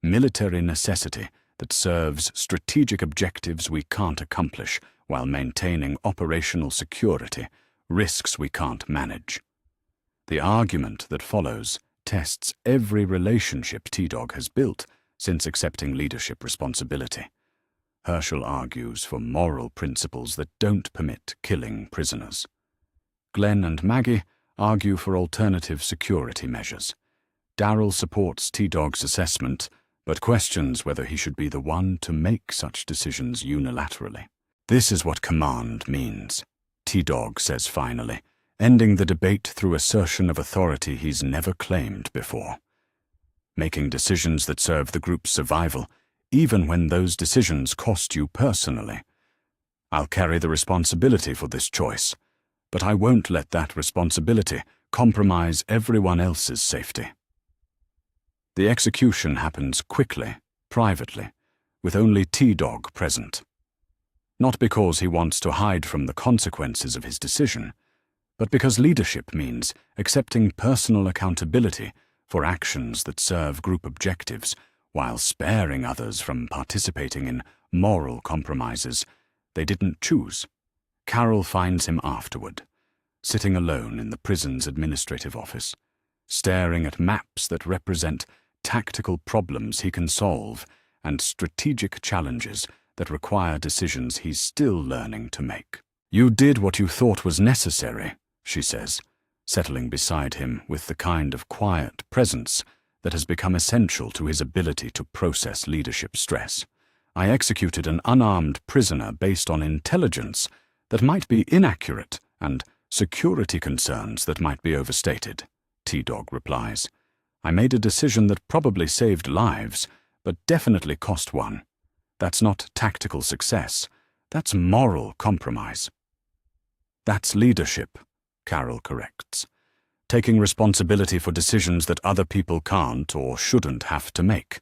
"Military necessity that serves strategic objectives we can't accomplish while maintaining operational security, risks we can't manage." The argument that follows tests every relationship T-Dog has built since accepting leadership responsibility. Herschel argues for moral principles that don't permit killing prisoners. Glenn and Maggie argue for alternative security measures. Darryl supports T-Dog's assessment, but questions whether he should be the one to make such decisions unilaterally. "This is what command means," T-Dog says finally, ending the debate through assertion of authority he's never claimed before. "Making decisions that serve the group's survival, even when those decisions cost you personally. I'll carry the responsibility for this choice, but I won't let that responsibility compromise everyone else's safety." The execution happens quickly, privately, with only T-Dog present. Not because he wants to hide from the consequences of his decision, but because leadership means accepting personal accountability for actions that serve group objectives while sparing others from participating in moral compromises they didn't choose. Carol finds him afterward, sitting alone in the prison's administrative office, staring at maps that represent tactical problems he can solve and strategic challenges that require decisions he's still learning to make. "You did what you thought was necessary," she says, settling beside him with the kind of quiet presence that has become essential to his ability to process leadership stress. "I executed an unarmed prisoner based on intelligence that might be inaccurate and security concerns that might be overstated," T-Dog replies. "I made a decision that probably saved lives, but definitely cost one. That's not tactical success. That's moral compromise." "That's leadership," Carol corrects. "Taking responsibility for decisions that other people can't or shouldn't have to make.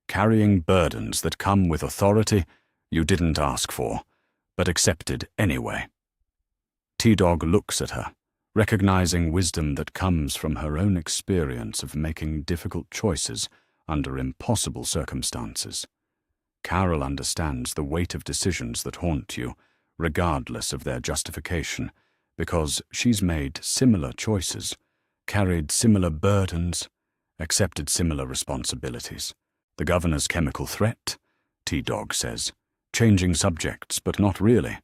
Carrying burdens that come with authority you didn't ask for, but accepted anyway." T-Dog looks at her, recognizing wisdom that comes from her own experience of making difficult choices under impossible circumstances. Carol understands the weight of decisions that haunt you, regardless of their justification, because she's made similar choices, carried similar burdens, accepted similar responsibilities. "The governor's chemical threat," T-Dog says, changing subjects, but not really.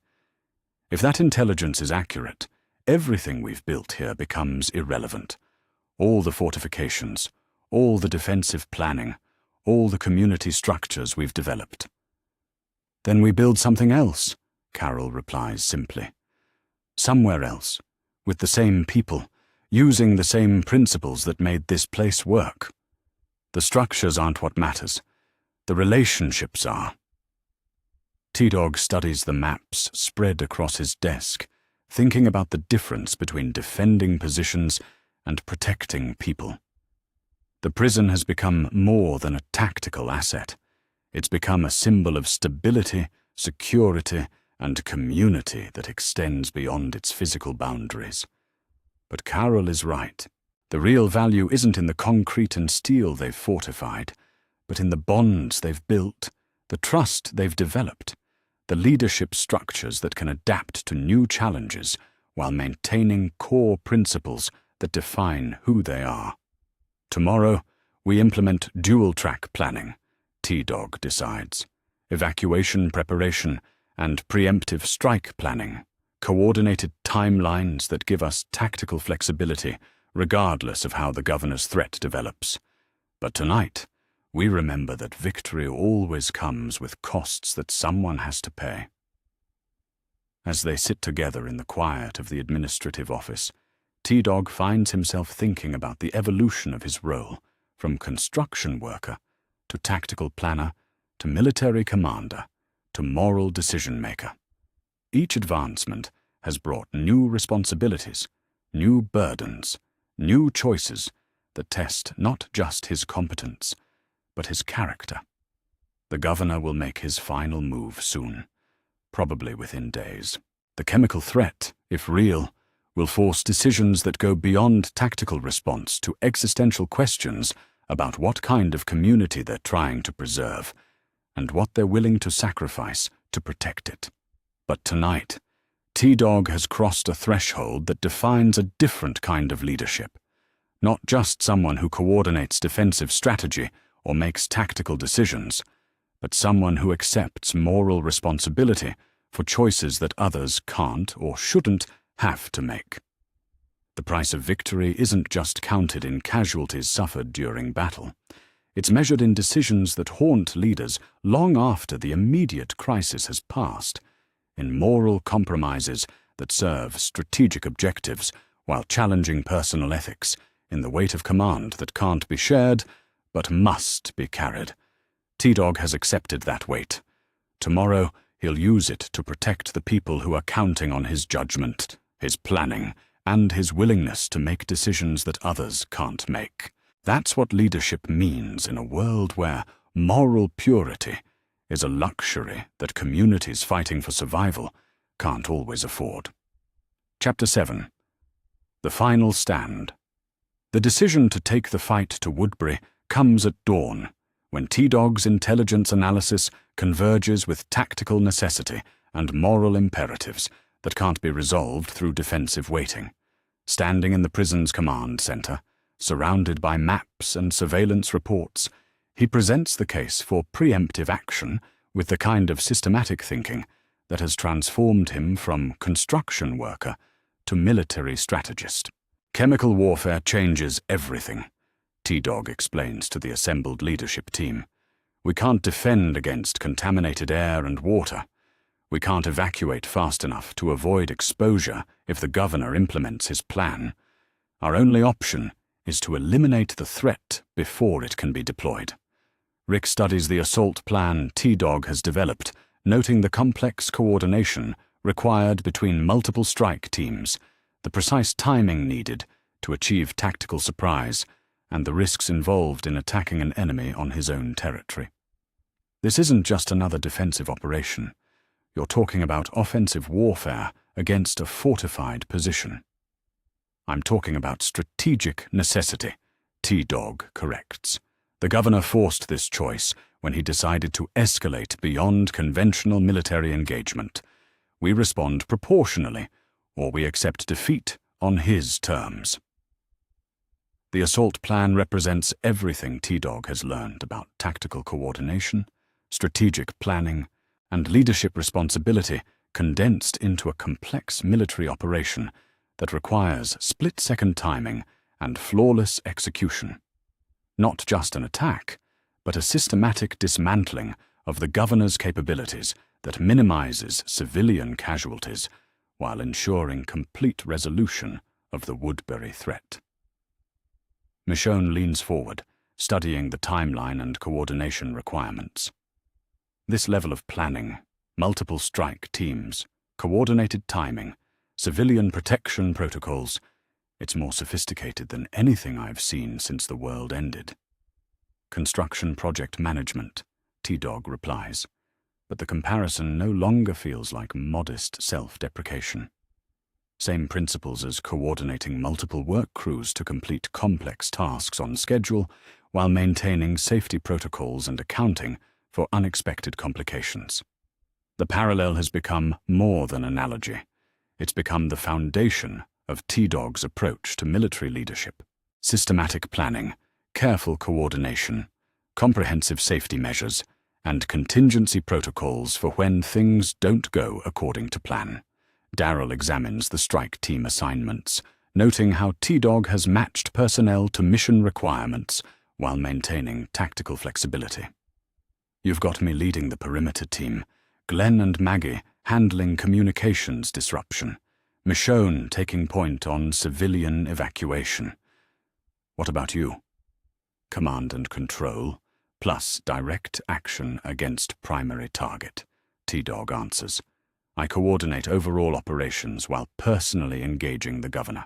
"If that intelligence is accurate, everything we've built here becomes irrelevant. All the fortifications, all the defensive planning, all the community structures we've developed." "Then we build something else," Carol replies simply. "Somewhere else, with the same people, using the same principles that made this place work. The structures aren't what matters. The relationships are." T-Dog studies the maps spread across his desk, thinking about the difference between defending positions and protecting people. The prison has become more than a tactical asset. It's become a symbol of stability, security, and community that extends beyond its physical boundaries. But Carol is right. The real value isn't in the concrete and steel they've fortified, but in the bonds they've built, the trust they've developed, the leadership structures that can adapt to new challenges while maintaining core principles that define who they are. "Tomorrow, we implement dual-track planning," T-Dog decides. "Evacuation preparation and preemptive strike planning, coordinated timelines that give us tactical flexibility regardless of how the governor's threat develops. But tonight, we remember that victory always comes with costs that someone has to pay." As they sit together in the quiet of the administrative office, T-Dog finds himself thinking about the evolution of his role, from construction worker to tactical planner to military commander to moral decision-maker. Each advancement has brought new responsibilities, new burdens, new choices that test not just his competence, but his character. The governor will make his final move soon, probably within days. The chemical threat, if real, will force decisions that go beyond tactical response to existential questions about what kind of community they're trying to preserve and what they're willing to sacrifice to protect it. But tonight, T-Dog has crossed a threshold that defines a different kind of leadership. Not just someone who coordinates defensive strategy or makes tactical decisions, but someone who accepts moral responsibility for choices that others can't or shouldn't have to make. The price of victory isn't just counted in casualties suffered during battle. It's measured in decisions that haunt leaders long after the immediate crisis has passed, in moral compromises that serve strategic objectives while challenging personal ethics, in the weight of command that can't be shared but must be carried. T-Dog has accepted that weight. Tomorrow, he'll use it to protect the people who are counting on his judgment, his planning, and his willingness to make decisions that others can't make. That's what leadership means in a world where moral purity is a luxury that communities fighting for survival can't always afford. Chapter 7. The Final Stand. The decision to take the fight to Woodbury comes at dawn, when T-Dog's intelligence analysis converges with tactical necessity and moral imperatives that can't be resolved through defensive waiting. Standing in the prison's command center, surrounded by maps and surveillance reports, he presents the case for preemptive action with the kind of systematic thinking that has transformed him from construction worker to military strategist. Chemical warfare changes everything, T-Dog explains to the assembled leadership team. We can't defend against contaminated air and water. We can't evacuate fast enough to avoid exposure if the governor implements his plan. Our only option is to eliminate the threat before it can be deployed. Rick studies the assault plan T-Dog has developed, noting the complex coordination required between multiple strike teams, the precise timing needed to achieve tactical surprise, and the risks involved in attacking an enemy on his own territory. This isn't just another defensive operation. You're talking about offensive warfare against a fortified position. I'm talking about strategic necessity, T-Dog corrects. The governor forced this choice when he decided to escalate beyond conventional military engagement. We respond proportionally, or we accept defeat on his terms. The assault plan represents everything T-Dog has learned about tactical coordination, strategic planning, and leadership responsibility condensed into a complex military operation that requires split-second timing and flawless execution. Not just an attack, but a systematic dismantling of the governor's capabilities that minimizes civilian casualties while ensuring complete resolution of the Woodbury threat. Michonne leans forward, studying the timeline and coordination requirements. This level of planning, multiple strike teams, coordinated timing, civilian protection protocols, it's more sophisticated than anything I've seen since the world ended. Construction project management, T-Dog replies, but the comparison no longer feels like modest self-deprecation. Same principles as coordinating multiple work crews to complete complex tasks on schedule while maintaining safety protocols and accounting for unexpected complications. The parallel has become more than analogy. It's become the foundation of T-Dog's approach to military leadership. Systematic planning, careful coordination, comprehensive safety measures, and contingency protocols for when things don't go according to plan. Darrell examines the strike team assignments, noting how T-Dog has matched personnel to mission requirements while maintaining tactical flexibility. You've got me leading the perimeter team, Glenn and Maggie handling communications disruption, Michonne taking point on civilian evacuation. What about you? Command and control, plus direct action against primary target, T-Dog answers. I coordinate overall operations while personally engaging the governor.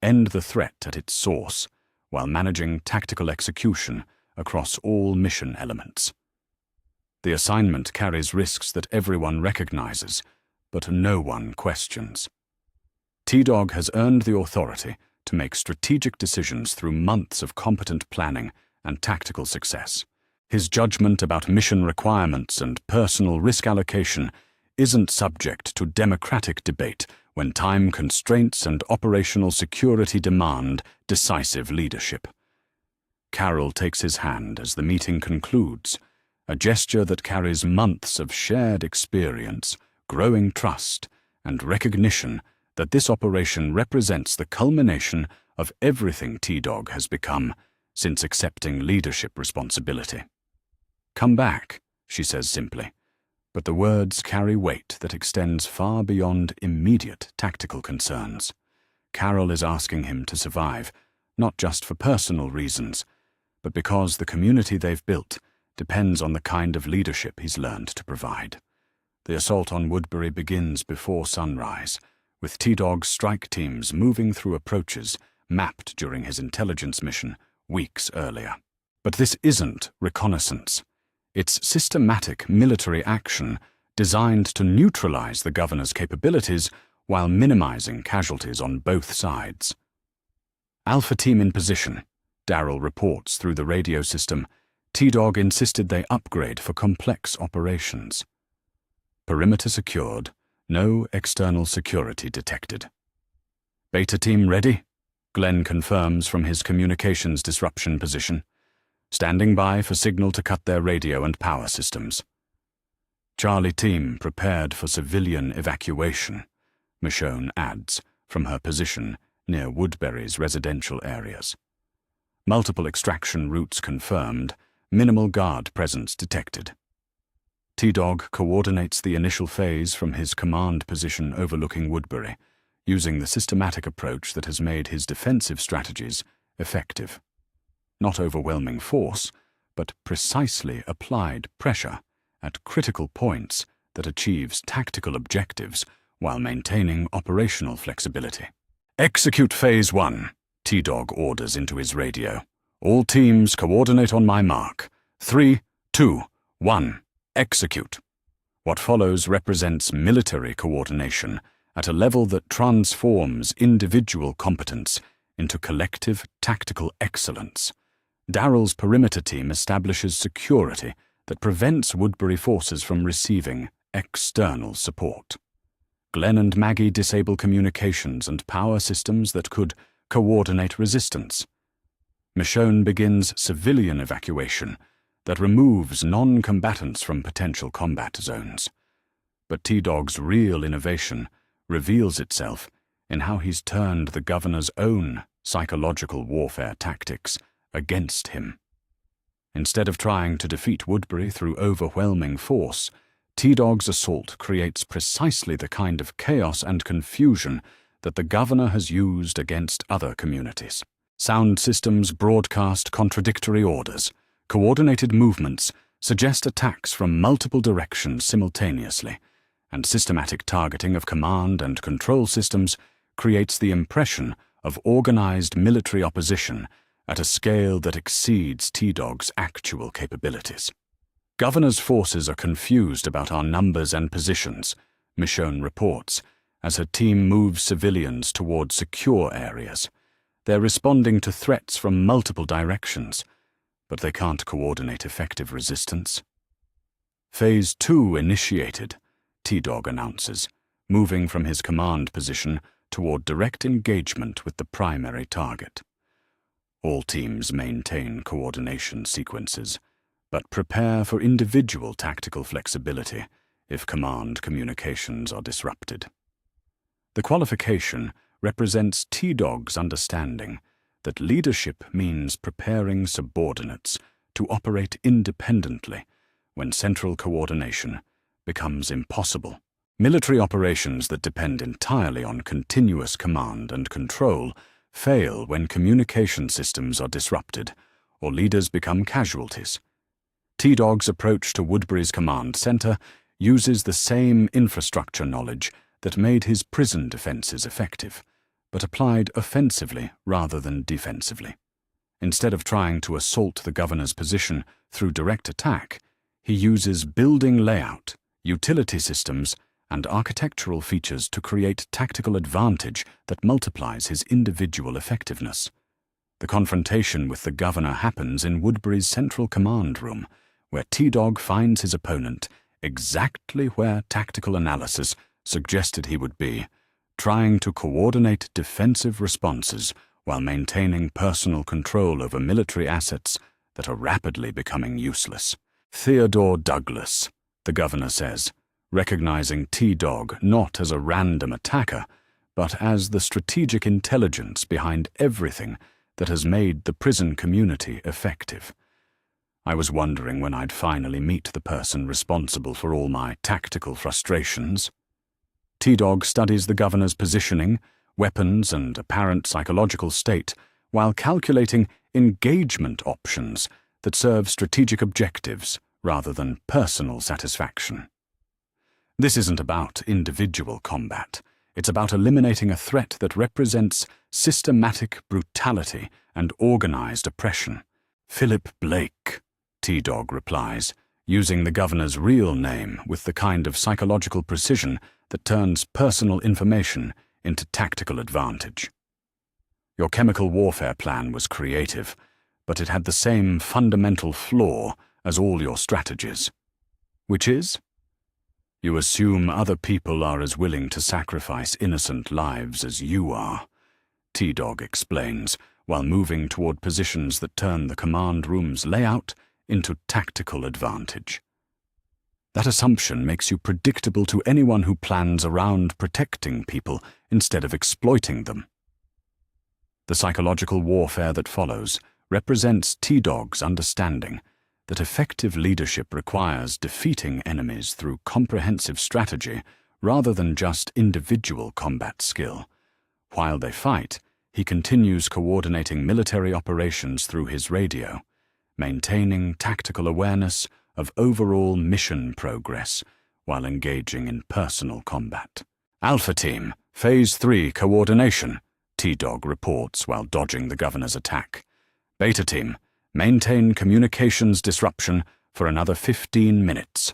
End the threat at its source, while managing tactical execution across all mission elements. The assignment carries risks that everyone recognizes, but no one questions. T-Dog has earned the authority to make strategic decisions through months of competent planning and tactical success. His judgment about mission requirements and personal risk allocation isn't subject to democratic debate when time constraints and operational security demand decisive leadership. Carol takes his hand as the meeting concludes, a gesture that carries months of shared experience, growing trust, and recognition that this operation represents the culmination of everything T-Dog has become since accepting leadership responsibility. Come back, she says simply, but the words carry weight that extends far beyond immediate tactical concerns. Carol is asking him to survive, not just for personal reasons, but because the community they've built depends on the kind of leadership he's learned to provide. The assault on Woodbury begins before sunrise, with T-Dog's strike teams moving through approaches mapped during his intelligence mission weeks earlier. But this isn't reconnaissance. It's systematic military action designed to neutralize the governor's capabilities while minimizing casualties on both sides. Alpha team in position, Darrell reports through the radio system. T-Dog insisted they upgrade for complex operations. Perimeter secured, no external security detected. Beta team ready? Glenn confirms from his communications disruption position, standing by for signal to cut their radio and power systems. Charlie team prepared for civilian evacuation, Michonne adds from her position near Woodbury's residential areas. Multiple extraction routes confirmed, minimal guard presence detected. T-Dog coordinates the initial phase from his command position overlooking Woodbury, using the systematic approach that has made his defensive strategies effective. Not overwhelming force, but precisely applied pressure at critical points that achieves tactical objectives while maintaining operational flexibility. Execute Phase 1, T-Dog orders into his radio. All teams coordinate on my mark. 3, 2, 1. Execute. What follows represents military coordination at a level that transforms individual competence into collective tactical excellence. Darrell's perimeter team establishes security that prevents Woodbury forces from receiving external support. Glenn and Maggie disable communications and power systems that could coordinate resistance. Michonne begins civilian evacuation that removes non-combatants from potential combat zones. But T-Dog's real innovation reveals itself in how he's turned the governor's own psychological warfare tactics against him. Instead of trying to defeat Woodbury through overwhelming force, T-Dog's assault creates precisely the kind of chaos and confusion that the governor has used against other communities. Sound systems broadcast contradictory orders. Coordinated movements suggest attacks from multiple directions simultaneously, and systematic targeting of command and control systems creates the impression of organized military opposition at a scale that exceeds T-Dog's actual capabilities. Governor's forces are confused about our numbers and positions, Michonne reports, as her team moves civilians toward secure areas. They're responding to threats from multiple directions, but they can't coordinate effective resistance. Phase 2 initiated, T-Dog announces, moving from his command position toward direct engagement with the primary target. All teams maintain coordination sequences, but prepare for individual tactical flexibility if command communications are disrupted. The qualification represents T-Dog's understanding that leadership means preparing subordinates to operate independently when central coordination becomes impossible. Military operations that depend entirely on continuous command and control fail when communication systems are disrupted or leaders become casualties. T-Dog's approach to Woodbury's command center uses the same infrastructure knowledge that made his prison defenses effective, but applied offensively rather than defensively. Instead of trying to assault the governor's position through direct attack, he uses building layout, utility systems, and architectural features to create tactical advantage that multiplies his individual effectiveness. The confrontation with the governor happens in Woodbury's central command room, where T-Dog finds his opponent exactly where tactical analysis suggested he would be, trying to coordinate defensive responses while maintaining personal control over military assets that are rapidly becoming useless. Theodore Douglas, the governor says, recognizing T-Dog not as a random attacker, but as the strategic intelligence behind everything that has made the prison community effective. I was wondering when I'd finally meet the person responsible for all my tactical frustrations. T-Dog studies the governor's positioning, weapons, and apparent psychological state while calculating engagement options that serve strategic objectives rather than personal satisfaction. This isn't about individual combat. It's about eliminating a threat that represents systematic brutality and organized oppression. Philip Blake, T-Dog replies, using the governor's real name with the kind of psychological precision that turns personal information into tactical advantage. Your chemical warfare plan was creative, but it had the same fundamental flaw as all your strategies, which is, you assume other people are as willing to sacrifice innocent lives as you are, T-Dog explains, while moving toward positions that turn the command room's layout into tactical advantage. That assumption makes you predictable to anyone who plans around protecting people instead of exploiting them. The psychological warfare that follows represents T-Dog's understanding that effective leadership requires defeating enemies through comprehensive strategy rather than just individual combat skill. While they fight, he continues coordinating military operations through his radio, maintaining tactical awareness of overall mission progress while engaging in personal combat. Alpha Team, Phase 3 Coordination, T-Dog reports while dodging the governor's attack. Beta Team, maintain communications disruption for another 15 minutes.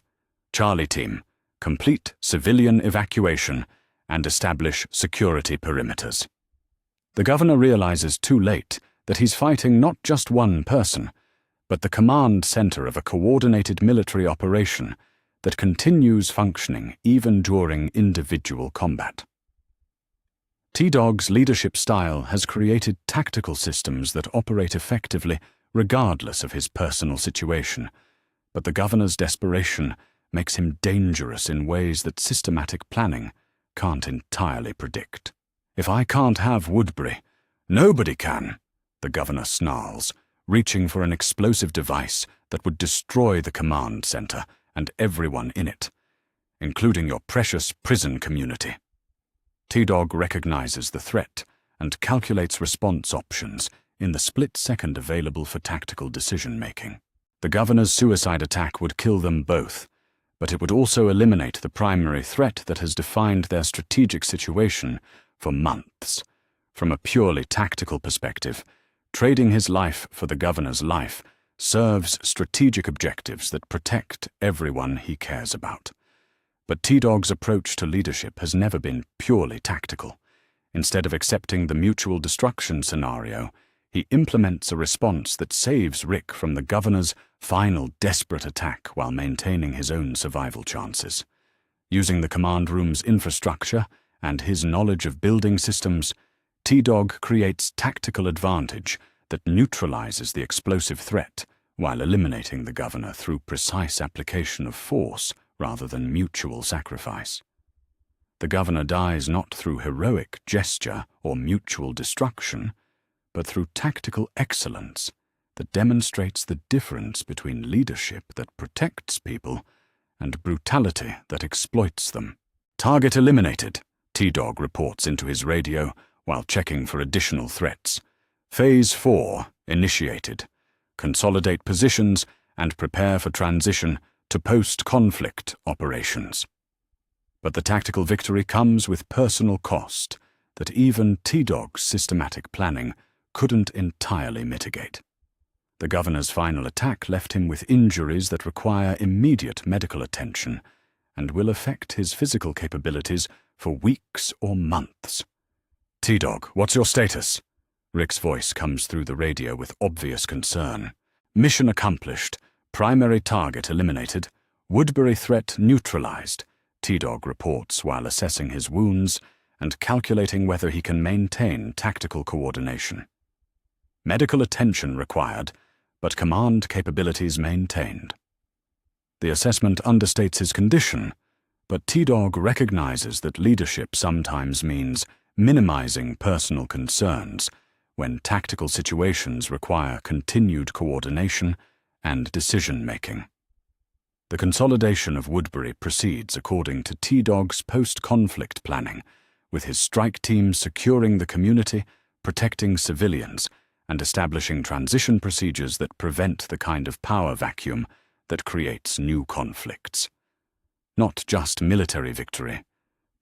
Charlie Team, complete civilian evacuation and establish security perimeters. The governor realizes too late that he's fighting not just one person, but the command center of a coordinated military operation that continues functioning even during individual combat. T-Dog's leadership style has created tactical systems that operate effectively regardless of his personal situation, but the governor's desperation makes him dangerous in ways that systematic planning can't entirely predict. If I can't have Woodbury, nobody can, the governor snarls, reaching for an explosive device that would destroy the command center and everyone in it, including your precious prison community. T-Dog recognizes the threat and calculates response options in the split second available for tactical decision-making. The governor's suicide attack would kill them both, but it would also eliminate the primary threat that has defined their strategic situation for months. From a purely tactical perspective, trading his life for the governor's life serves strategic objectives that protect everyone he cares about. But T-Dog's approach to leadership has never been purely tactical. Instead of accepting the mutual destruction scenario, he implements a response that saves Rick from the governor's final desperate attack while maintaining his own survival chances. Using the command room's infrastructure and his knowledge of building systems, T-Dog creates tactical advantage that neutralizes the explosive threat while eliminating the governor through precise application of force rather than mutual sacrifice. The governor dies not through heroic gesture or mutual destruction, but through tactical excellence that demonstrates the difference between leadership that protects people and brutality that exploits them. Target eliminated, T-Dog reports into his radio while checking for additional threats. Phase 4 initiated. Consolidate positions and prepare for transition to post-conflict operations. But the tactical victory comes with personal cost that even T-Dog's systematic planning couldn't entirely mitigate. The governor's final attack left him with injuries that require immediate medical attention and will affect his physical capabilities for weeks or months. T-Dog, what's your status? Rick's voice comes through the radio with obvious concern. Mission accomplished. Primary target eliminated. Woodbury threat neutralized, T-Dog reports while assessing his wounds and calculating whether he can maintain tactical coordination. Medical attention required, but command capabilities maintained. The assessment understates his condition, but T-Dog recognizes that leadership sometimes means minimizing personal concerns when tactical situations require continued coordination and decision-making. The consolidation of Woodbury proceeds according to T-Dog's post-conflict planning, with his strike team securing the community, protecting civilians, and establishing transition procedures that prevent the kind of power vacuum that creates new conflicts. Not just military victory,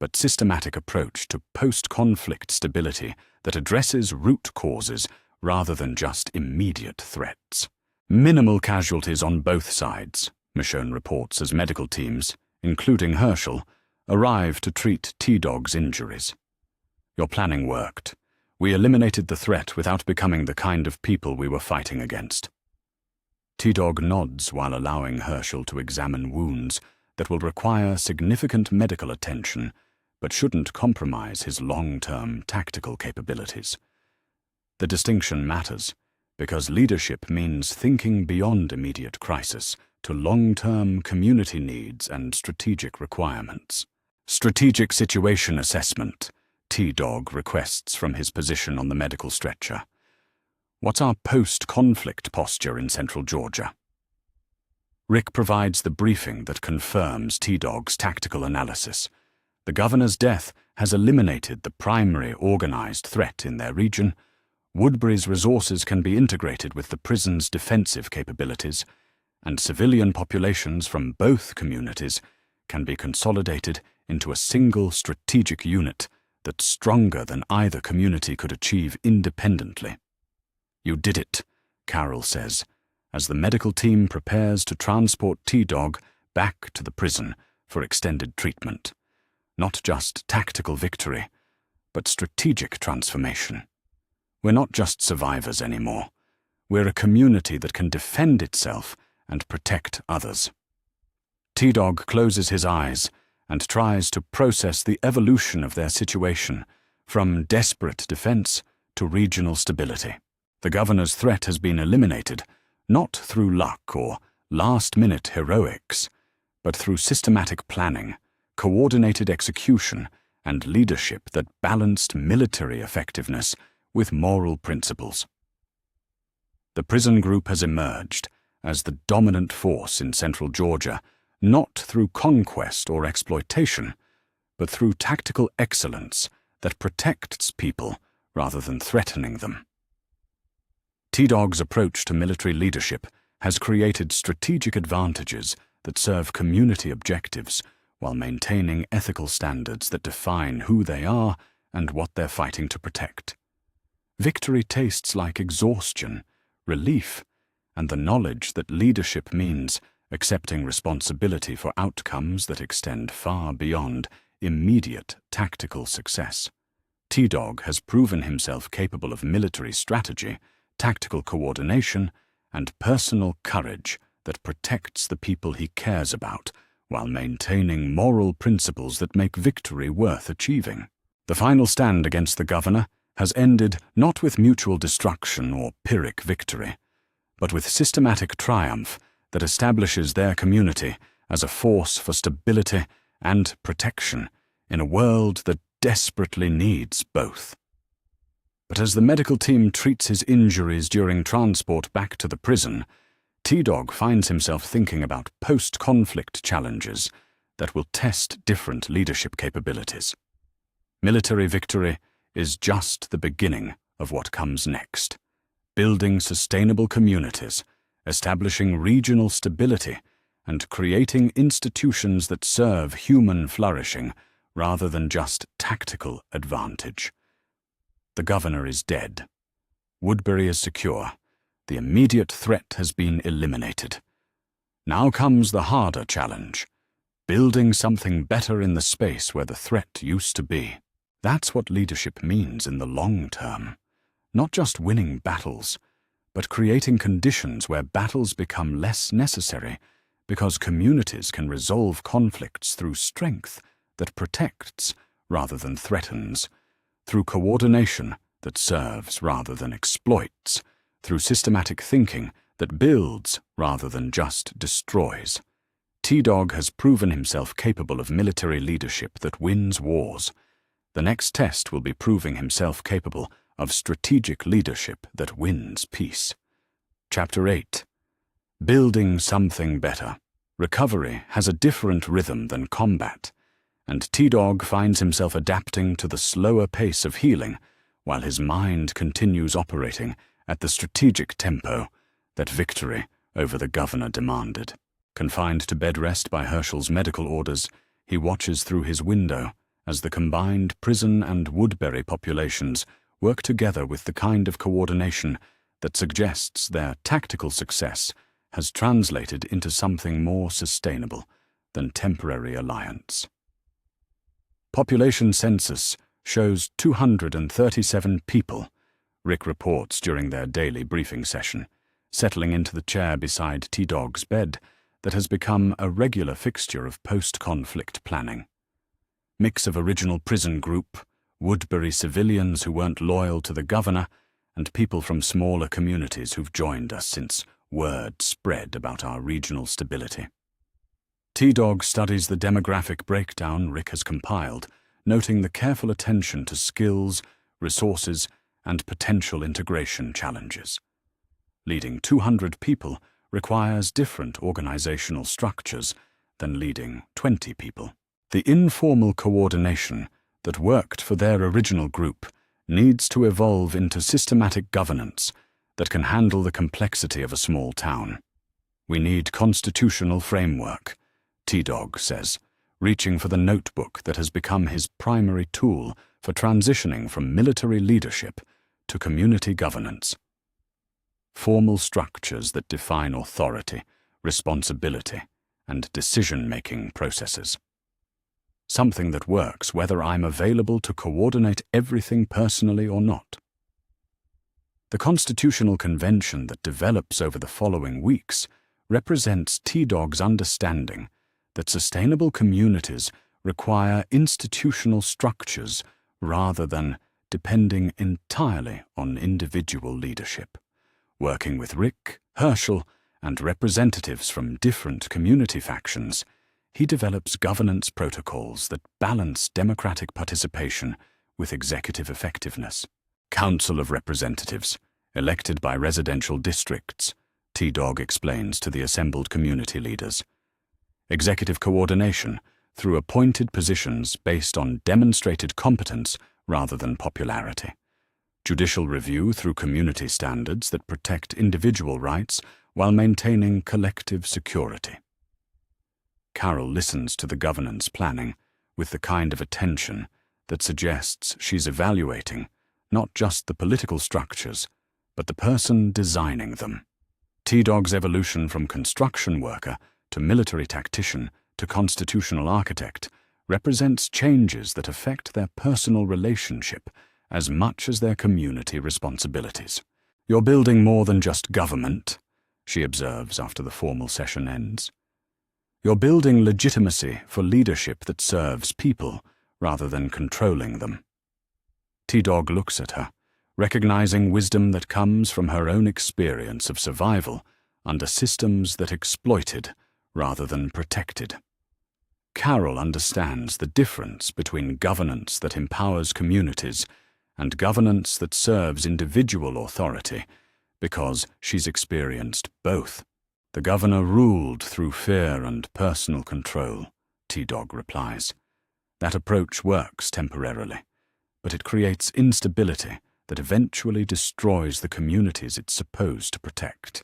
but systematic approach to post-conflict stability that addresses root causes rather than just immediate threats. Minimal casualties on both sides, Michonne reports as medical teams, including Herschel, arrive to treat T-Dog's injuries. Your planning worked. We eliminated the threat without becoming the kind of people we were fighting against. T-Dog nods while allowing Herschel to examine wounds that will require significant medical attention but shouldn't compromise his long-term tactical capabilities. The distinction matters because leadership means thinking beyond immediate crisis to long-term community needs and strategic requirements. Strategic situation assessment, T-Dog requests from his position on the medical stretcher. What's our post-conflict posture in central Georgia? Rick provides the briefing that confirms T-Dog's tactical analysis. The governor's death has eliminated the primary organized threat in their region. Woodbury's resources can be integrated with the prison's defensive capabilities, and civilian populations from both communities can be consolidated into a single strategic unit that's stronger than either community could achieve independently. You did it, Carol says, as the medical team prepares to transport T-Dog back to the prison for extended treatment. Not just tactical victory, but strategic transformation. We're not just survivors anymore. We're a community that can defend itself and protect others. T-Dog closes his eyes and tries to process the evolution of their situation from desperate defense to regional stability. The governor's threat has been eliminated, not through luck or last-minute heroics, but through systematic planning, coordinated execution, and leadership that balanced military effectiveness with moral principles. The prison group has emerged as the dominant force in central Georgia, not through conquest or exploitation, but through tactical excellence that protects people rather than threatening them. T-Dog's approach to military leadership has created strategic advantages that serve community objectives while maintaining ethical standards that define who they are and what they're fighting to protect. Victory tastes like exhaustion, relief, and the knowledge that leadership means accepting responsibility for outcomes that extend far beyond immediate tactical success. T-Dog has proven himself capable of military strategy, tactical coordination, and personal courage that protects the people he cares about while maintaining moral principles that make victory worth achieving. The final stand against the governor has ended not with mutual destruction or Pyrrhic victory, but with systematic triumph that establishes their community as a force for stability and protection in a world that desperately needs both. But as the medical team treats his injuries during transport back to the prison, T-Dog finds himself thinking about post-conflict challenges that will test different leadership capabilities. Military victory is just the beginning of what comes next. Building sustainable communities, establishing regional stability, and creating institutions that serve human flourishing rather than just tactical advantage. The governor is dead. Woodbury is secure. The immediate threat has been eliminated. Now comes the harder challenge, building something better in the space where the threat used to be. That's what leadership means in the long term. Not just winning battles, but creating conditions where battles become less necessary because communities can resolve conflicts through strength that protects rather than threatens, through coordination that serves rather than exploits, through systematic thinking that builds rather than just destroys. T-Dog has proven himself capable of military leadership that wins wars. The next test will be proving himself capable of strategic leadership that wins peace. Chapter 8. Building something better. Recovery has a different rhythm than combat, and T-Dog finds himself adapting to the slower pace of healing while his mind continues operating at the strategic tempo that victory over the governor demanded. Confined to bed rest by Herschel's medical orders, he watches through his window as the combined prison and Woodbury populations work together with the kind of coordination that suggests their tactical success has translated into something more sustainable than temporary alliance. Population census shows 237 people, Rick reports during their daily briefing session, settling into the chair beside T-Dog's bed that has become a regular fixture of post-conflict planning. Mix of original prison group, Woodbury civilians who weren't loyal to the governor, and people from smaller communities who've joined us since word spread about our regional stability. T-Dog studies the demographic breakdown Rick has compiled, noting the careful attention to skills, resources, and potential integration challenges. Leading 200 people requires different organizational structures than leading 20 people. The informal coordination that worked for their original group needs to evolve into systematic governance that can handle the complexity of a small town. We need constitutional framework, T-Dog says, reaching for the notebook that has become his primary tool for transitioning from military leadership to community governance. Formal structures that define authority, responsibility, and decision-making processes. Something that works whether I'm available to coordinate everything personally or not. The constitutional convention that develops over the following weeks represents T-Dog's understanding that sustainable communities require institutional structures rather than depending entirely on individual leadership. Working with Rick, Herschel, and representatives from different community factions, he develops governance protocols that balance democratic participation with executive effectiveness. Council of Representatives, elected by residential districts, T-Dog explains to the assembled community leaders. Executive coordination through appointed positions based on demonstrated competence rather than popularity. Judicial review through community standards that protect individual rights while maintaining collective security. Carol listens to the governance planning with the kind of attention that suggests she's evaluating not just the political structures, but the person designing them. T-Dog's evolution from construction worker to military tactician to constitutional architect represents changes that affect their personal relationship as much as their community responsibilities. You're building more than just government, she observes after the formal session ends. You're building legitimacy for leadership that serves people rather than controlling them. T-Dog looks at her, recognizing wisdom that comes from her own experience of survival under systems that exploited rather than protected. Carol understands the difference between governance that empowers communities and governance that serves individual authority because she's experienced both. The governor ruled through fear and personal control. T-Dog replies. That approach works temporarily, but it creates instability that eventually destroys the communities it's supposed to protect.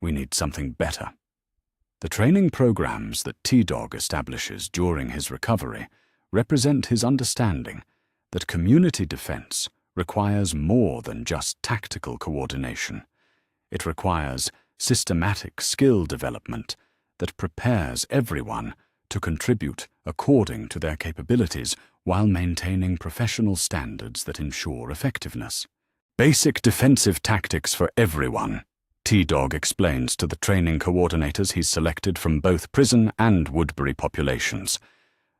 We need something better. The training programs that T-Dog establishes during his recovery represent his understanding that community defense requires more than just tactical coordination. It requires systematic skill development that prepares everyone to contribute according to their capabilities while maintaining professional standards that ensure effectiveness. Basic defensive tactics for everyone, T-Dog explains to the training coordinators he's selected from both prison and Woodbury populations.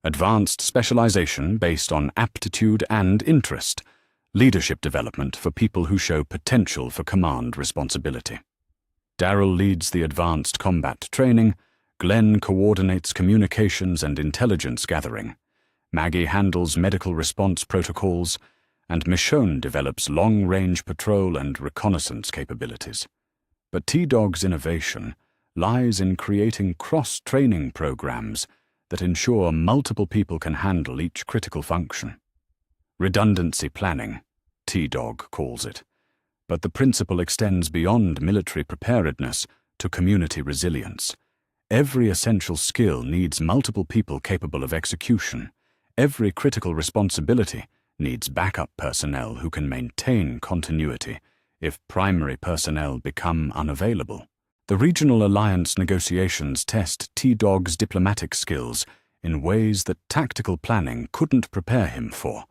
Advanced specialization based on aptitude and interest. Leadership development for people who show potential for command responsibility. Daryl leads the advanced combat training, Glenn coordinates communications and intelligence gathering, Maggie handles medical response protocols, and Michonne develops long-range patrol and reconnaissance capabilities. But T-Dog's innovation lies in creating cross-training programs that ensure multiple people can handle each critical function. Redundancy planning, T-Dog calls it, but the principle extends beyond military preparedness to community resilience. Every essential skill needs multiple people capable of execution. Every critical responsibility needs backup personnel who can maintain continuity if primary personnel become unavailable. The regional alliance negotiations test T-Dog's diplomatic skills in ways that tactical planning couldn't prepare him for.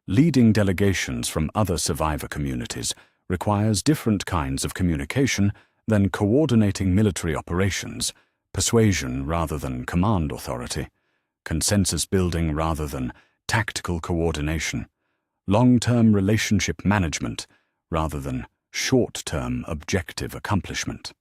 Leading delegations from other survivor communities requires different kinds of communication than coordinating military operations, persuasion rather than command authority, consensus building rather than tactical coordination, long-term relationship management rather than short-term objective accomplishment.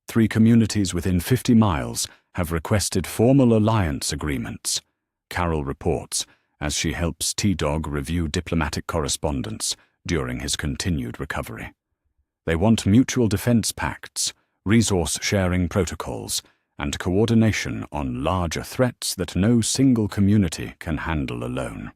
3 communities within 50 miles have requested formal alliance agreements, Carol reports as she helps T-Dog review diplomatic correspondence during his continued recovery. They want mutual defense pacts, resource-sharing protocols, and coordination on larger threats that no single community can handle alone.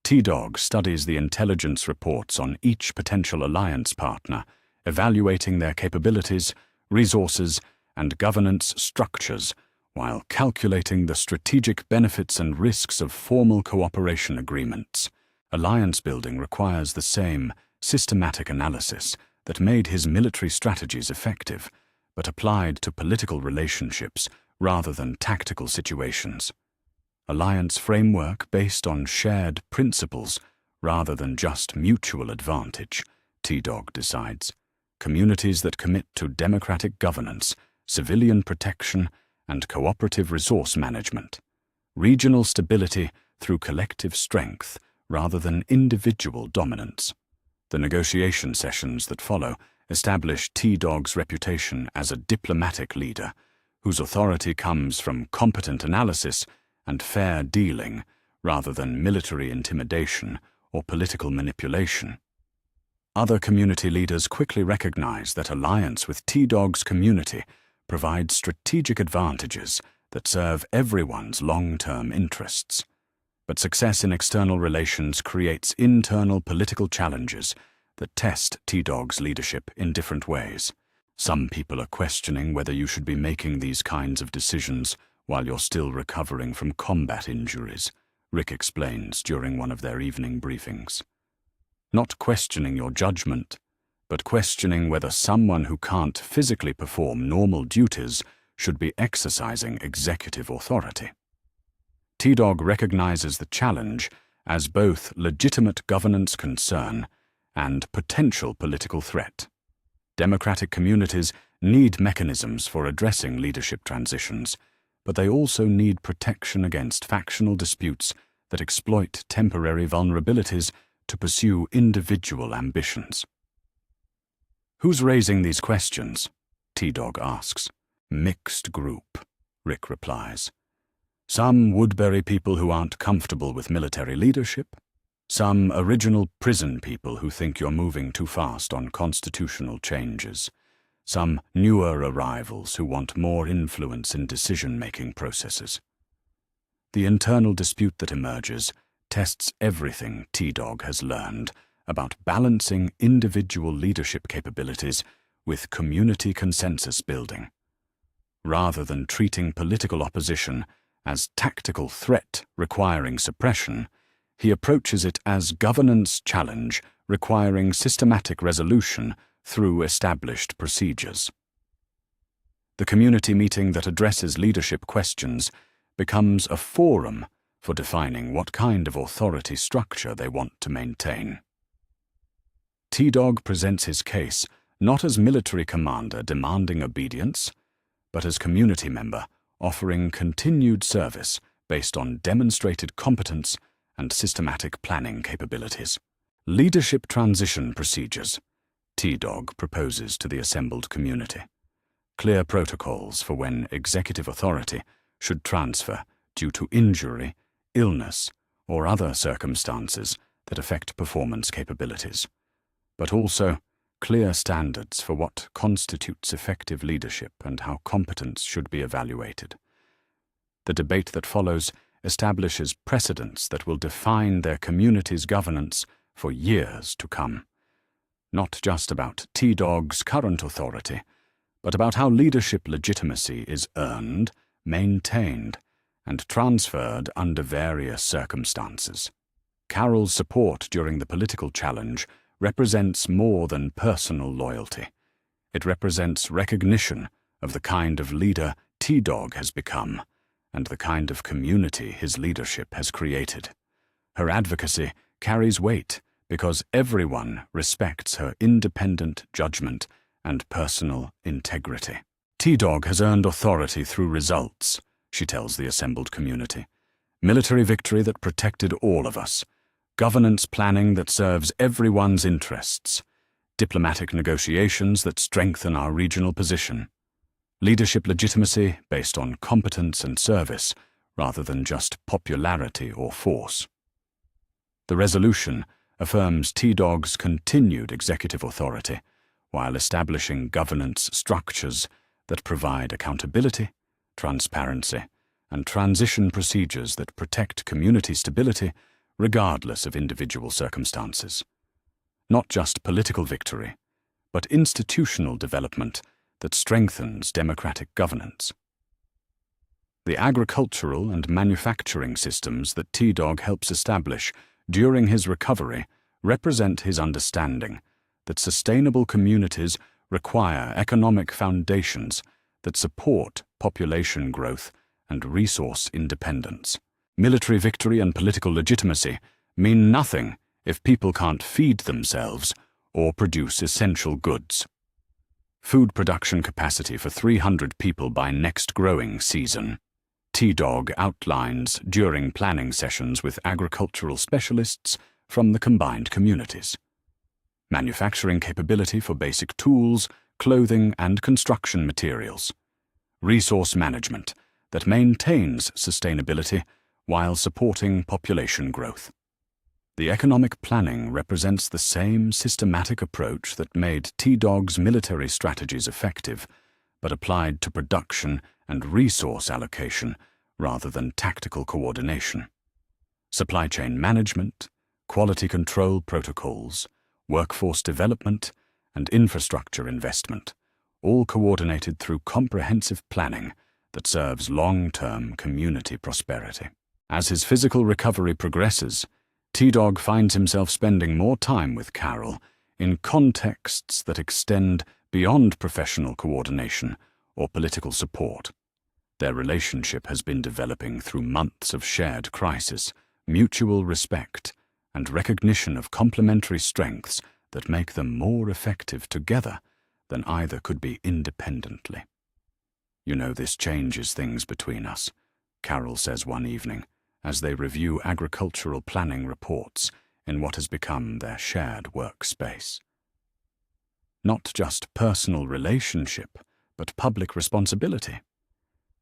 T-Dog studies the intelligence reports on each potential alliance partner, evaluating their capabilities, resources, and governance structures, while calculating the strategic benefits and risks of formal cooperation agreements. Alliance building requires the same systematic analysis that made his military strategies effective, but applied to political relationships rather than tactical situations. Alliance framework based on shared principles rather than just mutual advantage, T-Dog decides. Communities that commit to democratic governance, civilian protection, and cooperative resource management. Regional stability through collective strength rather than individual dominance. The negotiation sessions that follow establish T-Dog's reputation as a diplomatic leader whose authority comes from competent analysis and fair dealing rather than military intimidation or political manipulation. Other community leaders quickly recognize that alliance with T-Dog's community provides strategic advantages that serve everyone's long-term interests. But success in external relations creates internal political challenges that test T-Dog's leadership in different ways. Some people are questioning whether you should be making these kinds of decisions while you're still recovering from combat injuries, Rick explains during one of their evening briefings. Not questioning your judgment, but questioning whether someone who can't physically perform normal duties should be exercising executive authority. T-Dog recognizes the challenge as both legitimate governance concern and potential political threat. Democratic communities need mechanisms for addressing leadership transitions, but they also need protection against factional disputes that exploit temporary vulnerabilities to pursue individual ambitions. Who's raising these questions? T-Dog asks. Mixed group, Rick replies. Some Woodbury people who aren't comfortable with military leadership, some original prison people who think you're moving too fast on constitutional changes, some newer arrivals who want more influence in decision-making processes. The internal dispute that emerges tests everything T-Dog has learned about balancing individual leadership capabilities with community consensus building. Rather than treating political opposition as tactical threat requiring suppression, he approaches it as governance challenge requiring systematic resolution through established procedures. The community meeting that addresses leadership questions becomes a forum for defining what kind of authority structure they want to maintain. T-Dog presents his case not as military commander demanding obedience, but as community member offering continued service based on demonstrated competence and systematic planning capabilities. Leadership transition procedures, T-Dog proposes to the assembled community. Clear protocols for when executive authority should transfer due to injury, illness, or other circumstances that affect performance capabilities, but also clear standards for what constitutes effective leadership and how competence should be evaluated. The debate that follows establishes precedents that will define their community's governance for years to come. Not just about T-Dog's current authority, but about how leadership legitimacy is earned, maintained, and transferred under various circumstances. Carroll's support during the political challenge represents more than personal loyalty. It represents recognition of the kind of leader T-Dog has become and the kind of community his leadership has created. Her advocacy carries weight because everyone respects her independent judgment and personal integrity. T-Dog has earned authority through results, she tells the assembled community. Military victory that protected all of us, governance planning that serves everyone's interests, diplomatic negotiations that strengthen our regional position, leadership legitimacy based on competence and service rather than just popularity or force. The resolution affirms T-Dog's continued executive authority while establishing governance structures that provide accountability, transparency, and transition procedures that protect community stability regardless of individual circumstances. Not just political victory, but institutional development that strengthens democratic governance. The agricultural and manufacturing systems that T-Dog helps establish during his recovery represent his understanding that sustainable communities require economic foundations that support population growth and resource independence. Military victory and political legitimacy mean nothing if people can't feed themselves or produce essential goods. Food production capacity for 300 people by next growing season. T-Dog outlines during planning sessions with agricultural specialists from the combined communities. Manufacturing capability for basic tools, clothing, and construction materials. Resource management that maintains sustainability while supporting population growth. The economic planning represents the same systematic approach that made T-Dog's military strategies effective, but applied to production and resource allocation rather than tactical coordination. Supply chain management, quality control protocols, workforce development, and infrastructure investment, all coordinated through comprehensive planning that serves long-term community prosperity. As his physical recovery progresses, T-Dog finds himself spending more time with Carroll in contexts that extend beyond professional coordination or political support. Their relationship has been developing through months of shared crisis, mutual respect, and recognition of complementary strengths that make them more effective together than either could be independently. "You know, this changes things between us," Carroll says one evening, as they review agricultural planning reports in what has become their shared workspace. Not just personal relationship, but public responsibility.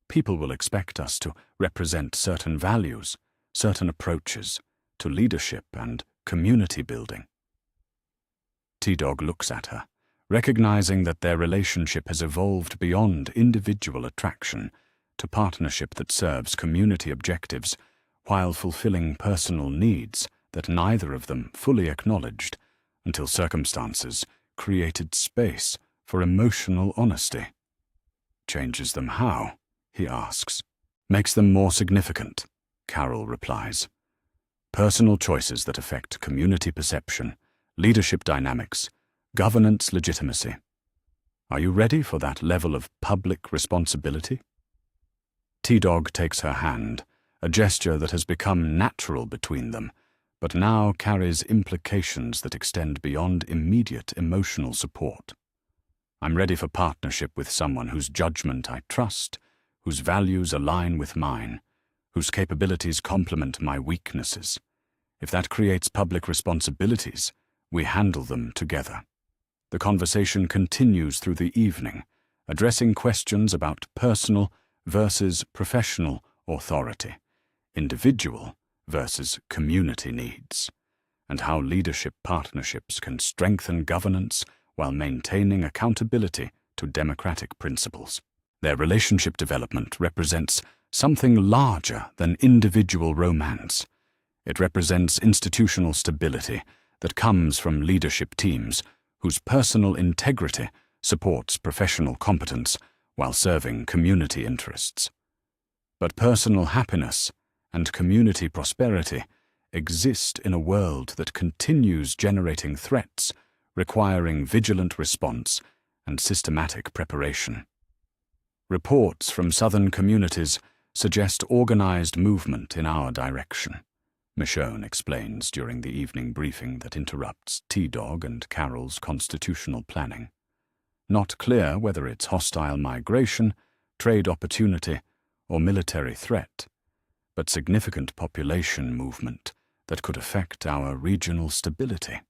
People will expect us to represent certain values, certain approaches to leadership and community building. T-Dog looks at her, recognizing that their relationship has evolved beyond individual attraction to partnership that serves community objectives while fulfilling personal needs that neither of them fully acknowledged until circumstances created space for emotional honesty. Changes them how? He asks. Makes them more significant, Carol replies. Personal choices that affect community perception, leadership dynamics, governance legitimacy. Are you ready for that level of public responsibility? T-Dog takes her hand, a gesture that has become natural between them, but now carries implications that extend beyond immediate emotional support. I'm ready for partnership with someone whose judgment I trust, whose values align with mine, whose capabilities complement my weaknesses. If that creates public responsibilities, we handle them together. The conversation continues through the evening, addressing questions about personal versus professional authority, individual versus community needs, and how leadership partnerships can strengthen governance while maintaining accountability to democratic principles. Their relationship development represents something larger than individual romance. It represents institutional stability that comes from leadership teams whose personal integrity supports professional competence while serving community interests. But personal happiness and community prosperity exist in a world that continues generating threats, requiring vigilant response and systematic preparation. Reports from southern communities suggest organized movement in our direction, Michonne explains during the evening briefing that interrupts T-Dog and Carol's constitutional planning. Not clear whether it's hostile migration, trade opportunity, or military threat, but significant population movement that could affect our regional stability.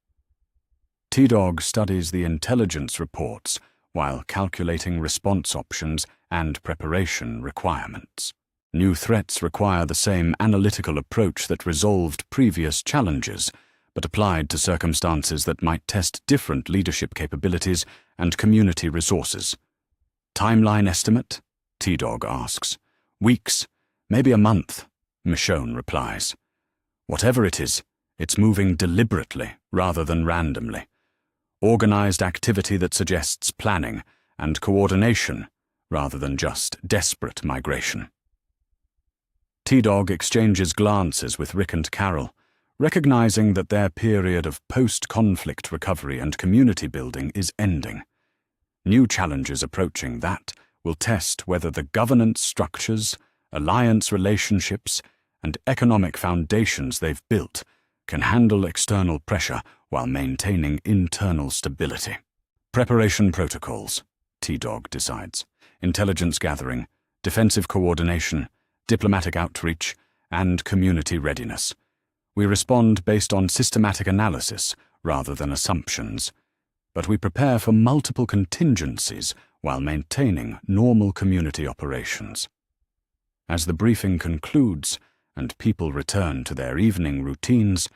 T-Dog studies the intelligence reports while calculating response options and preparation requirements. New threats require the same analytical approach that resolved previous challenges, but applied to circumstances that might test different leadership capabilities and community resources. Timeline estimate? T-Dog asks. Weeks, maybe a month, Michonne replies. Whatever it is, it's moving deliberately rather than randomly. Organized activity that suggests planning and coordination rather than just desperate migration. T-Dog exchanges glances with Rick and Carol, recognizing that their period of post-conflict recovery and community building is ending. New challenges approaching that will test whether the governance structures, alliance relationships, and economic foundations they've built can handle external pressure while maintaining internal stability. Preparation protocols, T-Dog decides. Intelligence gathering, defensive coordination, diplomatic outreach, and community readiness. We respond based on systematic analysis rather than assumptions, but we prepare for multiple contingencies while maintaining normal community operations. As the briefing concludes and people return to their evening routines,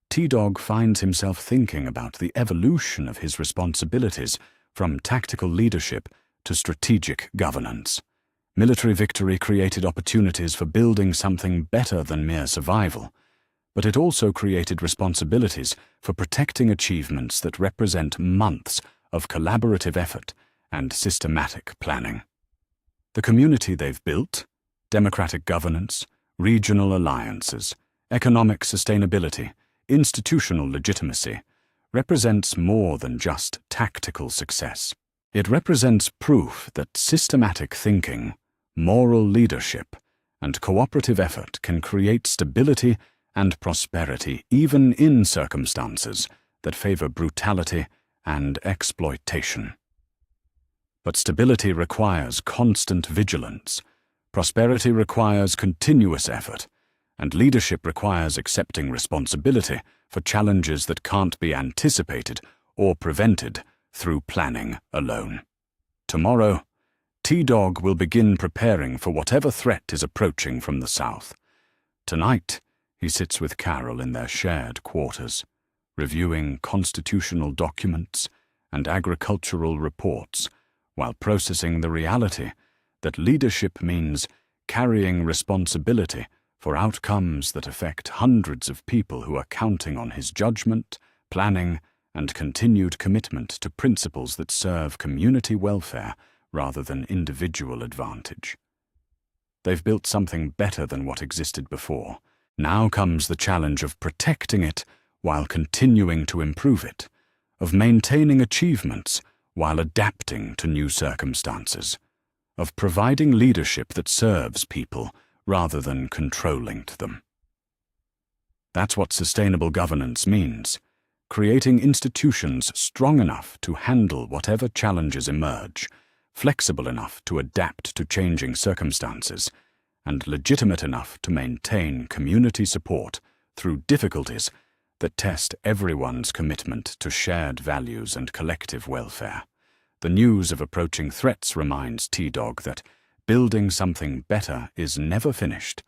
T-Dog finds himself thinking about the evolution of his responsibilities from tactical leadership to strategic governance. Military victory created opportunities for building something better than mere survival, but it also created responsibilities for protecting achievements that represent months of collaborative effort and systematic planning. The community they've built, democratic governance, regional alliances, economic sustainability, institutional legitimacy, represents more than just tactical success. It represents proof that systematic thinking, moral leadership, and cooperative effort can create stability and prosperity even in circumstances that favor brutality and exploitation. But stability requires constant vigilance, prosperity requires continuous effort, and leadership requires accepting responsibility for challenges that can't be anticipated or prevented through planning alone. Tomorrow, T-Dog will begin preparing for whatever threat is approaching from the south. Tonight, he sits with Carol in their shared quarters, reviewing constitutional documents and agricultural reports, while processing the reality that leadership means carrying responsibility for outcomes that affect hundreds of people who are counting on his judgment, planning, and continued commitment to principles that serve community welfare rather than individual advantage. They've built something better than what existed before. Now comes the challenge of protecting it while continuing to improve it, of maintaining achievements while adapting to new circumstances, of providing leadership that serves people rather than controlling them. That's what sustainable governance means, creating institutions strong enough to handle whatever challenges emerge, flexible enough to adapt to changing circumstances, and legitimate enough to maintain community support through difficulties that test everyone's commitment to shared values and collective welfare. The news of approaching threats reminds T-Dog that building something better is never finished.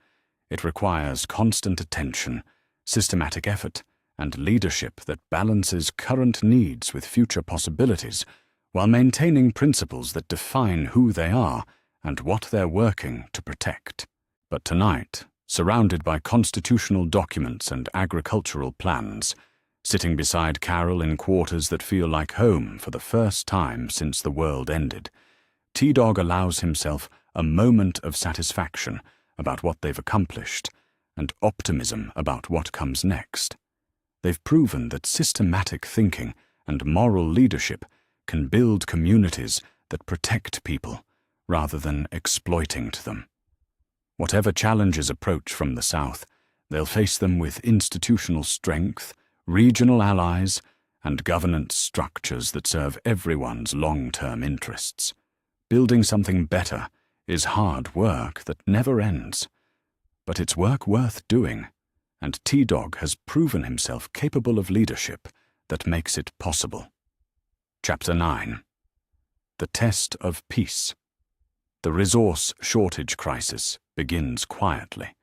It requires constant attention, systematic effort, and leadership that balances current needs with future possibilities, while maintaining principles that define who they are and what they're working to protect. But tonight, surrounded by constitutional documents and agricultural plans, sitting beside Carol in quarters that feel like home for the first time since the world ended, T-Dog allows himself a moment of satisfaction about what they've accomplished and optimism about what comes next. They've proven that systematic thinking and moral leadership can build communities that protect people rather than exploiting them. Whatever challenges approach from the South, they'll face them with institutional strength, regional allies, and governance structures that serve everyone's long-term interests. Building something better is hard work that never ends, but it's work worth doing, and T-Dog has proven himself capable of leadership that makes it possible. Chapter 9. The Test of Peace. The resource shortage crisis begins quietly,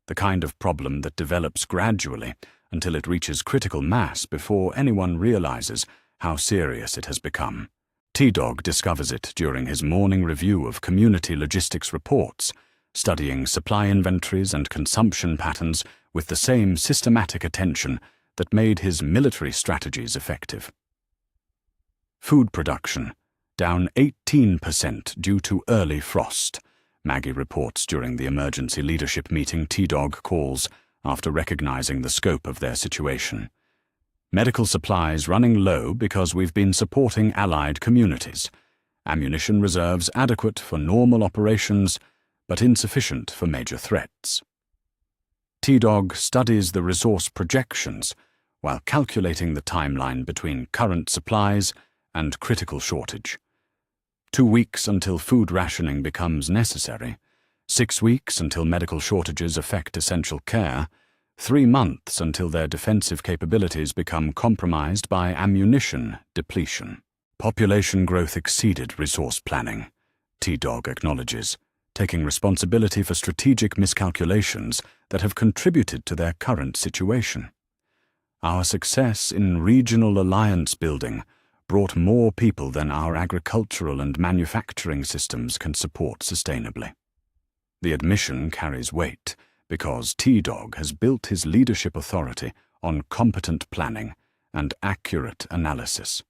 the kind of problem that develops gradually until it reaches critical mass before anyone realizes how serious it has become. T-Dog discovers it during his morning review of community logistics reports, studying supply inventories and consumption patterns with the same systematic attention that made his military strategies effective. Food production, down 18% due to early frost, Maggie reports during the emergency leadership meeting T-Dog calls after recognizing the scope of their situation. Medical supplies running low because we've been supporting allied communities. Ammunition reserves adequate for normal operations, but insufficient for major threats. T-Dog studies the resource projections while calculating the timeline between current supplies and critical shortage. 2 weeks until food rationing becomes necessary, 6 weeks until medical shortages affect essential care, 3 months until their defensive capabilities become compromised by ammunition depletion. Population growth exceeded resource planning, T-Dog acknowledges, taking responsibility for strategic miscalculations that have contributed to their current situation. Our success in regional alliance building brought more people than our agricultural and manufacturing systems can support sustainably. The admission carries weight because T-Dog has built his leadership authority on competent planning and accurate analysis.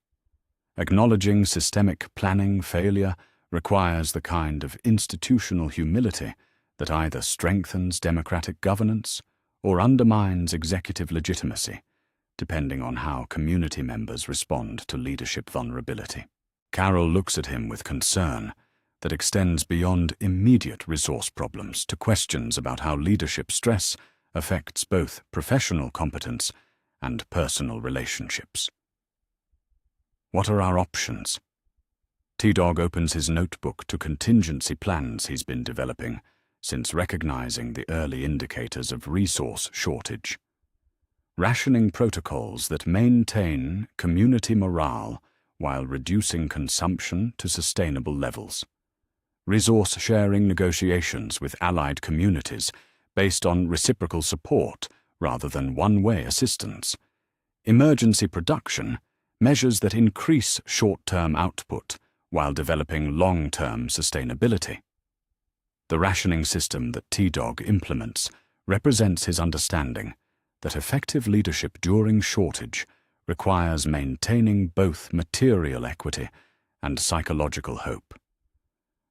Acknowledging systemic planning failure requires the kind of institutional humility that either strengthens democratic governance or undermines executive legitimacy, depending on how community members respond to leadership vulnerability. Carol looks at him with concern that extends beyond immediate resource problems to questions about how leadership stress affects both professional competence and personal relationships. What are our options? T-Dog opens his notebook to contingency plans he's been developing since recognizing the early indicators of resource shortage. Rationing protocols that maintain community morale while reducing consumption to sustainable levels. Resource-sharing negotiations with allied communities based on reciprocal support rather than one-way assistance. Emergency production measures that increase short-term output while developing long-term sustainability. The rationing system that T-Dog implements represents his understanding that effective leadership during shortage requires maintaining both material equity and psychological hope.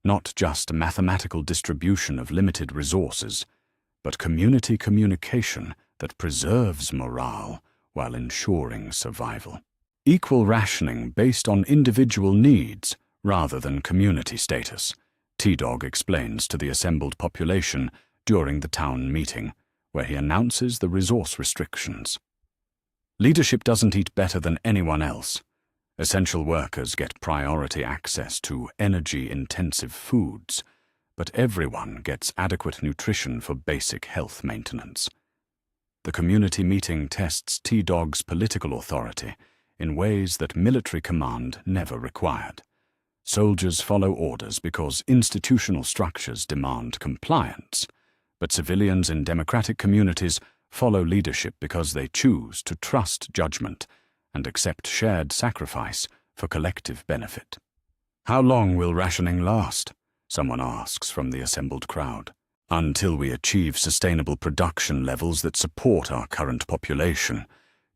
Not just mathematical distribution of limited resources, but community communication that preserves morale while ensuring survival. Equal rationing based on individual needs rather than community status, T-Dog explains to the assembled population during the town meeting, where he announces the resource restrictions. Leadership doesn't eat better than anyone else. Essential workers get priority access to energy-intensive foods, but everyone gets adequate nutrition for basic health maintenance. The community meeting tests T-Dog's political authority in ways that military command never required. Soldiers follow orders because institutional structures demand compliance, but civilians in democratic communities follow leadership because they choose to trust judgment and accept shared sacrifice for collective benefit. "How long will rationing last?" someone asks from the assembled crowd. "Until we achieve sustainable production levels that support our current population,"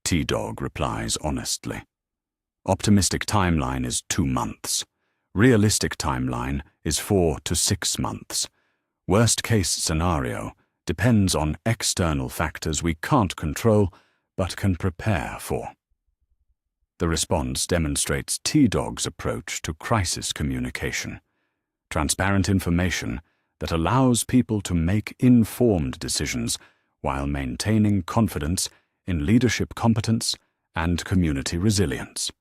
T-Dog replies honestly. Optimistic timeline is 2 months. Realistic timeline is 4 to 6 months. Worst-case scenario depends on external factors we can't control but can prepare for. The response demonstrates T-Dog's approach to crisis communication. Transparent information that allows people to make informed decisions while maintaining confidence in leadership competence and community resilience.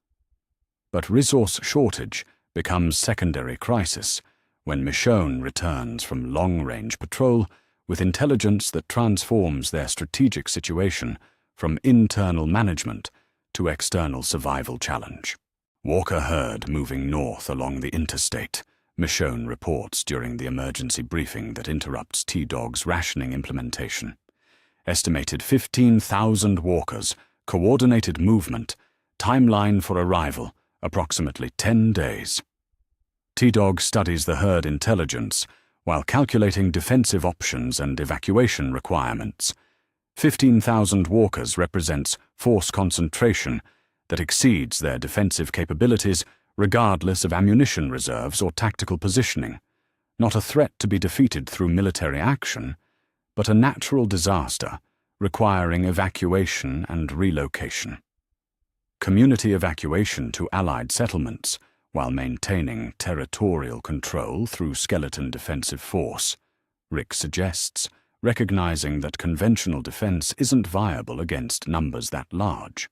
But resource shortage becomes secondary crisis when Michonne returns from long-range patrol with intelligence that transforms their strategic situation from internal management to external survival challenge. Walker herd moving north along the interstate, Michonne reports during the emergency briefing that interrupts T-Dog's rationing implementation. Estimated 15,000 walkers, coordinated movement, timeline for arrival, approximately 10 days. T-Dog studies the herd intelligence while calculating defensive options and evacuation requirements. 15,000 walkers represents force concentration that exceeds their defensive capabilities regardless of ammunition reserves or tactical positioning. Not a threat to be defeated through military action, but a natural disaster requiring evacuation and relocation. Community evacuation to Allied settlements while maintaining territorial control through skeleton defensive force, Rick suggests, recognizing that conventional defense isn't viable against numbers that large.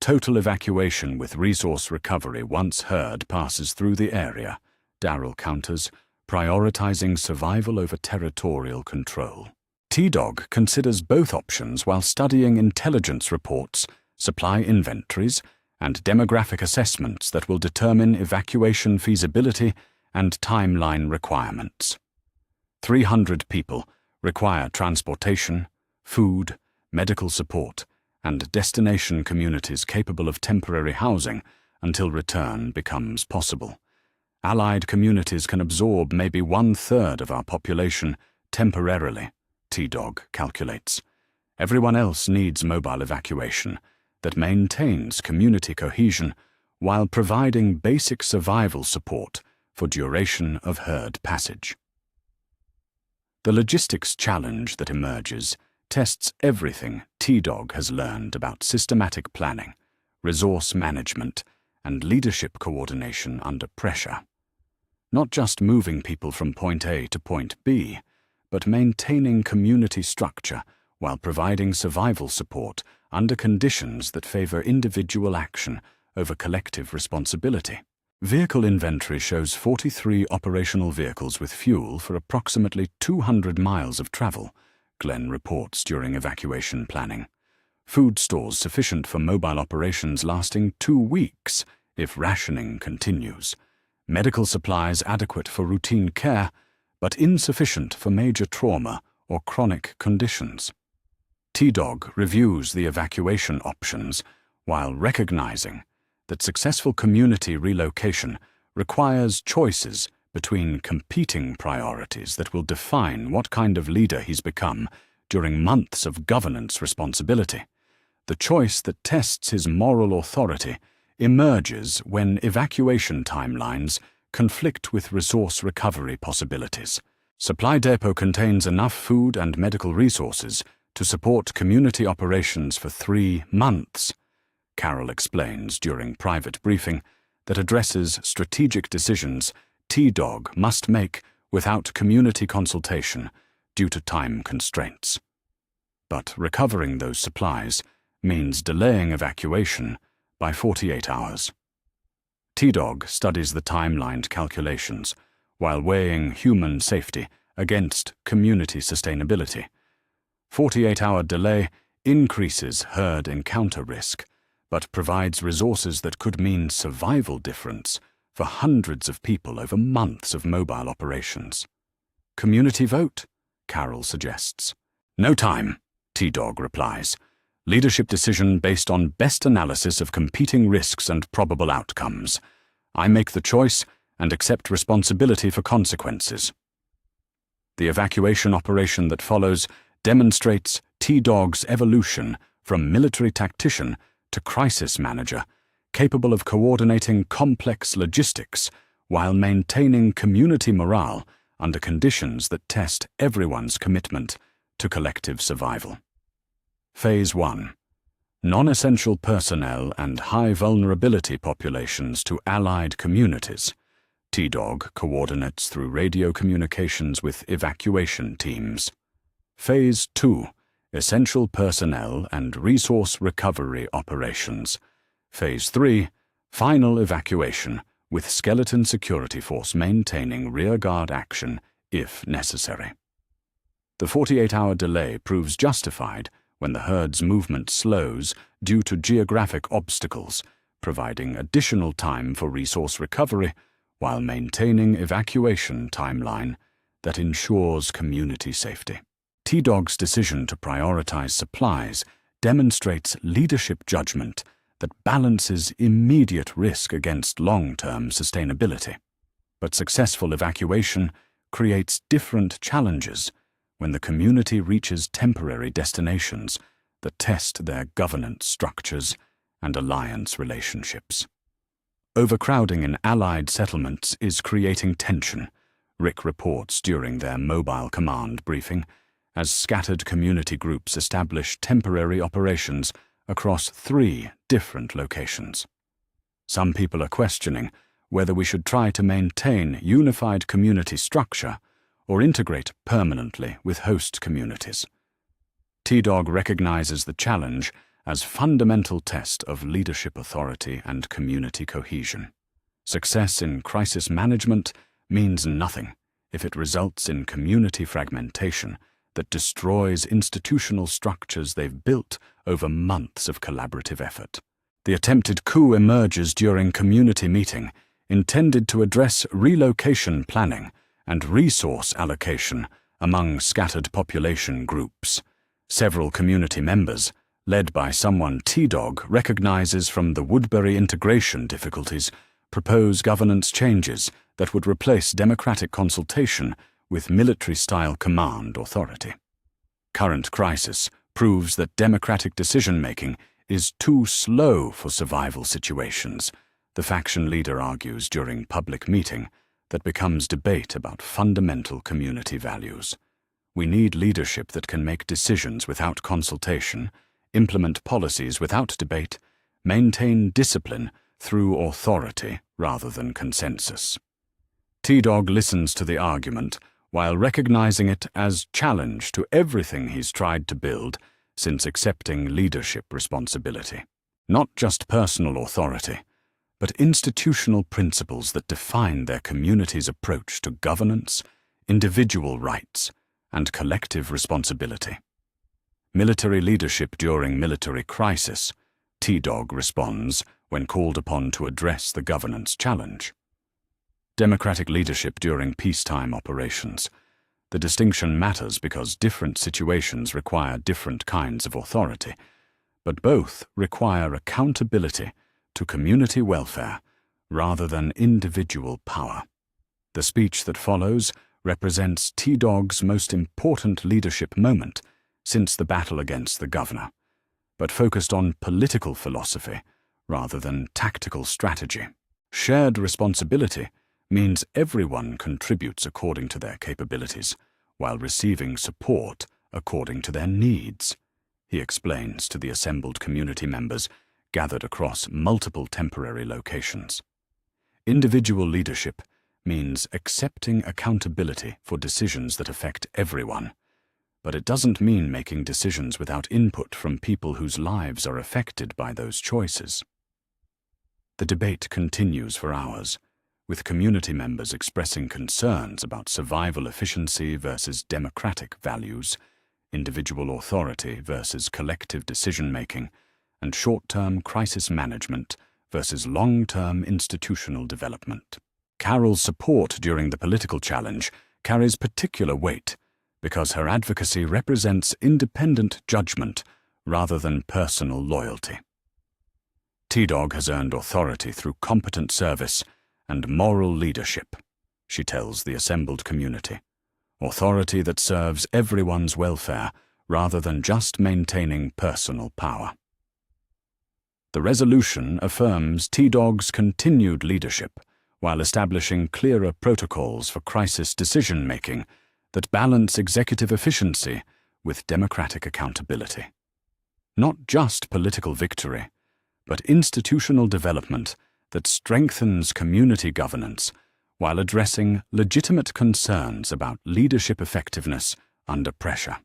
Total evacuation with resource recovery once herd passes through the area, Darrell counters, prioritizing survival over territorial control. T-Dog considers both options while studying intelligence reports, supply inventories, and demographic assessments that will determine evacuation feasibility and timeline requirements. 300 people require transportation, food, medical support, and destination communities capable of temporary housing until return becomes possible. Allied communities can absorb maybe 1/3 of our population temporarily, T-Dog calculates. Everyone else needs mobile evacuation that maintains community cohesion while providing basic survival support for duration of herd passage. The logistics challenge that emerges tests everything T-Dog has learned about systematic planning, resource management, and leadership coordination under pressure. Not just moving people from point A to point B, but maintaining community structure while providing survival support under conditions that favor individual action over collective responsibility. Vehicle inventory shows 43 operational vehicles with fuel for approximately 200 miles of travel, Glenn reports during evacuation planning. Food stores sufficient for mobile operations lasting 2 weeks if rationing continues. Medical supplies adequate for routine care, but insufficient for major trauma or chronic conditions. T-Dog reviews the evacuation options while recognizing that successful community relocation requires choices between competing priorities that will define what kind of leader he's become during months of governance responsibility. The choice that tests his moral authority emerges when evacuation timelines conflict with resource recovery possibilities. Supply depot contains enough food and medical resources to support community operations for 3 months. Carol explains during private briefing that addresses strategic decisions T-Dog must make without community consultation due to time constraints. But recovering those supplies means delaying evacuation by 48 hours. T-Dog studies the timelined calculations while weighing human safety against community sustainability. 48-hour delay increases herd encounter risk, but provides resources that could mean survival difference for hundreds of people over months of mobile operations. Community vote, Carol suggests. No time, T-Dog replies. Leadership decision based on best analysis of competing risks and probable outcomes. I make the choice and accept responsibility for consequences. The evacuation operation that follows demonstrates T-Dog's evolution from military tactician to crisis manager, capable of coordinating complex logistics while maintaining community morale under conditions that test everyone's commitment to collective survival. Phase 1. Non-essential personnel and high vulnerability populations to allied communities. T-Dog coordinates through radio communications with evacuation teams. Phase 2. Essential personnel and resource recovery operations. Phase 3. Final evacuation with skeleton security force maintaining rearguard action if necessary. The 48-hour delay proves justified when the herd's movement slows due to geographic obstacles, providing additional time for resource recovery while maintaining evacuation timeline that ensures community safety. T-Dog's decision to prioritize supplies demonstrates leadership judgment that balances immediate risk against long-term sustainability. But successful evacuation creates different challenges when the community reaches temporary destinations that test their governance structures and alliance relationships. Overcrowding in allied settlements is creating tension, Rick reports during their mobile command briefing, as scattered community groups establish temporary operations across 3 different locations. Some people are questioning whether we should try to maintain unified community structure or integrate permanently with host communities. T-Dog recognizes the challenge as fundamental test of leadership authority and community cohesion. Success in crisis management means nothing if it results in community fragmentation that destroys institutional structures they've built over months of collaborative effort. The attempted coup emerges during community meeting intended to address relocation planning and resource allocation among scattered population groups. Several community members, led by someone T-Dog recognizes from the Woodbury integration difficulties, propose governance changes that would replace democratic consultation with military-style command authority. Current crisis proves that democratic decision-making is too slow for survival situations, the faction leader argues during public meeting that becomes debate about fundamental community values. We need leadership that can make decisions without consultation, implement policies without debate, maintain discipline through authority rather than consensus. T-Dog listens to the argument while recognizing it as challenge to everything he's tried to build since accepting leadership responsibility. Not just personal authority, but institutional principles that define their community's approach to governance, individual rights, and collective responsibility. Military leadership during military crisis, T-Dog responds when called upon to address the governance challenge. Democratic leadership during peacetime operations. The distinction matters because different situations require different kinds of authority, but both require accountability to community welfare rather than individual power. The speech that follows represents T-Dog's most important leadership moment since the battle against the governor, but focused on political philosophy rather than tactical strategy. Shared responsibility means everyone contributes according to their capabilities, while receiving support according to their needs, he explains to the assembled community members gathered across multiple temporary locations. Individual leadership means accepting accountability for decisions that affect everyone, but it doesn't mean making decisions without input from people whose lives are affected by those choices. The debate continues for hours, with community members expressing concerns about survival efficiency versus democratic values, individual authority versus collective decision-making, and short-term crisis management versus long-term institutional development. Carol's support during the political challenge carries particular weight because her advocacy represents independent judgment rather than personal loyalty. T-Dog has earned authority through competent service and moral leadership, she tells the assembled community. Authority that serves everyone's welfare rather than just maintaining personal power. The resolution affirms T-Dog's continued leadership while establishing clearer protocols for crisis decision-making that balance executive efficiency with democratic accountability. Not just political victory, but institutional development that strengthens community governance while addressing legitimate concerns about leadership effectiveness under pressure.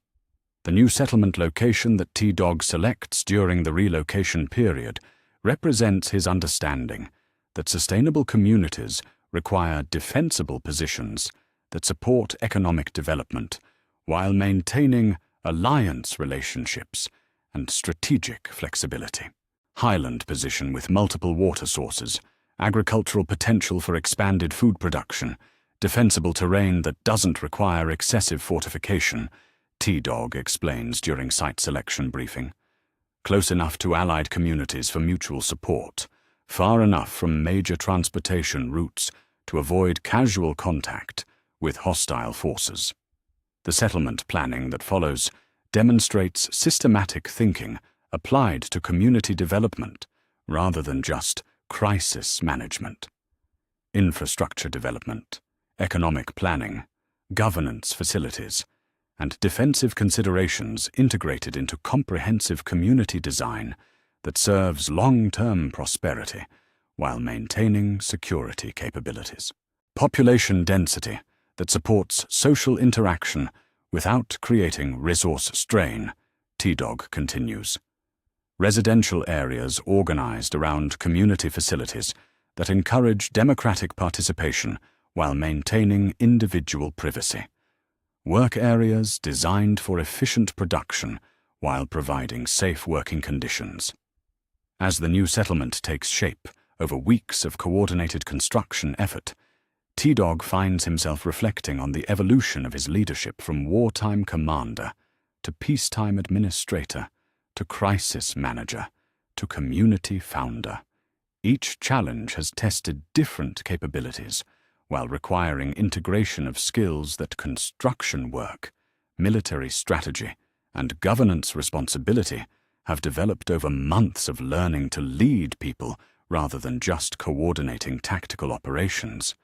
The new settlement location that T-Dog selects during the relocation period represents his understanding that sustainable communities require defensible positions that support economic development while maintaining alliance relationships and strategic flexibility. Highland position with multiple water sources, agricultural potential for expanded food production, defensible terrain that doesn't require excessive fortification, T-Dog explains during site selection briefing. Close enough to allied communities for mutual support, far enough from major transportation routes to avoid casual contact with hostile forces. The settlement planning that follows demonstrates systematic thinking applied to community development rather than just crisis management. Infrastructure development, economic planning, governance facilities, and defensive considerations integrated into comprehensive community design that serves long-term prosperity while maintaining security capabilities. Population density that supports social interaction without creating resource strain, T-Dog continues. Residential areas organized around community facilities that encourage democratic participation while maintaining individual privacy. Work areas designed for efficient production while providing safe working conditions. As the new settlement takes shape over weeks of coordinated construction effort, T-Dog finds himself reflecting on the evolution of his leadership from wartime commander to peacetime administrator to crisis manager to community founder. Each challenge has tested different capabilities while requiring integration of skills that construction work, military strategy, and governance responsibility have developed over months of learning to lead people rather than just coordinating tactical operations.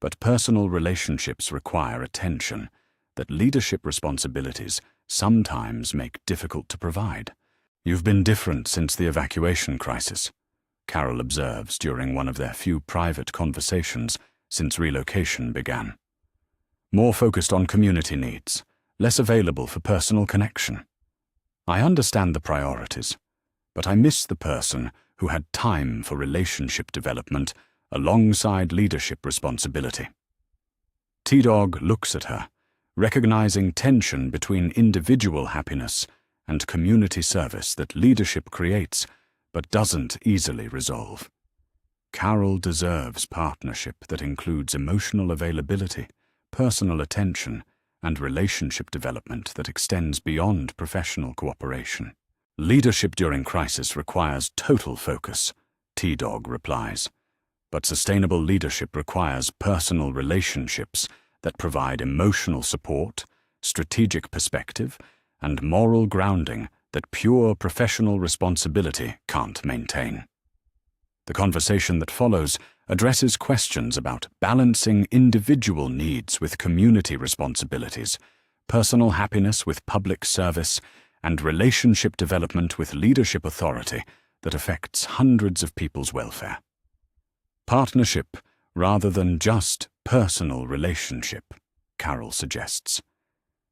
But personal relationships require attention that leadership responsibilities sometimes make difficult to provide. You've been different since the evacuation crisis, Carol observes during one of their few private conversations since relocation began. More focused on community needs, less available for personal connection. I understand the priorities, but I miss the person who had time for relationship development alongside leadership responsibility. T-Dog looks at her, recognizing tension between individual happiness and community service that leadership creates but doesn't easily resolve. Carol deserves partnership that includes emotional availability, personal attention, and relationship development that extends beyond professional cooperation. Leadership during crisis requires total focus, T-Dog replies. But sustainable leadership requires personal relationships that provide emotional support, strategic perspective, and moral grounding that pure professional responsibility can't maintain. The conversation that follows addresses questions about balancing individual needs with community responsibilities, personal happiness with public service, and relationship development with leadership authority that affects hundreds of people's welfare. Partnership rather than just personal relationship, Carroll suggests.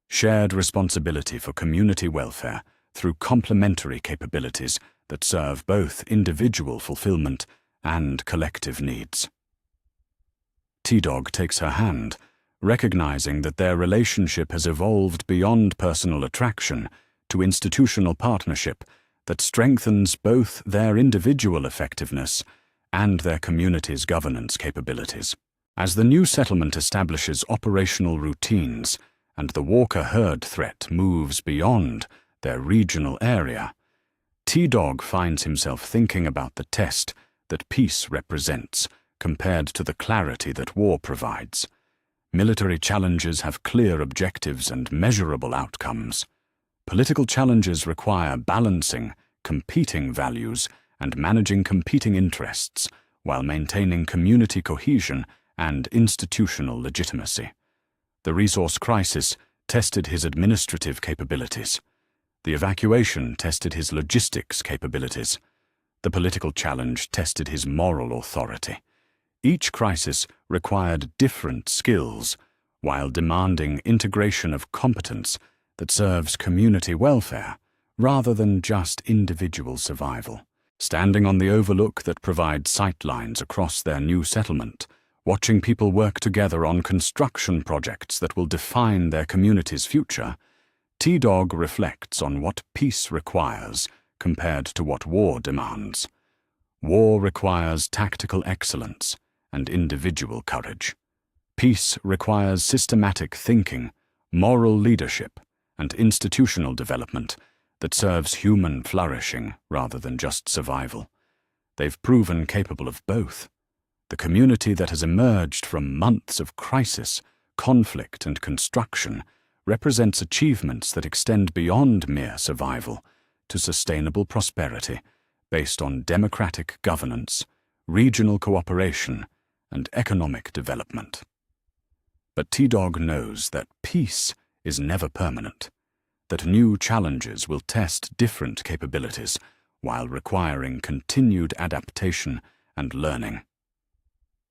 Shared responsibility for community welfare through complementary capabilities that serve both individual fulfillment and collective needs. T-Dog takes her hand, recognizing that their relationship has evolved beyond personal attraction to institutional partnership that strengthens both their individual effectiveness and their community's governance capabilities. As the new settlement establishes operational routines and the Walker herd threat moves beyond their regional area, T-Dog finds himself thinking about the test that peace represents compared to the clarity that war provides. Military challenges have clear objectives and measurable outcomes. Political challenges require balancing competing values and managing competing interests while maintaining community cohesion and institutional legitimacy. The resource crisis tested his administrative capabilities. The evacuation tested his logistics capabilities. The political challenge tested his moral authority. Each crisis required different skills, while demanding integration of competence that serves community welfare rather than just individual survival. Standing on the overlook that provides sightlines across their new settlement, watching people work together on construction projects that will define their community's future, T-Dog reflects on what peace requires compared to what war demands. War requires tactical excellence and individual courage. Peace requires systematic thinking, moral leadership, and institutional development that serves human flourishing rather than just survival. They've proven capable of both. The community that has emerged from months of crisis, conflict, and construction represents achievements that extend beyond mere survival to sustainable prosperity based on democratic governance, regional cooperation, and economic development. But T-Dog knows that peace is never permanent, that new challenges will test different capabilities while requiring continued adaptation and learning.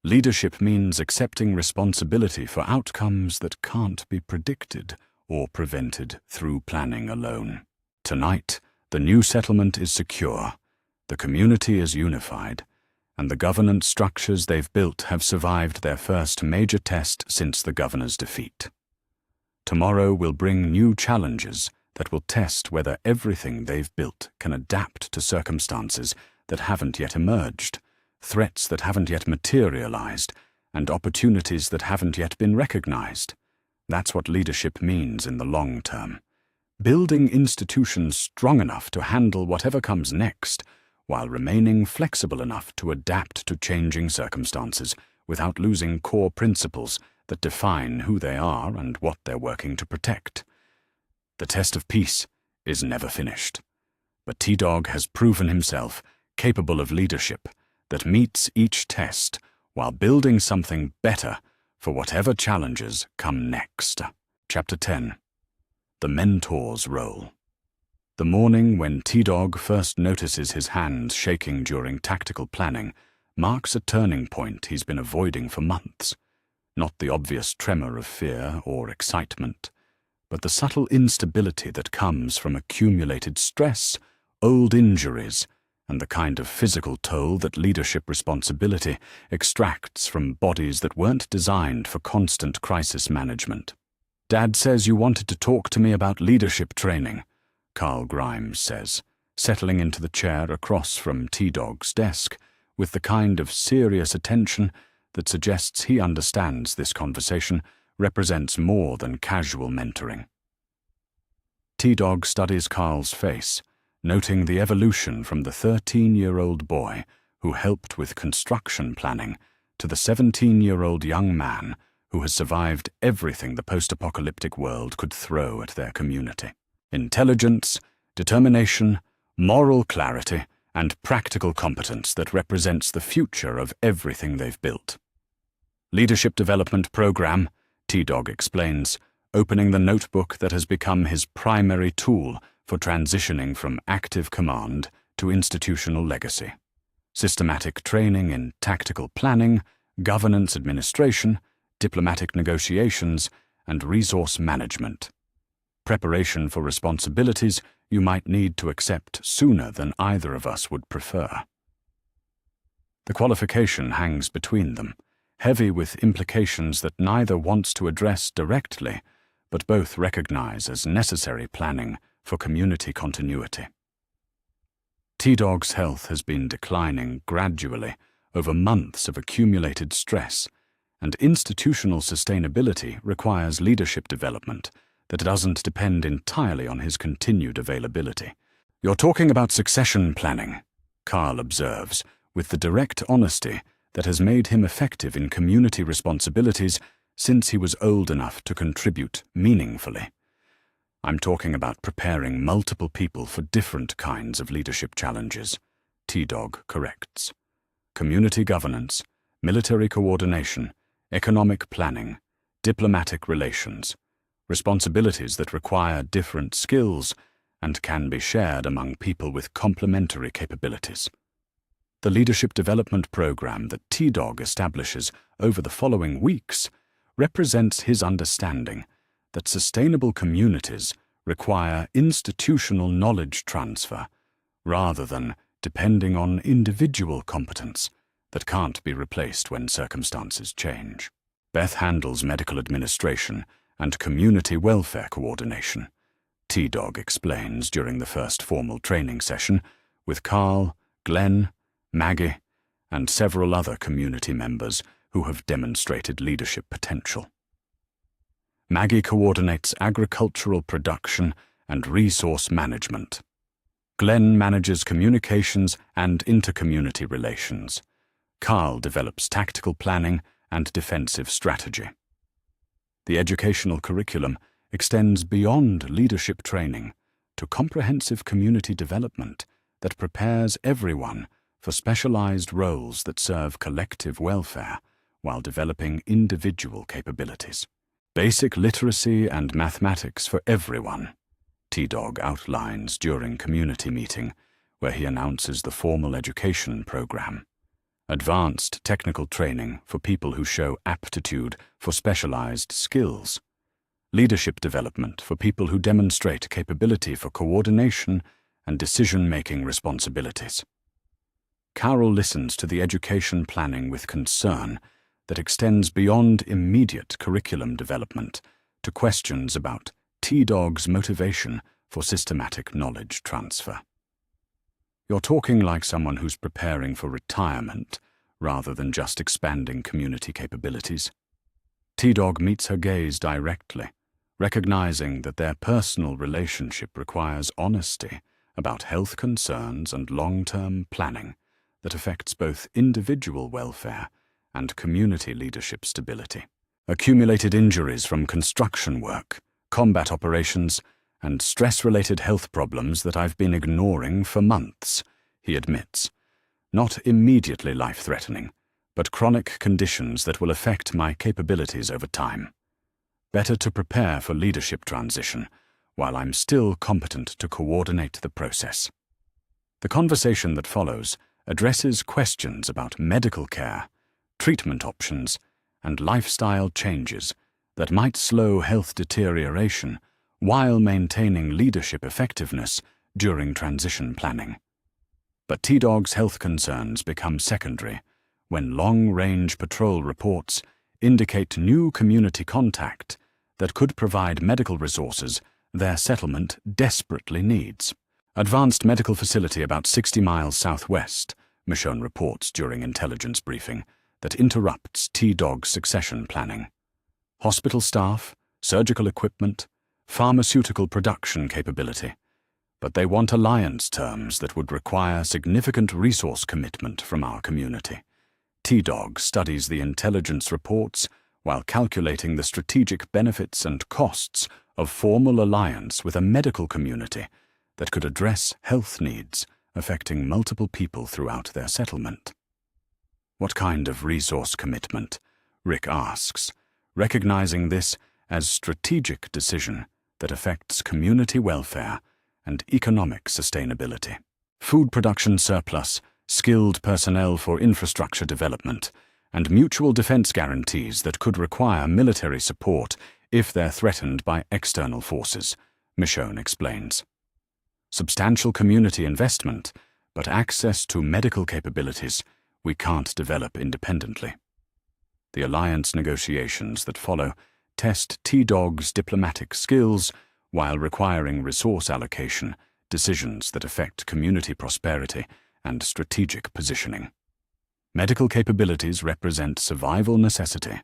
Leadership means accepting responsibility for outcomes that can't be predicted or prevented through planning alone. Tonight, the new settlement is secure, the community is unified, and the governance structures they've built have survived their first major test since the governor's defeat. Tomorrow will bring new challenges that will test whether everything they've built can adapt to circumstances that haven't yet emerged, threats that haven't yet materialized, and opportunities that haven't yet been recognized. That's what leadership means in the long term. Building institutions strong enough to handle whatever comes next, while remaining flexible enough to adapt to changing circumstances without losing core principles that define who they are and what they're working to protect. The test of peace is never finished, but T-Dog has proven himself capable of leadership that meets each test while building something better for whatever challenges come next. Chapter 10. The Mentor's Role. The morning when T-Dog first notices his hands shaking during tactical planning marks a turning point he's been avoiding for months. Not the obvious tremor of fear or excitement, but the subtle instability that comes from accumulated stress, old injuries, and the kind of physical toll that leadership responsibility extracts from bodies that weren't designed for constant crisis management. "Dad says you wanted to talk to me about leadership training," Carl Grimes says, settling into the chair across from T-Dog's desk with the kind of serious attention that suggests he understands this conversation represents more than casual mentoring. T-Dog studies Carl's face, noting the evolution from the 13-year-old boy who helped with construction planning to the 17-year-old young man who has survived everything the post-apocalyptic world could throw at their community. Intelligence, determination, moral clarity, and practical competence that represents the future of everything they've built. Leadership Development Program, T-Dog explains, opening the notebook that has become his primary tool for transitioning from active command to institutional legacy. Systematic training in tactical planning, governance administration, diplomatic negotiations, and resource management. Preparation for responsibilities you might need to accept sooner than either of us would prefer. The qualification hangs between them, heavy with implications that neither wants to address directly, but both recognize as necessary planning for community continuity. T-Dog's health has been declining gradually over months of accumulated stress, and institutional sustainability requires leadership development that doesn't depend entirely on his continued availability. "You're talking about succession planning," Carl observes, with the direct honesty that has made him effective in community responsibilities since he was old enough to contribute meaningfully. "I'm talking about preparing multiple people for different kinds of leadership challenges," T-Dog corrects. "Community governance, military coordination, economic planning, diplomatic relations, responsibilities that require different skills and can be shared among people with complementary capabilities." The leadership development program that T-Dog establishes over the following weeks represents his understanding that sustainable communities require institutional knowledge transfer rather than depending on individual competence that can't be replaced when circumstances change. Beth handles medical administration and community welfare coordination, T-Dog explains during the first formal training session, with Carl, Glenn, Maggie, and several other community members who have demonstrated leadership potential. Maggie coordinates agricultural production and resource management. Glenn manages communications and inter-community relations. Carl develops tactical planning and defensive strategy. The educational curriculum extends beyond leadership training to comprehensive community development that prepares everyone for specialized roles that serve collective welfare while developing individual capabilities. Basic literacy and mathematics for everyone, T-Dog outlines during community meeting, where he announces the formal education program. Advanced technical training for people who show aptitude for specialized skills. Leadership development for people who demonstrate capability for coordination and decision-making responsibilities. Carol listens to the education planning with concern that extends beyond immediate curriculum development to questions about T-Dog's motivation for systematic knowledge transfer. "You're talking like someone who's preparing for retirement rather than just expanding community capabilities." T-Dog meets her gaze directly, recognizing that their personal relationship requires honesty about health concerns and long-term planning that affects both individual welfare and community leadership stability. Accumulated injuries from construction work, combat operations, and stress-related health problems that I've been ignoring for months, he admits. Not immediately life-threatening, but chronic conditions that will affect my capabilities over time. Better to prepare for leadership transition while I'm still competent to coordinate the process. The conversation that follows addresses questions about medical care, treatment options, and lifestyle changes that might slow health deterioration while maintaining leadership effectiveness during transition planning. But T-Dog's health concerns become secondary when long-range patrol reports indicate new community contact that could provide medical resources their settlement desperately needs. Advanced medical facility about 60 miles southwest, Michonne reports during intelligence briefing, that interrupts T-Dog's succession planning. Hospital staff, surgical equipment, pharmaceutical production capability, But they want alliance terms that would require significant resource commitment from our community. T-Dog studies the intelligence reports while calculating the strategic benefits and costs of formal alliance with a medical community that could address health needs affecting multiple people throughout their settlement. What kind of resource commitment? Rick asks, recognizing this as strategic decision that affects community welfare and economic sustainability. Food production surplus, skilled personnel for infrastructure development, and mutual defense guarantees that could require military support if they're threatened by external forces, Michonne explains. Substantial community investment, but access to medical capabilities we can't develop independently. The alliance negotiations that follow test T-Dog's diplomatic skills while requiring resource allocation, decisions that affect community prosperity, and strategic positioning. Medical capabilities represent survival necessity,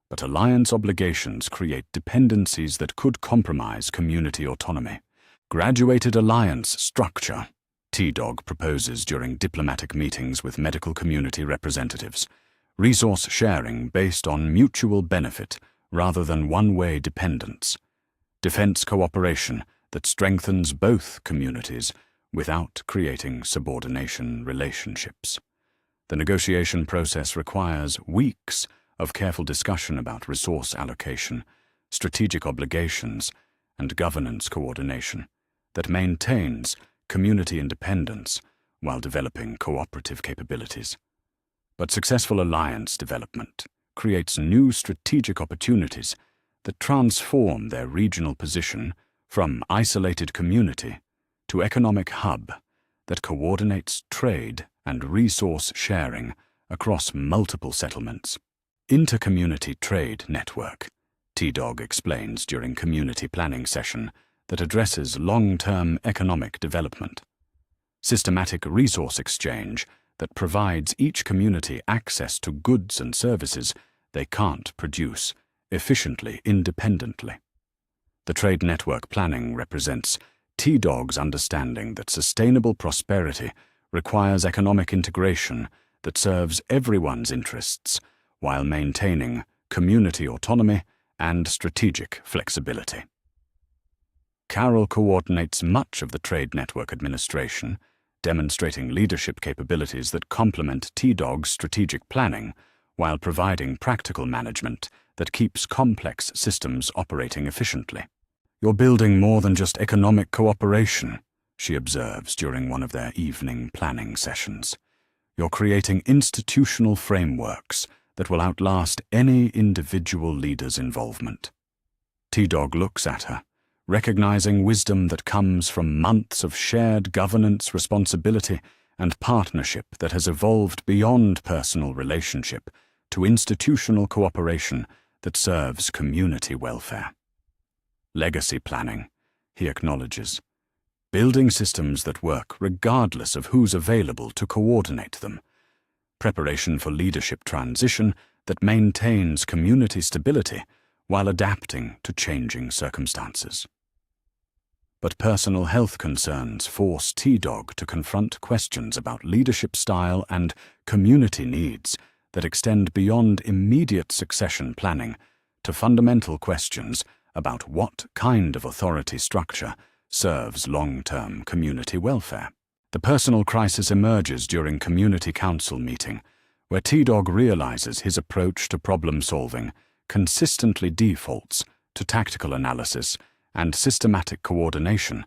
but alliance obligations create dependencies that could compromise community autonomy. Graduated alliance structure, T-Dog proposes during diplomatic meetings with medical community representatives. Resource sharing based on mutual benefit rather than one-way dependence. Defense cooperation that strengthens both communities without creating subordination relationships. The negotiation process requires weeks of careful discussion about resource allocation, strategic obligations, and governance coordination that maintains community independence while developing cooperative capabilities. But successful alliance development creates new strategic opportunities that transform their regional position from isolated community to economic hub that coordinates trade and resource sharing across multiple settlements. Inter-community trade network, T-Dog explains during community planning session that addresses long-term economic development. Systematic resource exchange that provides each community access to goods and services they can't produce efficiently independently. The trade network planning represents T-Dog's understanding that sustainable prosperity requires economic integration that serves everyone's interests while maintaining community autonomy and strategic flexibility. Carol coordinates much of the trade network administration, demonstrating leadership capabilities that complement T-Dog's strategic planning while providing practical management that keeps complex systems operating efficiently. You're building more than just economic cooperation, she observes during one of their evening planning sessions. You're creating institutional frameworks that will outlast any individual leader's involvement. T-Dog looks at her, recognizing wisdom that comes from months of shared governance responsibility and partnership that has evolved beyond personal relationship to institutional cooperation that serves community welfare. Legacy planning, he acknowledges. Building systems that work regardless of who's available to coordinate them. Preparation for leadership transition that maintains community stability while adapting to changing circumstances. But personal health concerns force T-Dog to confront questions about leadership style and community needs that extend beyond immediate succession planning to fundamental questions about what kind of authority structure serves long-term community welfare. The personal crisis emerges during community council meeting, where T-Dog realizes his approach to problem-solving consistently defaults to tactical analysis and systematic coordination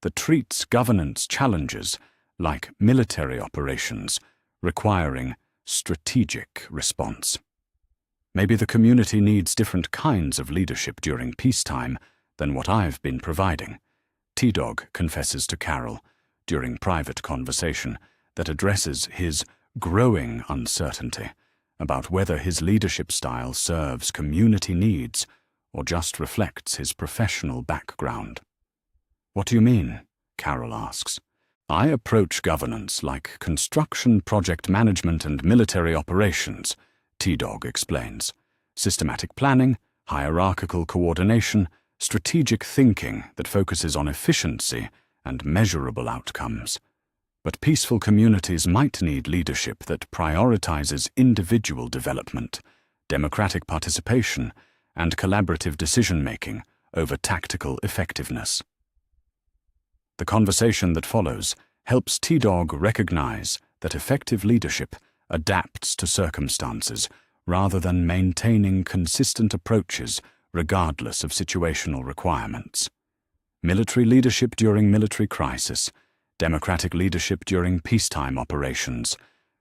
that treats governance challenges like military operations, requiring strategic response. Maybe the community needs different kinds of leadership during peacetime than what I've been providing, T-Dog confesses to Carol during private conversation that addresses his growing uncertainty about whether his leadership style serves community needs or just reflects his professional background. What do you mean? Carol asks. I approach governance like construction project management and military operations, T-Dog explains. Systematic planning, hierarchical coordination, strategic thinking that focuses on efficiency and measurable outcomes. But peaceful communities might need leadership that prioritizes individual development, democratic participation, and collaborative decision-making over tactical effectiveness. The conversation that follows helps T-Dog recognize that effective leadership adapts to circumstances rather than maintaining consistent approaches regardless of situational requirements. Military leadership during military crisis, democratic leadership during peacetime operations,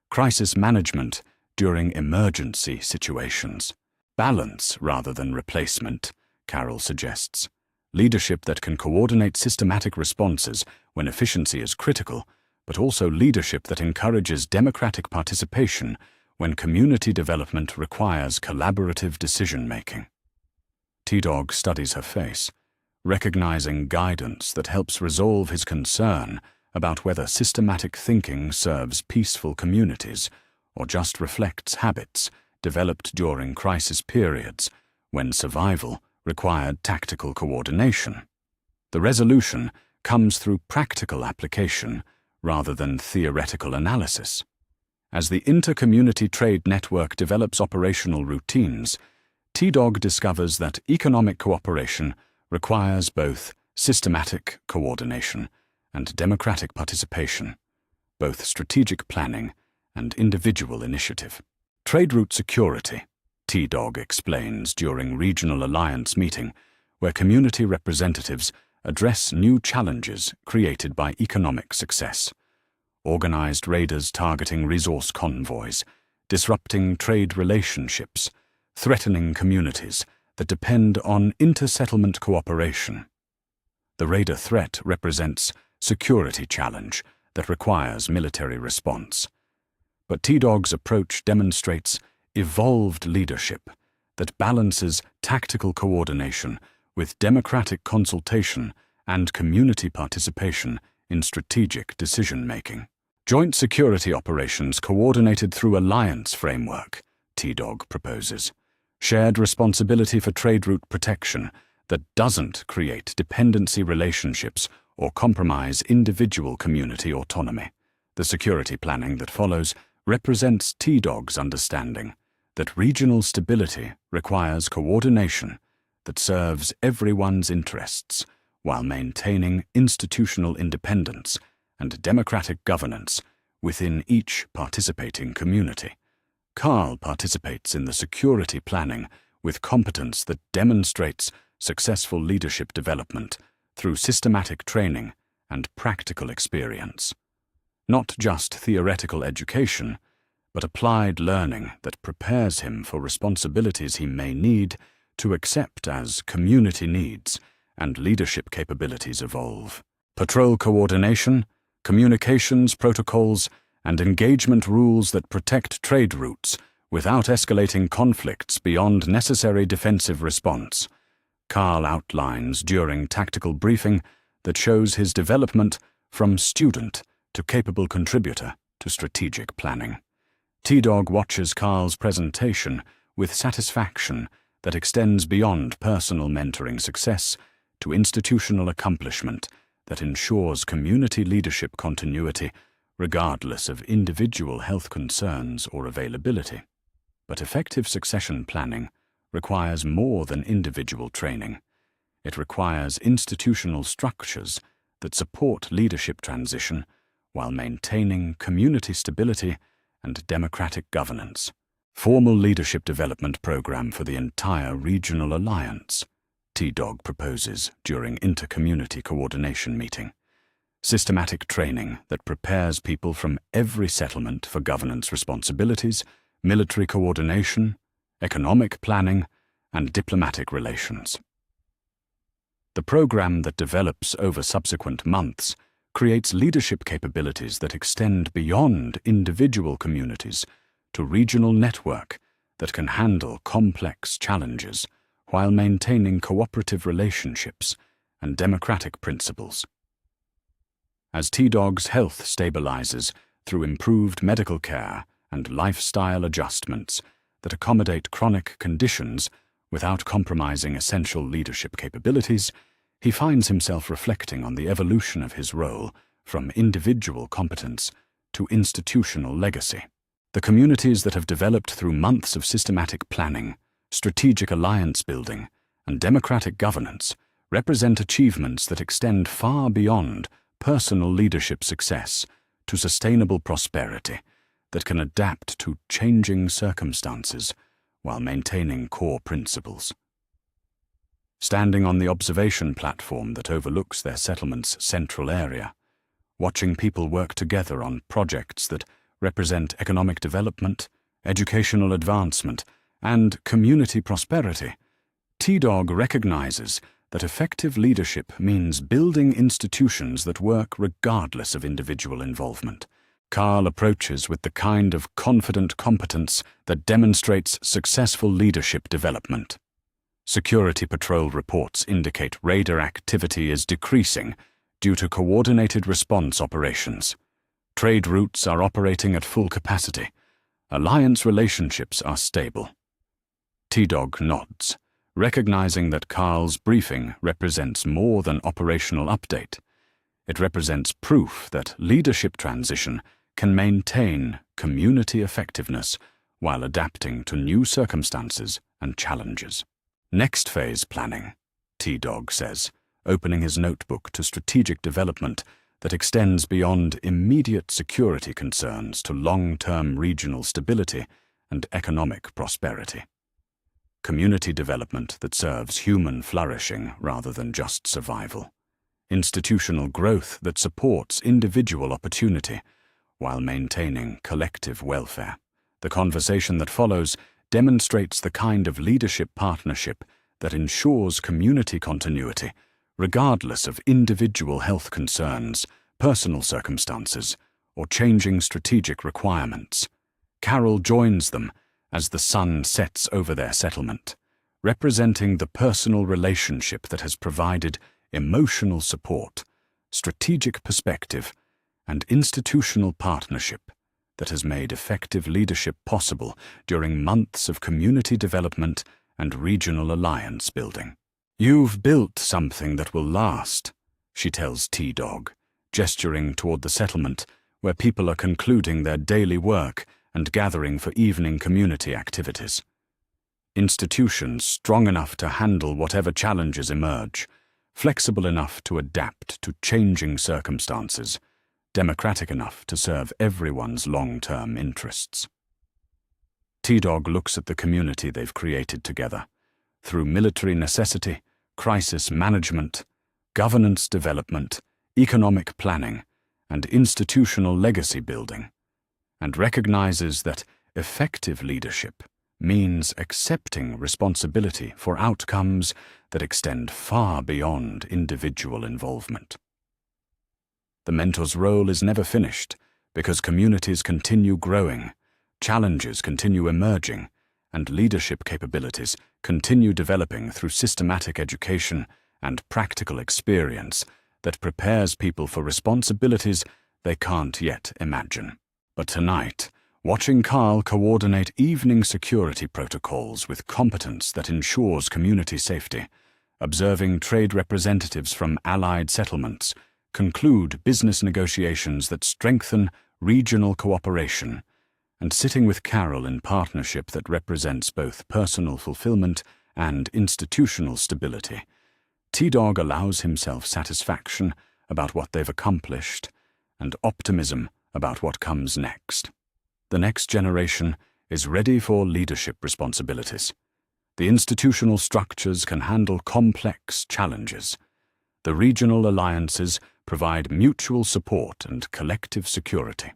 crisis management during emergency situations. Balance rather than replacement, Carroll suggests. Leadership that can coordinate systematic responses when efficiency is critical, but also leadership that encourages democratic participation when community development requires collaborative decision-making. T-Dog studies her face, recognizing guidance that helps resolve his concern about whether systematic thinking serves peaceful communities or just reflects habits developed during crisis periods when survival required tactical coordination. The resolution comes through practical application rather than theoretical analysis. As the inter-community trade network develops operational routines, T-Dog discovers that economic cooperation requires both systematic coordination and democratic participation, both strategic planning and individual initiative. Trade route security, T-Dog explains during Regional Alliance meeting, where community representatives address new challenges created by economic success. Organized raiders targeting resource convoys, disrupting trade relationships, threatening communities that depend on inter-settlement cooperation. The raider threat represents security challenge that requires military response. But T-Dog's approach demonstrates evolved leadership that balances tactical coordination with democratic consultation and community participation in strategic decision-making. Joint security operations coordinated through alliance framework, T-Dog proposes. Shared responsibility for trade route protection that doesn't create dependency relationships or compromise individual community autonomy. The security planning that follows represents T-Dog's understanding that regional stability requires coordination that serves everyone's interests while maintaining institutional independence and democratic governance within each participating community. Carl participates in the security planning with competence that demonstrates successful leadership development through systematic training and practical experience. Not just theoretical education, but applied learning that prepares him for responsibilities he may need to accept as community needs and leadership capabilities evolve. Patrol coordination, communications protocols, and engagement rules that protect trade routes without escalating conflicts beyond necessary defensive response. Carl outlines during tactical briefing that shows his development from student to capable contributor to strategic planning. T-Dog watches Carl's presentation with satisfaction that extends beyond personal mentoring success to institutional accomplishment that ensures community leadership continuity regardless of individual health concerns or availability. But effective succession planning requires more than individual training. It requires institutional structures that support leadership transition while maintaining community stability and democratic governance. Formal leadership development program for the entire regional alliance, T-Dog proposes during inter-community coordination meeting. Systematic training that prepares people from every settlement for governance responsibilities, military coordination, economic planning, and diplomatic relations. The program that develops over subsequent months creates leadership capabilities that extend beyond individual communities to regional network that can handle complex challenges while maintaining cooperative relationships and democratic principles. As T-Dog's health stabilizes through improved medical care and lifestyle adjustments that accommodate chronic conditions without compromising essential leadership capabilities, He finds himself reflecting on the evolution of his role from individual competence to institutional legacy. The communities that have developed through months of systematic planning, strategic alliance building, and democratic governance represent achievements that extend far beyond personal leadership success to sustainable prosperity that can adapt to changing circumstances while maintaining core principles. Standing on the observation platform that overlooks their settlement's central area, watching people work together on projects that represent economic development, educational advancement, and community prosperity, T-Dog recognizes that effective leadership means building institutions that work regardless of individual involvement. Carl approaches with the kind of confident competence that demonstrates successful leadership development. Security patrol reports indicate raider activity is decreasing due to coordinated response operations. Trade routes are operating at full capacity. Alliance relationships are stable. T-Dog nods, recognizing that Carl's briefing represents more than operational update. It represents proof that leadership transition can maintain community effectiveness while adapting to new circumstances and challenges. Next phase planning, T-Dog says, opening his notebook to strategic development that extends beyond immediate security concerns to long-term regional stability and economic prosperity. Community development that serves human flourishing rather than just survival. Institutional growth that supports individual opportunity while maintaining collective welfare. The conversation that follows demonstrates the kind of leadership partnership that ensures community continuity, regardless of individual health concerns, personal circumstances, or changing strategic requirements. Carol joins them as the sun sets over their settlement, representing the personal relationship that has provided emotional support, strategic perspective, and institutional partnership that has made effective leadership possible during months of community development and regional alliance building. "You've built something that will last," she tells T-Dog, gesturing toward the settlement where people are concluding their daily work and gathering for evening community activities. Institutions strong enough to handle whatever challenges emerge, flexible enough to adapt to changing circumstances, democratic enough to serve everyone's long-term interests. T-Dog looks at the community they've created together, through military necessity, crisis management, governance development, economic planning, and institutional legacy building, and recognizes that effective leadership means accepting responsibility for outcomes that extend far beyond individual involvement. The mentor's role is never finished because communities continue growing, challenges continue emerging, and leadership capabilities continue developing through systematic education and practical experience that prepares people for responsibilities they can't yet imagine. But tonight, watching Carl coordinate evening security protocols with competence that ensures community safety, observing trade representatives from allied settlements conclude business negotiations that strengthen regional cooperation, and sitting with Carol in partnership that represents both personal fulfillment and institutional stability, T-Dog allows himself satisfaction about what they've accomplished and optimism about what comes next. The next generation is ready for leadership responsibilities. The institutional structures can handle complex challenges. The regional alliances provide mutual support and collective security.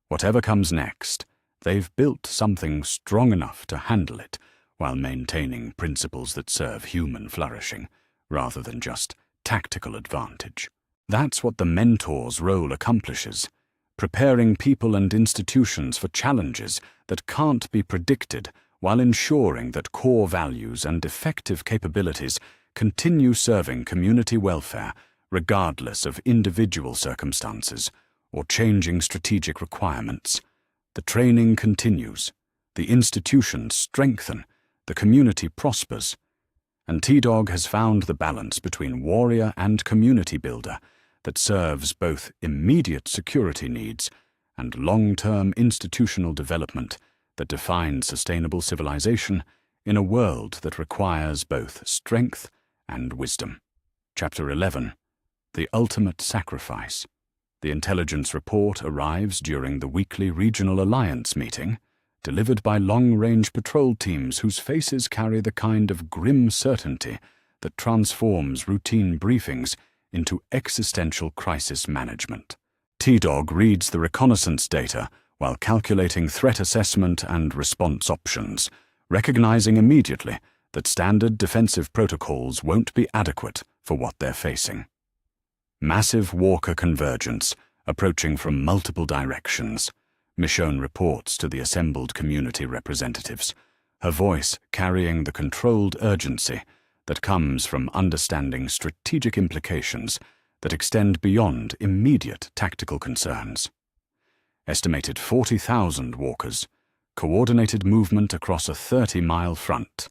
Whatever comes next, they've built something strong enough to handle it while maintaining principles that serve human flourishing rather than just tactical advantage. That's what the mentor's role accomplishes, preparing people and institutions for challenges that can't be predicted while ensuring that core values and effective capabilities continue serving community welfare regardless of individual circumstances or changing strategic requirements. The training continues, the institutions strengthen, the community prospers, And T-Dog has found the balance between warrior and community builder that serves both immediate security needs and long-term institutional development that defines sustainable civilization in a world that requires both strength and wisdom. Chapter 11. The Ultimate Sacrifice. The intelligence report arrives during the weekly Regional Alliance meeting, delivered by long-range patrol teams whose faces carry the kind of grim certainty that transforms routine briefings into existential crisis management. T-Dog reads the reconnaissance data while calculating threat assessment and response options, recognizing immediately that standard defensive protocols won't be adequate for what they're facing. Massive Walker convergence approaching from multiple directions, Michonne reports to the assembled community representatives, her voice carrying the controlled urgency that comes from understanding strategic implications that extend beyond immediate tactical concerns. Estimated 40,000 walkers, coordinated movement across a 30-mile front,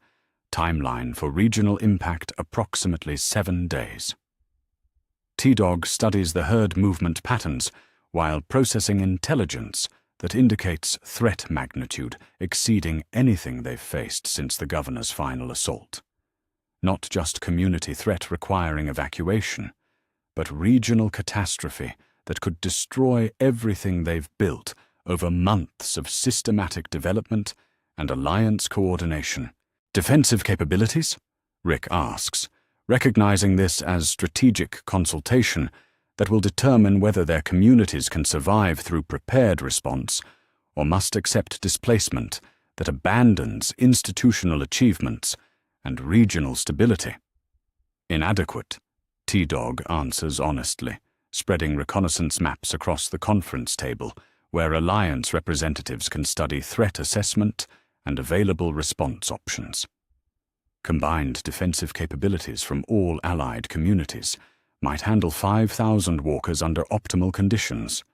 timeline for regional impact approximately 7 days. T-Dog studies the herd movement patterns while processing intelligence that indicates threat magnitude exceeding anything they've faced since the governor's final assault. Not just community threat requiring evacuation, but regional catastrophe that could destroy everything they've built over months of systematic development and alliance coordination. Defensive capabilities? Rick asks, recognizing this as strategic consultation that will determine whether their communities can survive through prepared response or must accept displacement that abandons institutional achievements and regional stability. Inadequate, T-Dog answers honestly, spreading reconnaissance maps across the conference table where Alliance representatives can study threat assessment and available response options. Combined defensive capabilities from all allied communities might handle 5,000 walkers under optimal conditions.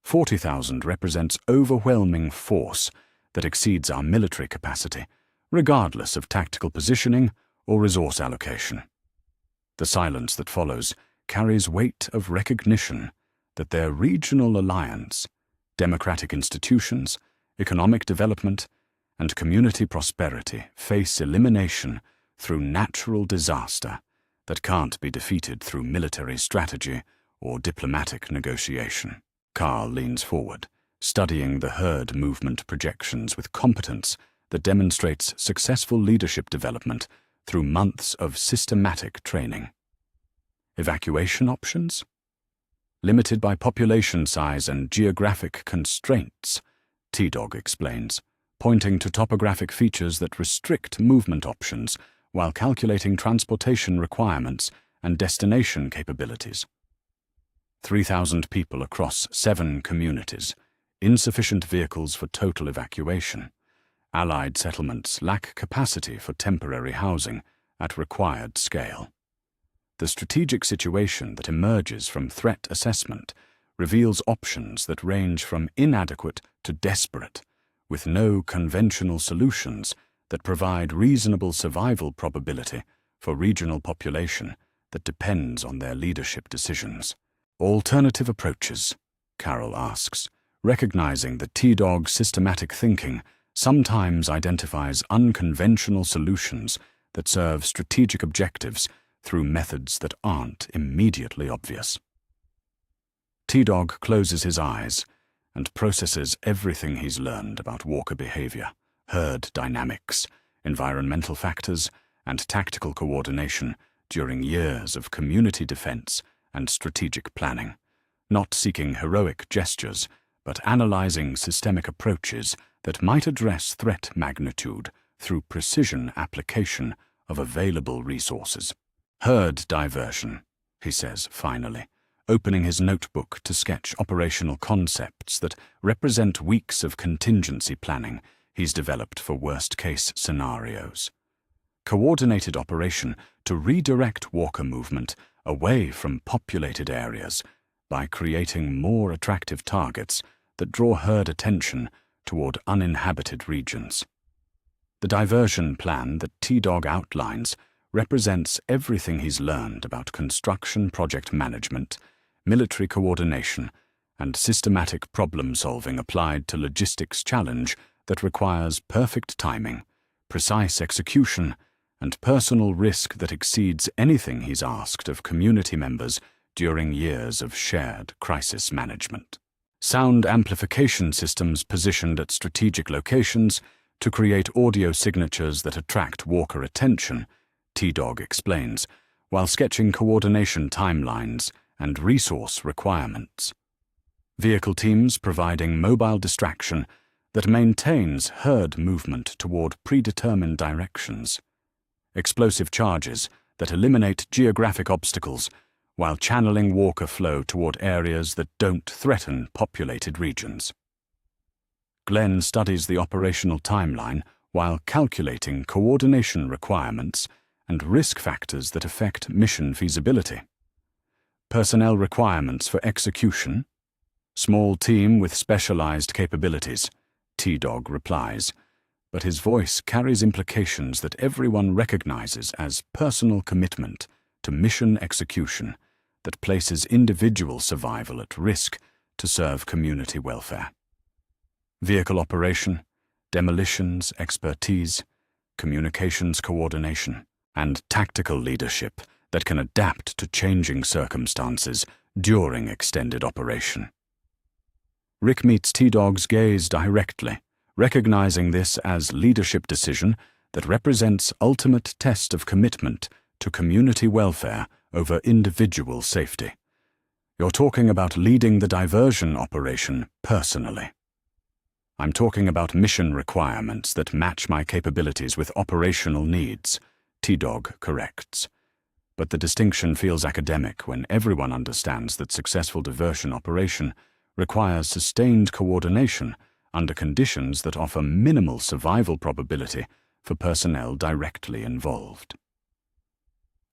40,000 represents overwhelming force that exceeds our military capacity, regardless of tactical positioning or resource allocation. The silence that follows carries weight of recognition that their regional alliance, democratic institutions, economic development, and community prosperity face elimination through natural disaster that can't be defeated through military strategy or diplomatic negotiation. Carl leans forward, studying the herd movement projections with competence that demonstrates successful leadership development through months of systematic training. Evacuation options? Limited by population size and geographic constraints, T-Dog explains, pointing to topographic features that restrict movement options while calculating transportation requirements and destination capabilities. 3,000 people across 7 communities, insufficient vehicles for total evacuation. Allied settlements lack capacity for temporary housing at required scale. The strategic situation that emerges from threat assessment reveals options that range from inadequate to desperate, with no conventional solutions that provide reasonable survival probability for regional population that depends on their leadership decisions. Alternative approaches, Carol asks, recognizing that T-Dog's systematic thinking sometimes identifies unconventional solutions that serve strategic objectives through methods that aren't immediately obvious. T-Dog closes his eyes and processes everything he's learned about walker behavior, herd dynamics, environmental factors, and tactical coordination during years of community defense and strategic planning, not seeking heroic gestures, but analyzing systemic approaches that might address threat magnitude through precision application of available resources. Herd diversion, he says finally, opening his notebook to sketch operational concepts that represent weeks of contingency planning he's developed for worst-case scenarios. Coordinated operation to redirect walker movement away from populated areas by creating more attractive targets that draw herd attention toward uninhabited regions. The diversion plan that T-Dog outlines represents everything he's learned about construction project management, military coordination, and systematic problem-solving applied to logistics challenge that requires perfect timing, precise execution, and personal risk that exceeds anything he's asked of community members during years of shared crisis management. Sound amplification systems positioned at strategic locations to create audio signatures that attract walker attention, T-Dog explains, while sketching coordination timelines and resource requirements. Vehicle teams providing mobile distraction that maintains herd movement toward predetermined directions. Explosive charges that eliminate geographic obstacles while channeling walker flow toward areas that don't threaten populated regions. Glenn studies the operational timeline while calculating coordination requirements and risk factors that affect mission feasibility. Personnel requirements for execution. Small team with specialized capabilities, T-Dog replies, but his voice carries implications that everyone recognizes as personal commitment to mission execution that places individual survival at risk to serve community welfare. Vehicle operation, demolitions expertise, communications coordination, and tactical leadership that can adapt to changing circumstances during extended operation. Rick meets T-Dog's gaze directly, recognizing this as leadership decision that represents ultimate test of commitment to community welfare over individual safety. You're talking about leading the diversion operation personally. I'm talking about mission requirements that match my capabilities with operational needs, T-Dog corrects. But the distinction feels academic when everyone understands that successful diversion operation requires sustained coordination under conditions that offer minimal survival probability for personnel directly involved.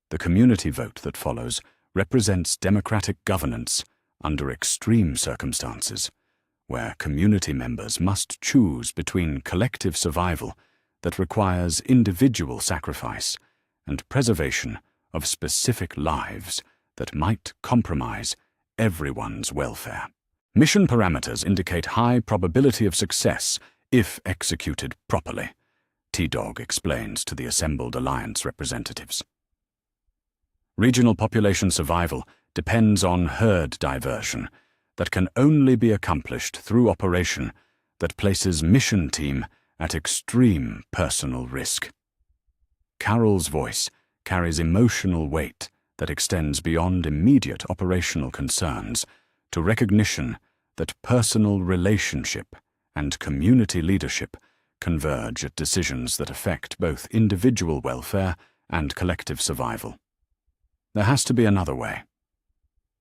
The community vote that follows represents democratic governance under extreme circumstances, where community members must choose between collective survival that requires individual sacrifice and preservation of specific lives that might compromise everyone's welfare. Mission parameters indicate high probability of success if executed properly, T-Dog explains to the assembled alliance representatives. Regional population survival depends on herd diversion that can only be accomplished through operation that places mission team at extreme personal risk. Carol's voice carries emotional weight that extends beyond immediate operational concerns to recognition that personal relationship and community leadership converge at decisions that affect both individual welfare and collective survival. There has to be another way.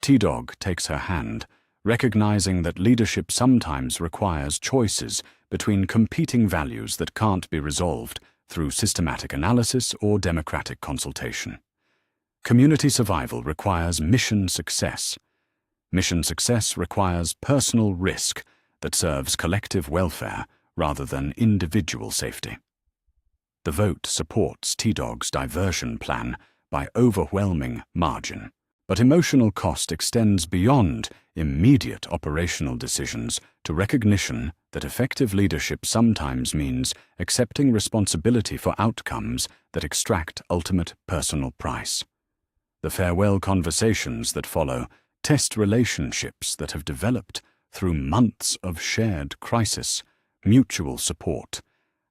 T-Dog takes her hand, recognizing that leadership sometimes requires choices between competing values that can't be resolved through systematic analysis or democratic consultation. Community survival requires mission success. Mission success requires personal risk that serves collective welfare rather than individual safety. The vote supports T-Dog's diversion plan by overwhelming margin, but emotional cost extends beyond immediate operational decisions to recognition that effective leadership sometimes means accepting responsibility for outcomes that extract ultimate personal price. The farewell conversations that follow test relationships that have developed through months of shared crisis, mutual support,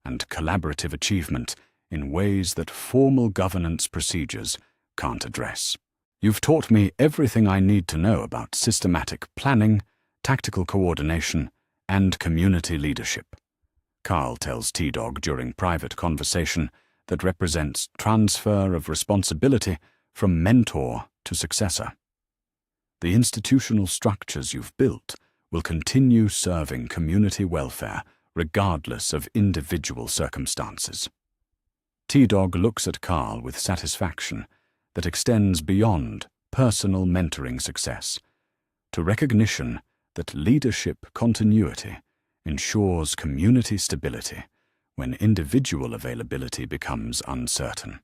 and collaborative achievement in ways that formal governance procedures can't address. You've taught me everything I need to know about systematic planning, tactical coordination, and community leadership, Carl tells T-Dog during private conversation that represents transfer of responsibility from mentor to successor. The institutional structures you've built will continue serving community welfare regardless of individual circumstances. T-Dog looks at Carl with satisfaction that extends beyond personal mentoring success to recognition that leadership continuity ensures community stability when individual availability becomes uncertain.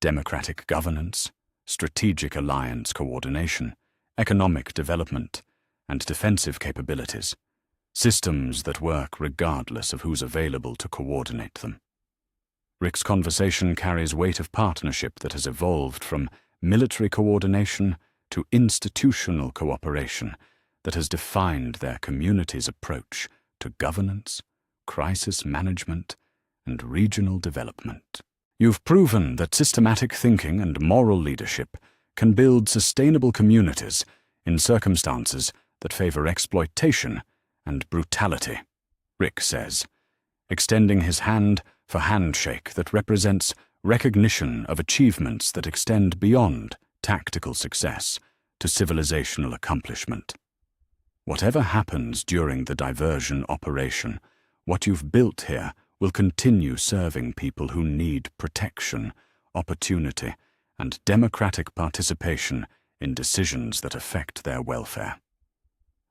democratic governance, strategic alliance coordination, economic development, and defensive capabilities, systems that work regardless of who's available to coordinate them. Rick's conversation carries weight of partnership that has evolved from military coordination to institutional cooperation that has defined their community's approach to governance, crisis management, and regional development. You've proven that systematic thinking and moral leadership can build sustainable communities in circumstances that favor exploitation and brutality, Rick says, extending his hand for handshake that represents recognition of achievements that extend beyond tactical success to civilizational accomplishment. Whatever happens during the diversion operation, what you've built here will continue serving people who need protection, opportunity, and democratic participation in decisions that affect their welfare.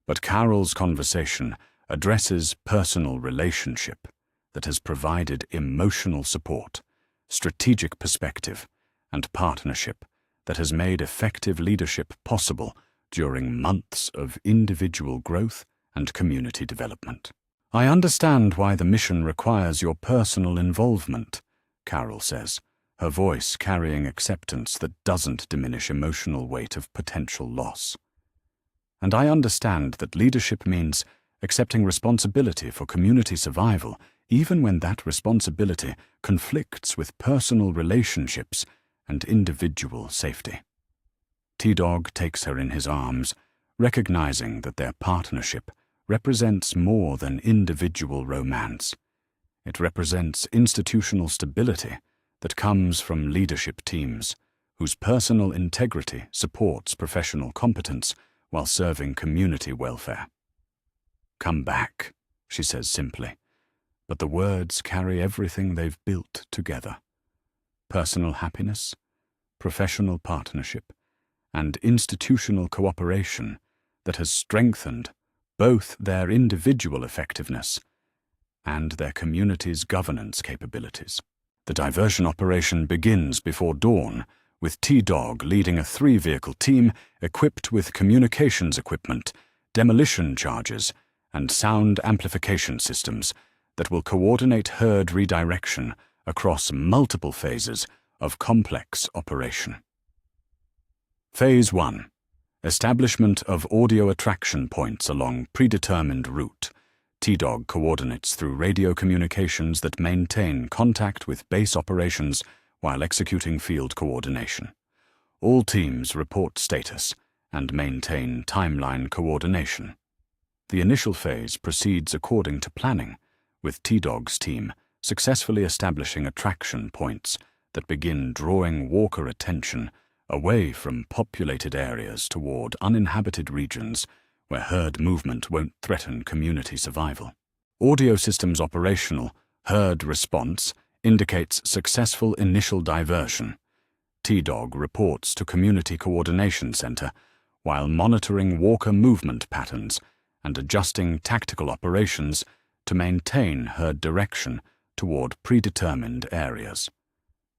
But Carol's conversation addresses personal relationship that has provided emotional support, strategic perspective, and partnership that has made effective leadership possible during months of individual growth and community development. I understand why the mission requires your personal involvement, Carol says, her voice carrying acceptance that doesn't diminish emotional weight of potential loss. And I understand that leadership means accepting responsibility for community survival, even when that responsibility conflicts with personal relationships and individual safety. T-Dog takes her in his arms, recognizing that their partnership represents more than individual romance. It represents institutional stability that comes from leadership teams whose personal integrity supports professional competence while serving community welfare. "Come back," she says simply, but the words carry everything they've built together: personal happiness, professional partnership, and institutional cooperation that has strengthened both their individual effectiveness and their community's governance capabilities. The diversion operation begins before dawn, with T-Dog leading a 3-vehicle team equipped with communications equipment, demolition charges, and sound amplification systems that will coordinate herd redirection across multiple phases of complex operation. Phase 1. Establishment of audio attraction points along predetermined route. T-Dog coordinates through radio communications that maintain contact with base operations while executing field coordination. All teams report status and maintain timeline coordination. The initial phase proceeds according to planning, with T-Dog's team successfully establishing attraction points that begin drawing walker attention away from populated areas toward uninhabited regions where herd movement won't threaten community survival. Audio systems operational herd response indicates successful initial diversion. T-Dog reports to Community Coordination Center while monitoring walker movement patterns and adjusting tactical operations to maintain herd direction toward predetermined areas.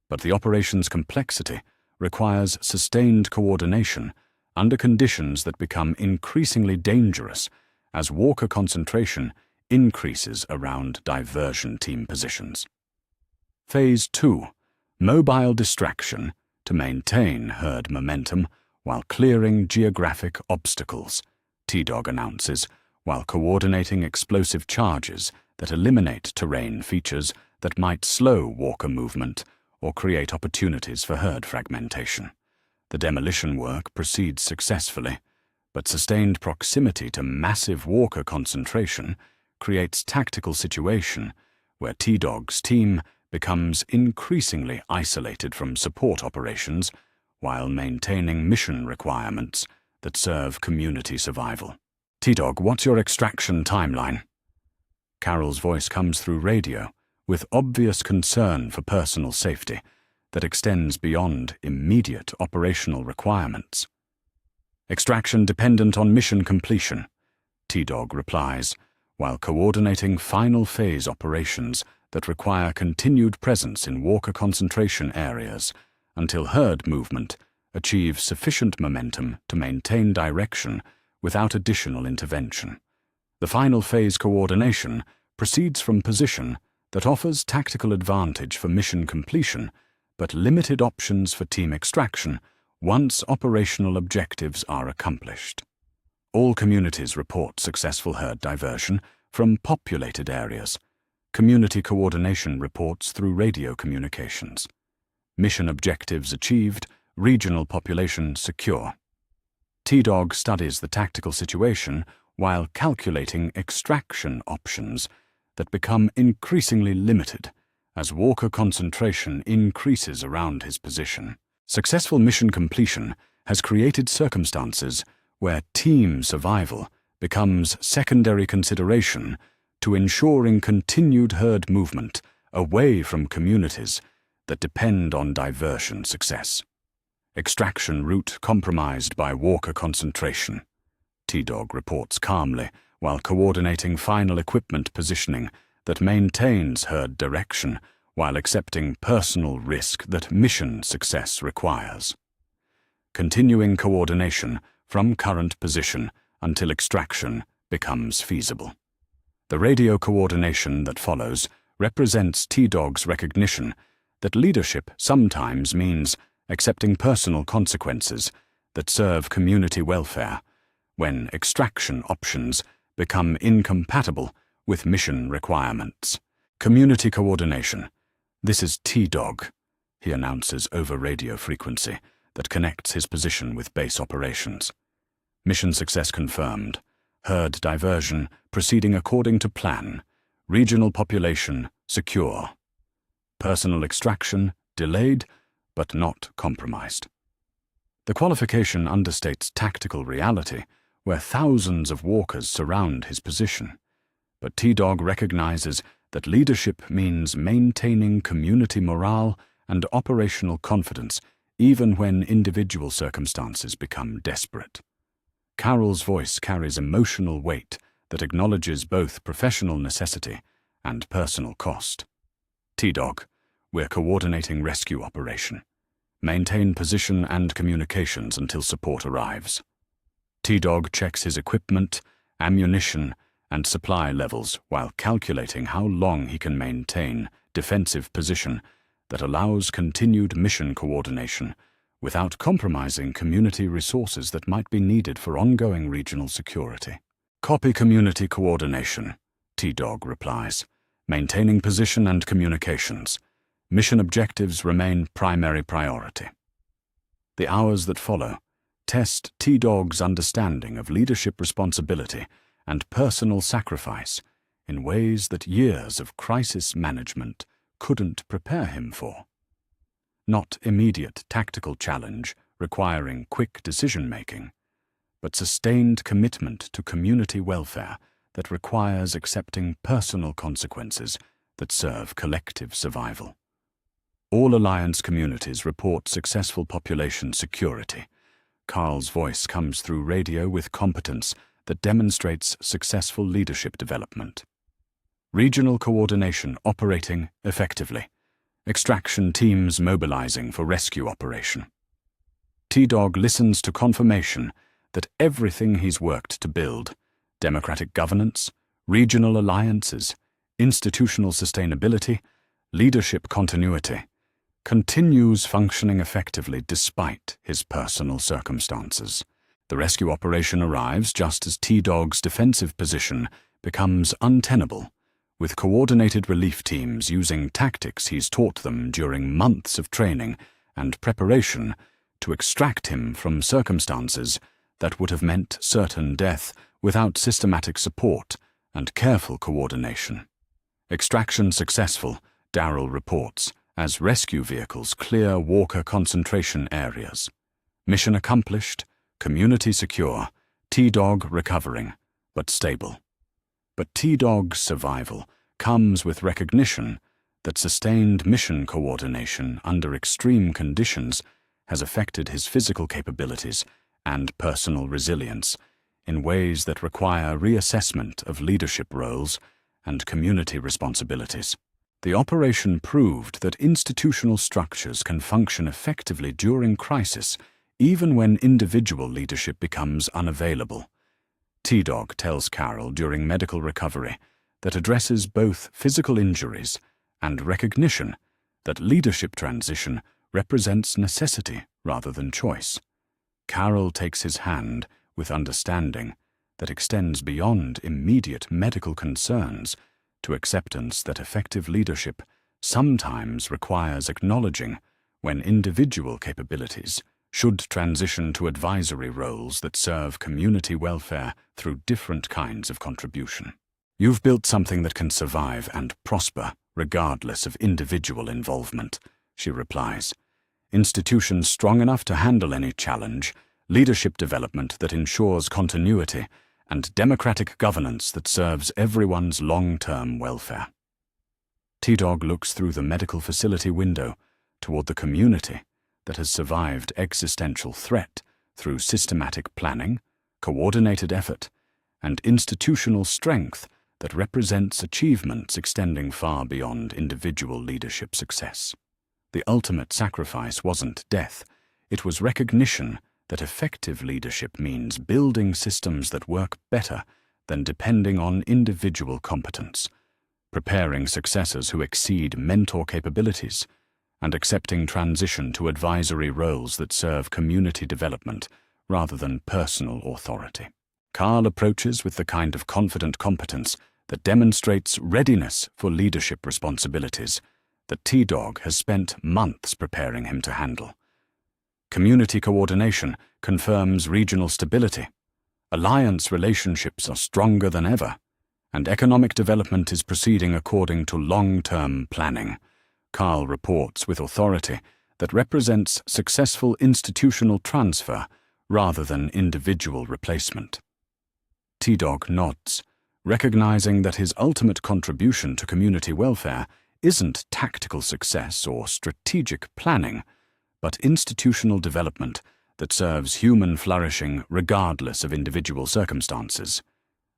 But the operation's complexity requires sustained coordination under conditions that become increasingly dangerous as walker concentration increases around diversion team positions. Phase 2. Mobile distraction to maintain herd momentum while clearing geographic obstacles, T-Dog announces, while coordinating explosive charges that eliminate terrain features that might slow walker movement or create opportunities for herd fragmentation. The demolition work proceeds successfully, but sustained proximity to massive walker concentration creates tactical situation where T-Dog's team becomes increasingly isolated from support operations while maintaining mission requirements that serve community survival. T-Dog, what's your extraction timeline? Carol's voice comes through radio with obvious concern for personal safety that extends beyond immediate operational requirements. Extraction dependent on mission completion, T-Dog replies, while coordinating final phase operations that require continued presence in walker concentration areas until herd movement achieves sufficient momentum to maintain direction without additional intervention. The final phase, coordination, proceeds from position that offers tactical advantage for mission completion, but limited options for team extraction once operational objectives are accomplished. All communities report successful herd diversion from populated areas. Community coordination reports through radio communications. Mission objectives achieved, regional population secure. T-Dog studies the tactical situation while calculating extraction options that become increasingly limited as walker concentration increases around his position. Successful mission completion has created circumstances where team survival becomes secondary consideration to ensuring continued herd movement away from communities that depend on diversion success. Extraction route compromised by walker concentration. T-Dog reports calmly while coordinating final equipment positioning that maintains herd direction while accepting personal risk that mission success requires. Continuing coordination from current position until extraction becomes feasible. The radio coordination that follows represents T-Dog's recognition that leadership sometimes means accepting personal consequences that serve community welfare when extraction options become incompatible with mission requirements. Community coordination. This is T-Dog, he announces over radio frequency that connects his position with base operations. Mission success confirmed. Herd diversion proceeding according to plan. Regional population secure. Personal extraction delayed but not compromised. The qualification understates tactical reality where thousands of walkers surround his position. But T-Dog recognizes that leadership means maintaining community morale and operational confidence even when individual circumstances become desperate. Carol's voice carries emotional weight that acknowledges both professional necessity and personal cost. T-Dog, we're coordinating rescue operation. Maintain position and communications until support arrives. T-Dog checks his equipment, ammunition, and supply levels while calculating how long he can maintain defensive position that allows continued mission coordination without compromising community resources that might be needed for ongoing regional security. Copy community coordination, T-Dog replies, maintaining position and communications. Mission objectives remain primary priority. The hours that follow test T-Dog's understanding of leadership responsibility and personal sacrifice in ways that years of crisis management couldn't prepare him for. Not immediate tactical challenge requiring quick decision-making, but sustained commitment to community welfare that requires accepting personal consequences that serve collective survival. All Alliance communities report successful population security. Carl's voice comes through radio with competence that demonstrates successful leadership development. Regional coordination operating effectively. Extraction teams mobilizing for rescue operation. T-Dog listens to confirmation that everything he's worked to build, democratic governance, regional alliances, institutional sustainability, leadership continuity, continues functioning effectively despite his personal circumstances. The rescue operation arrives just as T-Dog's defensive position becomes untenable, with coordinated relief teams using tactics he's taught them during months of training and preparation to extract him from circumstances that would have meant certain death without systematic support and careful coordination. Extraction successful, Darrell reports, as rescue vehicles clear walker concentration areas. Mission accomplished, community secure, T-Dog recovering, but stable. But T-Dog's survival comes with recognition that sustained mission coordination under extreme conditions has affected his physical capabilities and personal resilience in ways that require reassessment of leadership roles and community responsibilities. The operation proved that institutional structures can function effectively during crisis, even when individual leadership becomes unavailable. T-Dog tells Carol during medical recovery that addresses both physical injuries and recognition that leadership transition represents necessity rather than choice. Carol takes his hand with understanding that extends beyond immediate medical concerns to acceptance that effective leadership sometimes requires acknowledging when individual capabilities should transition to advisory roles that serve community welfare through different kinds of contribution. You've built something that can survive and prosper regardless of individual involvement, she replies. Institutions strong enough to handle any challenge, leadership development that ensures continuity, and democratic governance that serves everyone's long-term welfare. T-Dog looks through the medical facility window toward the community that has survived existential threat through systematic planning, coordinated effort, and institutional strength that represents achievements extending far beyond individual leadership success. The ultimate sacrifice wasn't death, it was recognition that effective leadership means building systems that work better than depending on individual competence, preparing successors who exceed mentor capabilities, and accepting transition to advisory roles that serve community development rather than personal authority. Carl approaches with the kind of confident competence that demonstrates readiness for leadership responsibilities that T-Dog has spent months preparing him to handle. Community coordination confirms regional stability, alliance relationships are stronger than ever, and economic development is proceeding according to long-term planning. Carl reports with authority that represents successful institutional transfer rather than individual replacement. T-Dog nods, recognizing that his ultimate contribution to community welfare isn't tactical success or strategic planning, but institutional development that serves human flourishing regardless of individual circumstances.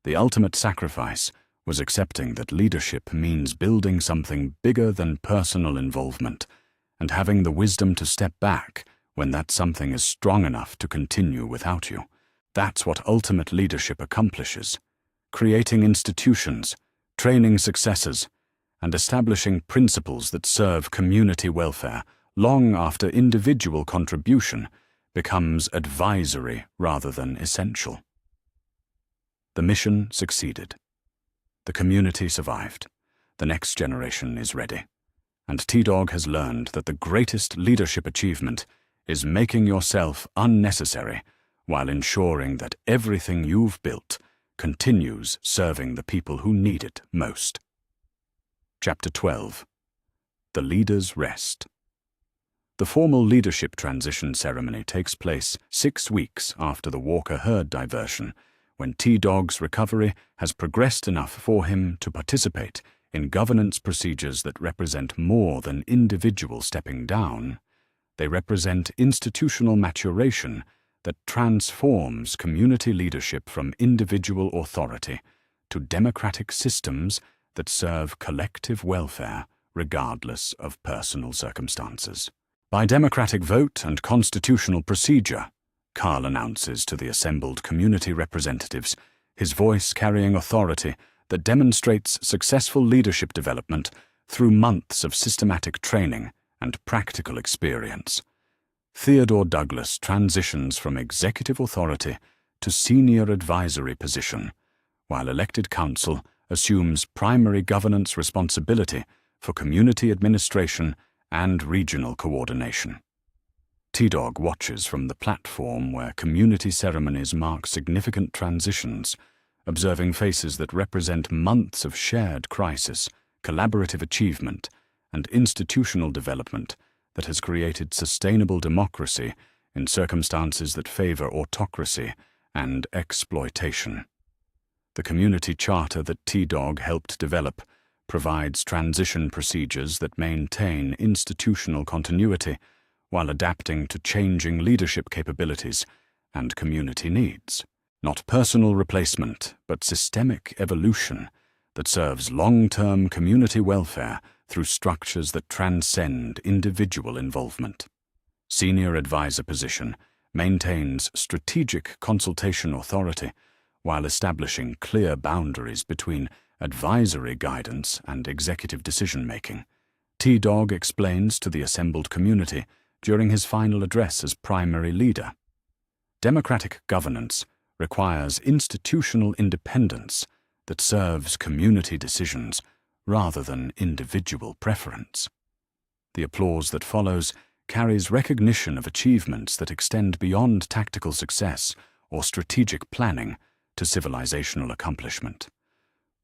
The ultimate sacrifice was accepting that leadership means building something bigger than personal involvement and having the wisdom to step back when that something is strong enough to continue without you. That's what ultimate leadership accomplishes: creating institutions, training successors, and establishing principles that serve community welfare long after individual contribution becomes advisory rather than essential. The mission succeeded. The community survived. The next generation is ready. And T-Dog has learned that the greatest leadership achievement is making yourself unnecessary while ensuring that everything you've built continues serving the people who need it most. Chapter 12. The Leader's Rest. The formal leadership transition ceremony takes place 6 weeks after the Walker herd diversion, when T-Dog's recovery has progressed enough for him to participate in governance procedures that represent more than individual stepping down. They represent institutional maturation that transforms community leadership from individual authority to democratic systems that serve collective welfare regardless of personal circumstances. By democratic vote and constitutional procedure, Carl announces to the assembled community representatives, his voice carrying authority that demonstrates successful leadership development through months of systematic training and practical experience. Theodore Douglas transitions from executive authority to senior advisory position, while elected council assumes primary governance responsibility for community administration and regional coordination. T-Dog watches from the platform where community ceremonies mark significant transitions, observing faces that represent months of shared crisis, collaborative achievement, and institutional development that has created sustainable democracy in circumstances that favor autocracy and exploitation. The community charter that T-Dog helped develop provides transition procedures that maintain institutional continuity while adapting to changing leadership capabilities and community needs. Not personal replacement, but systemic evolution that serves long-term community welfare through structures that transcend individual involvement. Senior advisor position maintains strategic consultation authority while establishing clear boundaries between advisory guidance and executive decision-making. T-Dog explains to the assembled community during his final address as primary leader. Democratic governance requires institutional independence that serves community decisions rather than individual preference. The applause that follows carries recognition of achievements that extend beyond tactical success or strategic planning to civilizational accomplishment.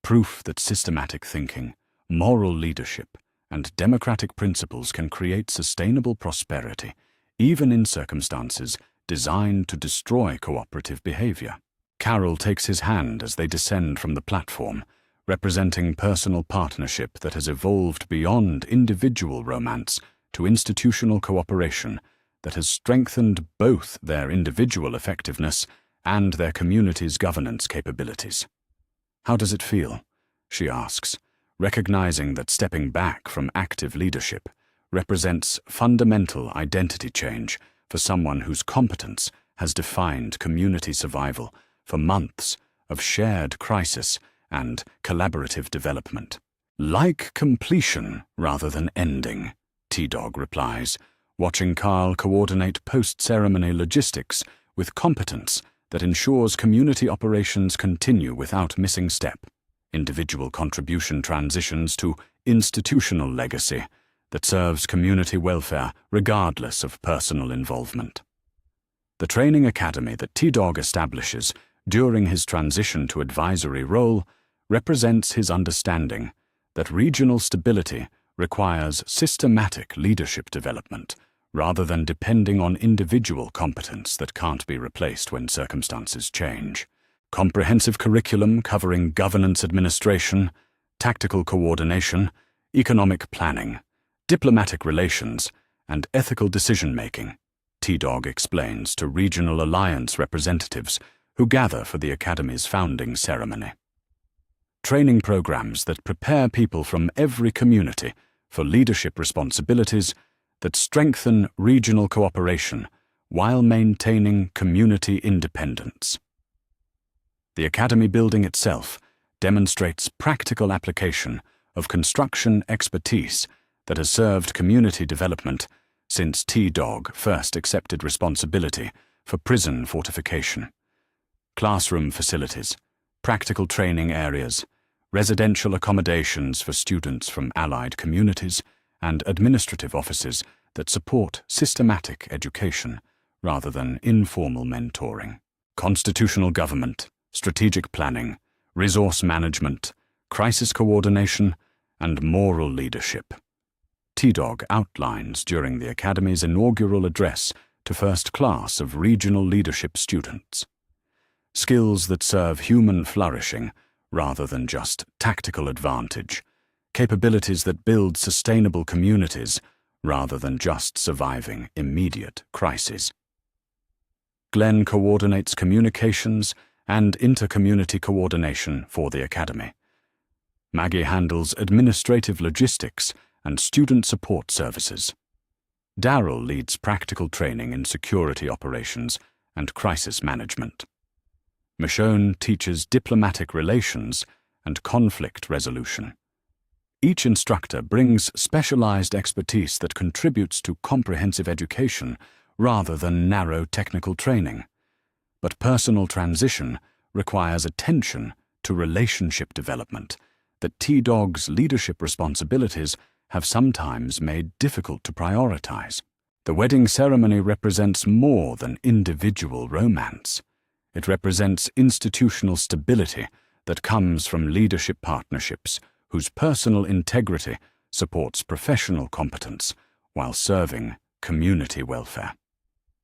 Proof that systematic thinking, moral leadership, and democratic principles can create sustainable prosperity, even in circumstances designed to destroy cooperative behavior. Carroll takes his hand as they descend from the platform, representing personal partnership that has evolved beyond individual romance to institutional cooperation that has strengthened both their individual effectiveness and their community's governance capabilities. "How does it feel?" she asks, recognizing that stepping back from active leadership represents fundamental identity change for someone whose competence has defined community survival for months of shared crisis and collaborative development. "Like completion rather than ending," T-Dog replies, watching Carl coordinate post-ceremony logistics with competence that ensures community operations continue without missing step. Individual contribution transitions to institutional legacy that serves community welfare regardless of personal involvement. The training academy that T-Dog establishes during his transition to advisory role represents his understanding that regional stability requires systematic leadership development rather than depending on individual competence that can't be replaced when circumstances change. Comprehensive curriculum covering governance administration, tactical coordination, economic planning, diplomatic relations, and ethical decision-making, T-Dog explains to regional alliance representatives who gather for the Academy's founding ceremony. Training programs that prepare people from every community for leadership responsibilities that strengthen regional cooperation while maintaining community independence. The Academy building itself demonstrates practical application of construction expertise that has served community development since T-Dog first accepted responsibility for prison fortification. Classroom facilities, practical training areas, residential accommodations for students from allied communities, and administrative offices that support systematic education rather than informal mentoring. Constitutional government, strategic planning, resource management, crisis coordination, and moral leadership. T-Dog outlines during the Academy's inaugural address to first class of regional leadership students. Skills that serve human flourishing rather than just tactical advantage, capabilities that build sustainable communities rather than just surviving immediate crises. Glenn coordinates communications and inter-community coordination for the Academy. Maggie handles administrative logistics and student support services. Darryl leads practical training in security operations and crisis management. Michonne teaches diplomatic relations and conflict resolution. Each instructor brings specialized expertise that contributes to comprehensive education rather than narrow technical training. But personal transition requires attention to relationship development that T-Dog's leadership responsibilities have sometimes made difficult to prioritize. The wedding ceremony represents more than individual romance. It represents institutional stability that comes from leadership partnerships whose personal integrity supports professional competence while serving community welfare.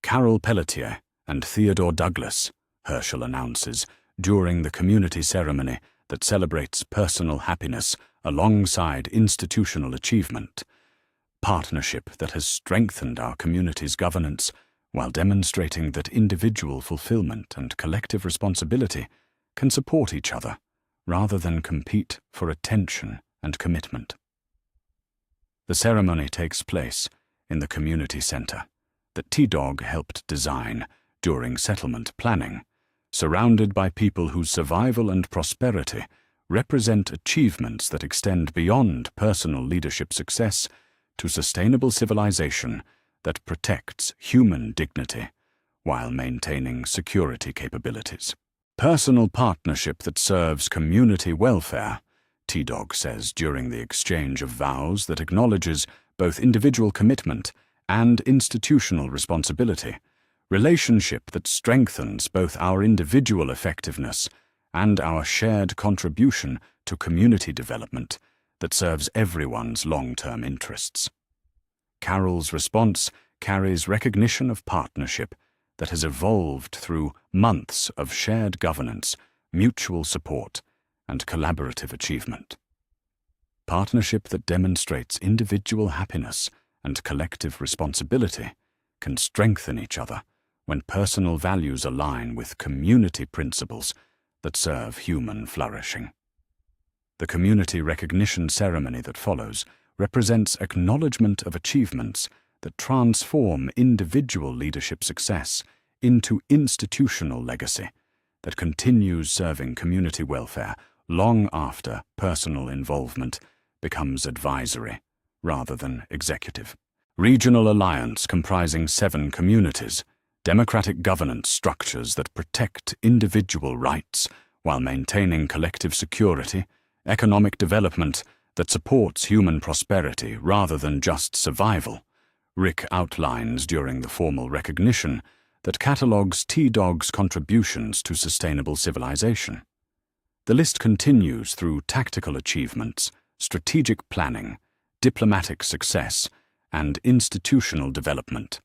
Carol Pelletier and Theodore Douglas, Herschel announces during the community ceremony that celebrates personal happiness alongside institutional achievement, partnership that has strengthened our community's governance while demonstrating that individual fulfillment and collective responsibility can support each other rather than compete for attention and commitment. The ceremony takes place in the community center that T-Dog helped design during settlement planning, surrounded by people whose survival and prosperity represent achievements that extend beyond personal leadership success to sustainable civilization that protects human dignity while maintaining security capabilities. Personal partnership that serves community welfare, T-Dog says during the exchange of vows that acknowledges both individual commitment and institutional responsibility, relationship that strengthens both our individual effectiveness and our shared contribution to community development that serves everyone's long-term interests. Carol's response carries recognition of partnership that has evolved through months of shared governance, mutual support, and collaborative achievement. Partnership that demonstrates individual happiness and collective responsibility can strengthen each other when personal values align with community principles that serve human flourishing. The community recognition ceremony that follows represents acknowledgement of achievements that transform individual leadership success into institutional legacy that continues serving community welfare long after personal involvement becomes advisory rather than executive. Regional alliance comprising 7 communities, democratic governance structures that protect individual rights while maintaining collective security, economic development that supports human prosperity rather than just survival. Rick outlines during the formal recognition that catalogues T-Dog's contributions to sustainable civilization. The list continues through tactical achievements, strategic planning, diplomatic success, and institutional development.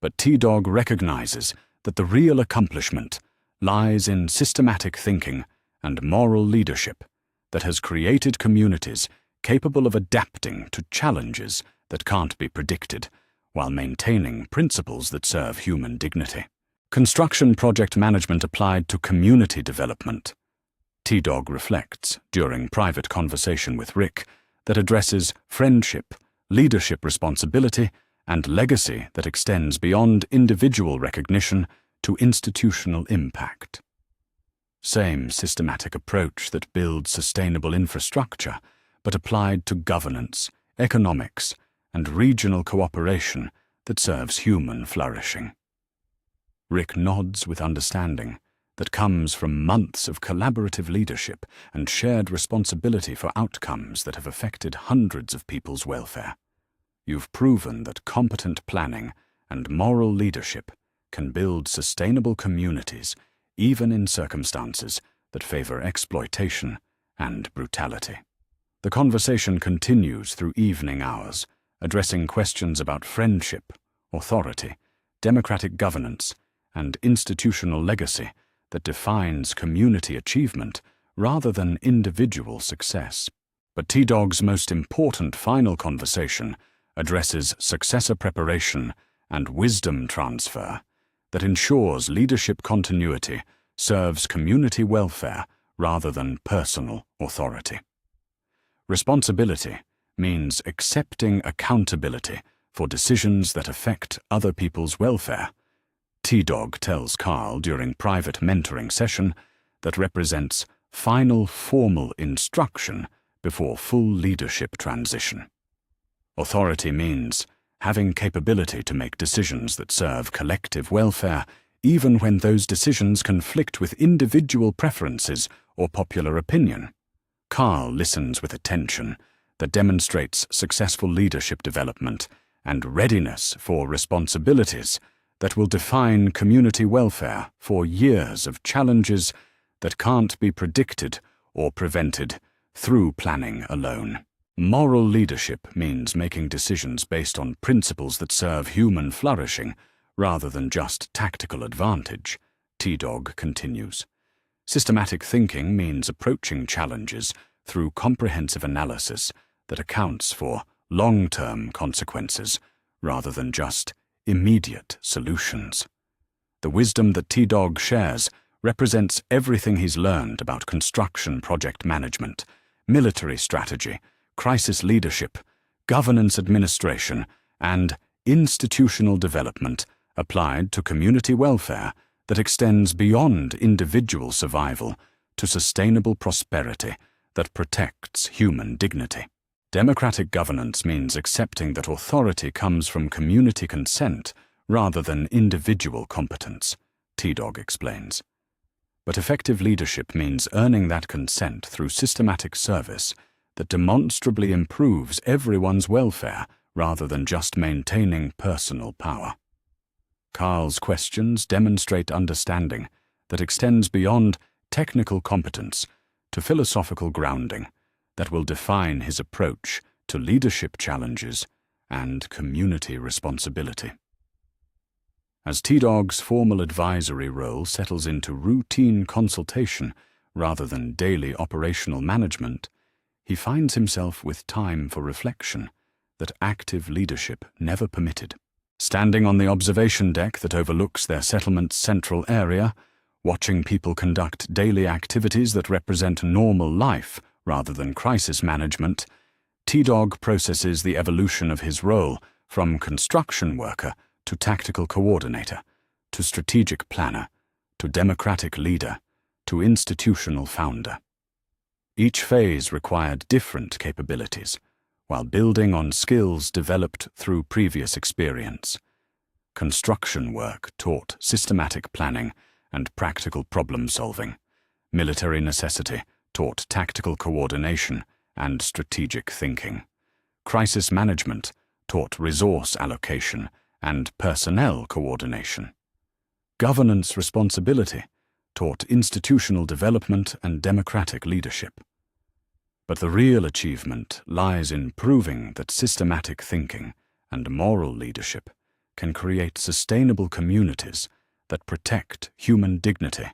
But T-Dog recognizes that the real accomplishment lies in systematic thinking and moral leadership that has created communities capable of adapting to challenges that can't be predicted, while maintaining principles that serve human dignity. Construction project management applied to community development. T-Dog reflects, during private conversation with Rick, that addresses friendship, leadership responsibility, and legacy that extends beyond individual recognition to institutional impact. Same systematic approach that builds sustainable infrastructure, but applied to governance, economics, and regional cooperation that serves human flourishing. Rick nods with understanding that comes from months of collaborative leadership and shared responsibility for outcomes that have affected hundreds of people's welfare. You've proven that competent planning and moral leadership can build sustainable communities even in circumstances that favor exploitation and brutality. The conversation continues through evening hours, addressing questions about friendship, authority, democratic governance, and institutional legacy that defines community achievement rather than individual success. But T-Dog's most important final conversation addresses successor preparation and wisdom transfer that ensures leadership continuity serves community welfare rather than personal authority. Responsibility means accepting accountability for decisions that affect other people's welfare. T-Dog tells Carl during private mentoring session that represents final formal instruction before full leadership transition. Authority means having capability to make decisions that serve collective welfare even when those decisions conflict with individual preferences or popular opinion. Carl listens with attention that demonstrates successful leadership development and readiness for responsibilities that will define community welfare for years of challenges that can't be predicted or prevented through planning alone. Moral leadership means making decisions based on principles that serve human flourishing rather than just tactical advantage, T-Dog continues. Systematic thinking means approaching challenges through comprehensive analysis that accounts for long-term consequences rather than just immediate solutions. The wisdom that T-Dog shares represents everything he's learned about construction project management, military strategy, crisis leadership, governance administration, and institutional development applied to community welfare that extends beyond individual survival to sustainable prosperity that protects human dignity. Democratic governance means accepting that authority comes from community consent rather than individual competence, T-Dog explains. But effective leadership means earning that consent through systematic service that demonstrably improves everyone's welfare rather than just maintaining personal power. Carl's questions demonstrate understanding that extends beyond technical competence to philosophical grounding that will define his approach to leadership challenges and community responsibility. As T-Dog's formal advisory role settles into routine consultation rather than daily operational management, he finds himself with time for reflection that active leadership never permitted. Standing on the observation deck that overlooks their settlement's central area, watching people conduct daily activities that represent normal life rather than crisis management, T-Dog processes the evolution of his role from construction worker to tactical coordinator, to strategic planner, to democratic leader, to institutional founder. Each phase required different capabilities, while building on skills developed through previous experience. Construction work taught systematic planning and practical problem-solving. Military necessity taught tactical coordination and strategic thinking. Crisis management taught resource allocation and personnel coordination. Governance responsibility taught institutional development and democratic leadership. But the real achievement lies in proving that systematic thinking and moral leadership can create sustainable communities that protect human dignity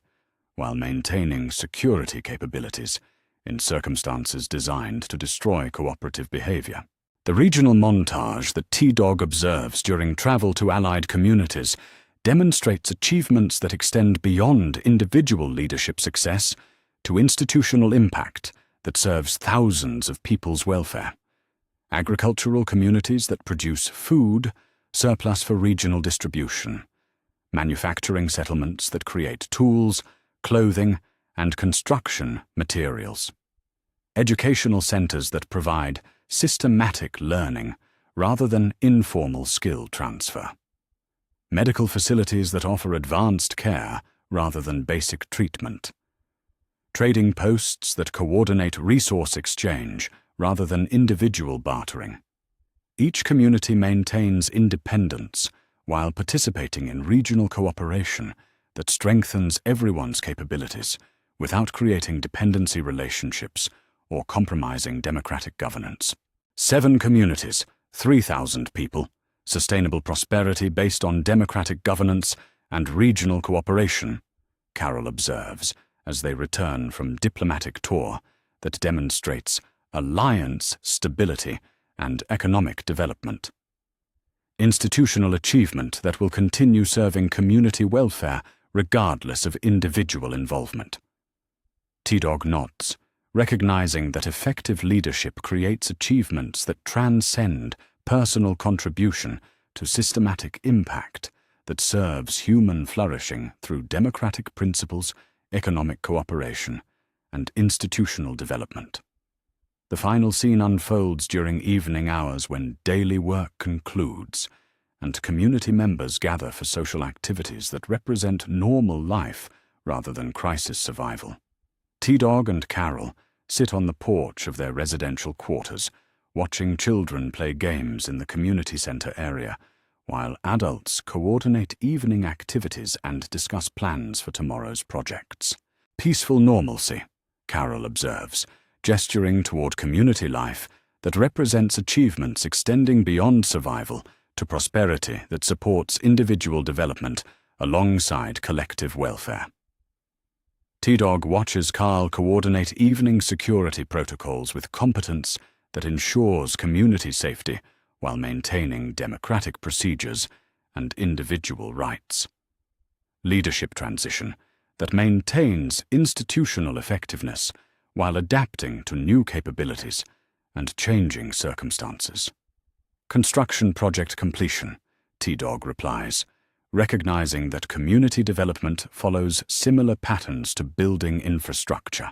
while maintaining security capabilities in circumstances designed to destroy cooperative behavior. The regional montage that T-Dog observes during travel to allied communities demonstrates achievements that extend beyond individual leadership success to institutional impact that serves thousands of people's welfare. Agricultural communities that produce food surplus for regional distribution. Manufacturing settlements that create tools, clothing, and construction materials. Educational centers that provide systematic learning rather than informal skill transfer. Medical facilities that offer advanced care rather than basic treatment. Trading posts that coordinate resource exchange rather than individual bartering. Each community maintains independence while participating in regional cooperation that strengthens everyone's capabilities without creating dependency relationships or compromising democratic governance. 7 communities, 3,000 people, sustainable prosperity based on democratic governance and regional cooperation, Carol observes as they return from diplomatic tour that demonstrates alliance stability and economic development. Institutional achievement that will continue serving community welfare regardless of individual involvement. T-Dog nods, recognizing that effective leadership creates achievements that transcend personal contribution to systematic impact that serves human flourishing through democratic principles, economic cooperation, and institutional development. The final scene unfolds during evening hours when daily work concludes and community members gather for social activities that represent normal life rather than crisis survival. T-Dog and Carol sit on the porch of their residential quarters, watching children play games in the community center area, while adults coordinate evening activities and discuss plans for tomorrow's projects. Peaceful normalcy, Carol observes, gesturing toward community life that represents achievements extending beyond survival to prosperity that supports individual development alongside collective welfare. T-Dog watches Carl coordinate evening security protocols with competence that ensures community safety while maintaining democratic procedures and individual rights. Leadership transition that maintains institutional effectiveness while adapting to new capabilities and changing circumstances. Construction project completion, T-Dog replies, recognizing that community development follows similar patterns to building infrastructure.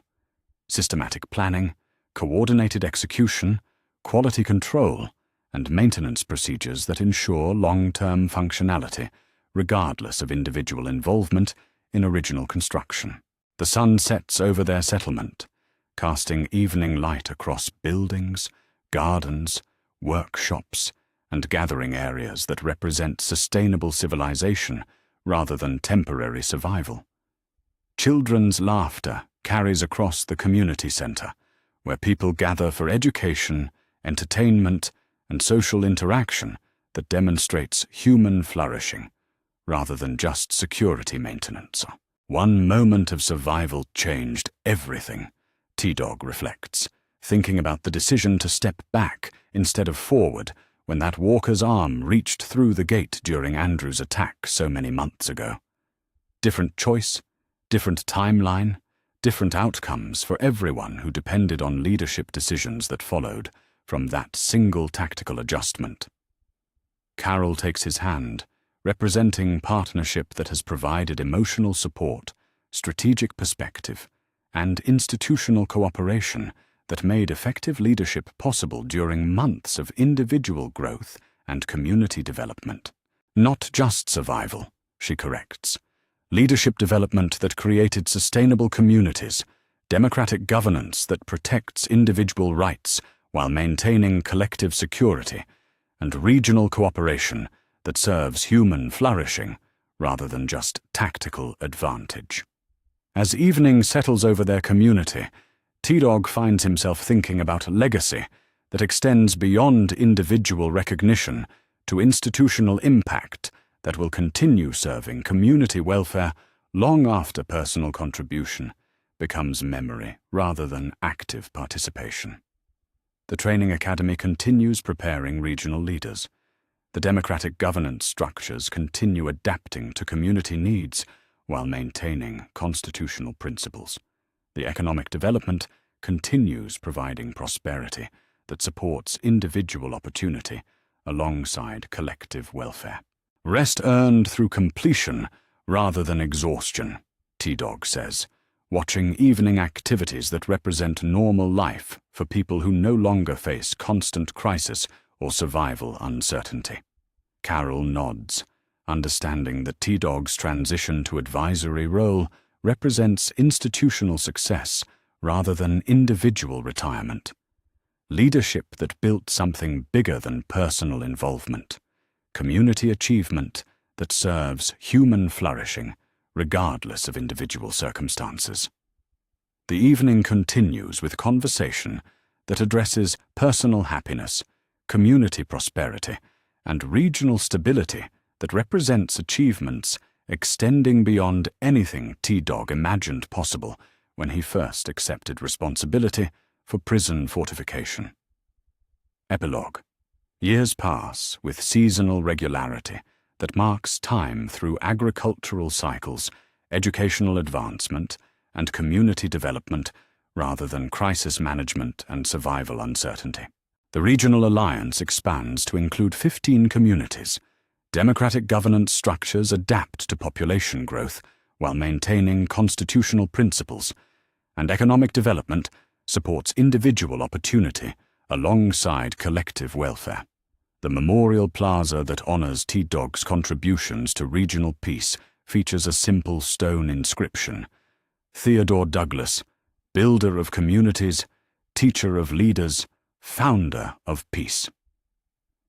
Systematic planning, coordinated execution, quality control, and maintenance procedures that ensure long-term functionality, regardless of individual involvement in original construction. The sun sets over their settlement, casting evening light across buildings, gardens, workshops, and gathering areas that represent sustainable civilization rather than temporary survival. Children's laughter carries across the community center, where people gather for education, entertainment, and social interaction that demonstrates human flourishing, rather than just security maintenance. One moment of survival changed everything, T-Dog reflects, thinking about the decision to step back instead of forward when that walker's arm reached through the gate during Andrew's attack so many months ago. Different choice, different timeline, different outcomes for everyone who depended on leadership decisions that followed from that single tactical adjustment. Carol takes his hand, representing partnership that has provided emotional support, strategic perspective, and institutional cooperation that made effective leadership possible during months of individual growth and community development. Not just survival, she corrects. Leadership development that created sustainable communities, democratic governance that protects individual rights while maintaining collective security, and regional cooperation that serves human flourishing rather than just tactical advantage. As evening settles over their community, T-Dog finds himself thinking about a legacy that extends beyond individual recognition to institutional impact that will continue serving community welfare long after personal contribution becomes memory rather than active participation. The training academy continues preparing regional leaders. The democratic governance structures continue adapting to community needs while maintaining constitutional principles. The economic development continues providing prosperity that supports individual opportunity alongside collective welfare. Rest earned through completion rather than exhaustion, T-Dog says, watching evening activities that represent normal life for people who no longer face constant crisis or survival uncertainty. Carol nods, understanding that T-Dog's transition to advisory role represents institutional success rather than individual retirement. Leadership that built something bigger than personal involvement. Community achievement that serves human flourishing regardless of individual circumstances. The evening continues with conversation that addresses personal happiness, community prosperity, and regional stability that represents achievements extending beyond anything T-Dog imagined possible when he first accepted responsibility for prison fortification. Epilogue. Years pass with seasonal regularity that marks time through agricultural cycles, educational advancement, and community development rather than crisis management and survival uncertainty. The regional alliance expands to include 15 communities. Democratic governance structures adapt to population growth while maintaining constitutional principles, and economic development supports individual opportunity alongside collective welfare. The memorial plaza that honors T-Dog's contributions to regional peace features a simple stone inscription: Theodore Douglas, builder of communities, teacher of leaders, founder of peace.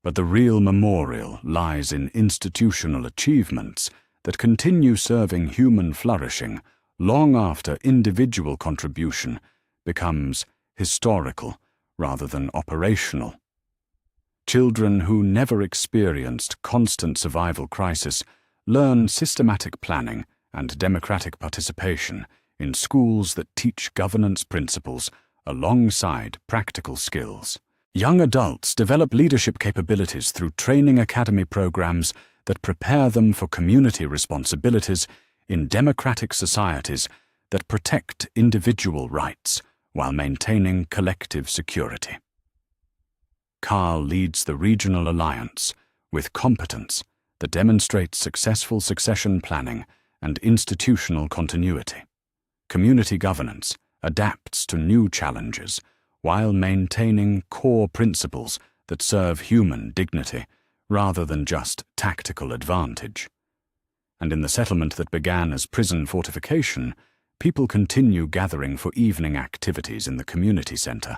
But the real memorial lies in institutional achievements that continue serving human flourishing long after individual contribution becomes historical rather than operational. Children who never experienced constant survival crisis learn systematic planning and democratic participation in schools that teach governance principles alongside practical skills. Young adults develop leadership capabilities through training academy programs that prepare them for community responsibilities in democratic societies that protect individual rights while maintaining collective security. Carl leads the regional alliance with competence that demonstrates successful succession planning and institutional continuity. Community governance adapts to new challenges while maintaining core principles that serve human dignity rather than just tactical advantage. And in the settlement that began as prison fortification, people continue gathering for evening activities in the community center,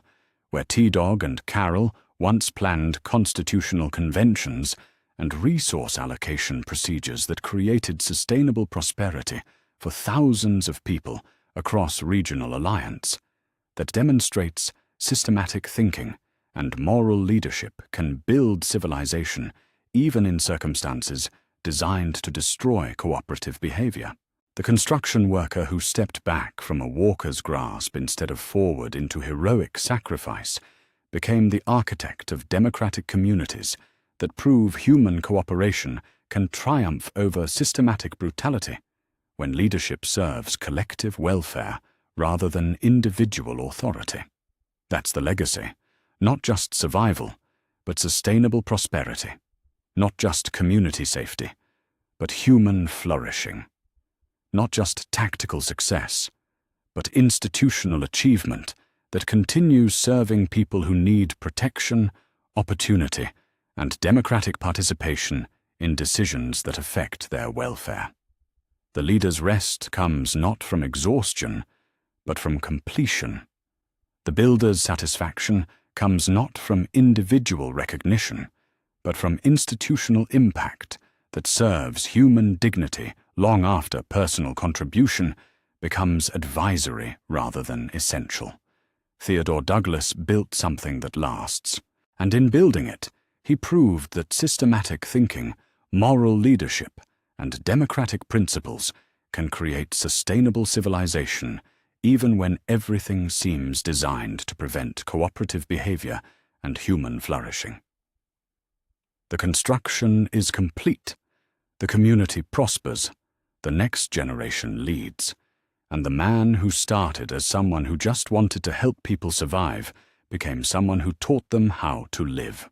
where T-Dog and Carol once planned constitutional conventions and resource allocation procedures that created sustainable prosperity for thousands of people across regional alliance, that demonstrates systematic thinking and moral leadership can build civilization even in circumstances designed to destroy cooperative behavior. The construction worker who stepped back from a walker's grasp instead of forward into heroic sacrifice became the architect of democratic communities that prove human cooperation can triumph over systematic brutality when leadership serves collective welfare rather than individual authority. That's the legacy, not just survival, but sustainable prosperity, not just community safety, but human flourishing, not just tactical success, but institutional achievement that continues serving people who need protection, opportunity, and democratic participation in decisions that affect their welfare. The leader's rest comes not from exhaustion, but from completion. The builder's satisfaction comes not from individual recognition, but from institutional impact that serves human dignity long after personal contribution becomes advisory rather than essential. Theodore Douglas built something that lasts, and in building it, he proved that systematic thinking, moral leadership, and democratic principles can create sustainable civilization even when everything seems designed to prevent cooperative behavior and human flourishing. The construction is complete, the community prospers, the next generation leads, and the man who started as someone who just wanted to help people survive became someone who taught them how to live.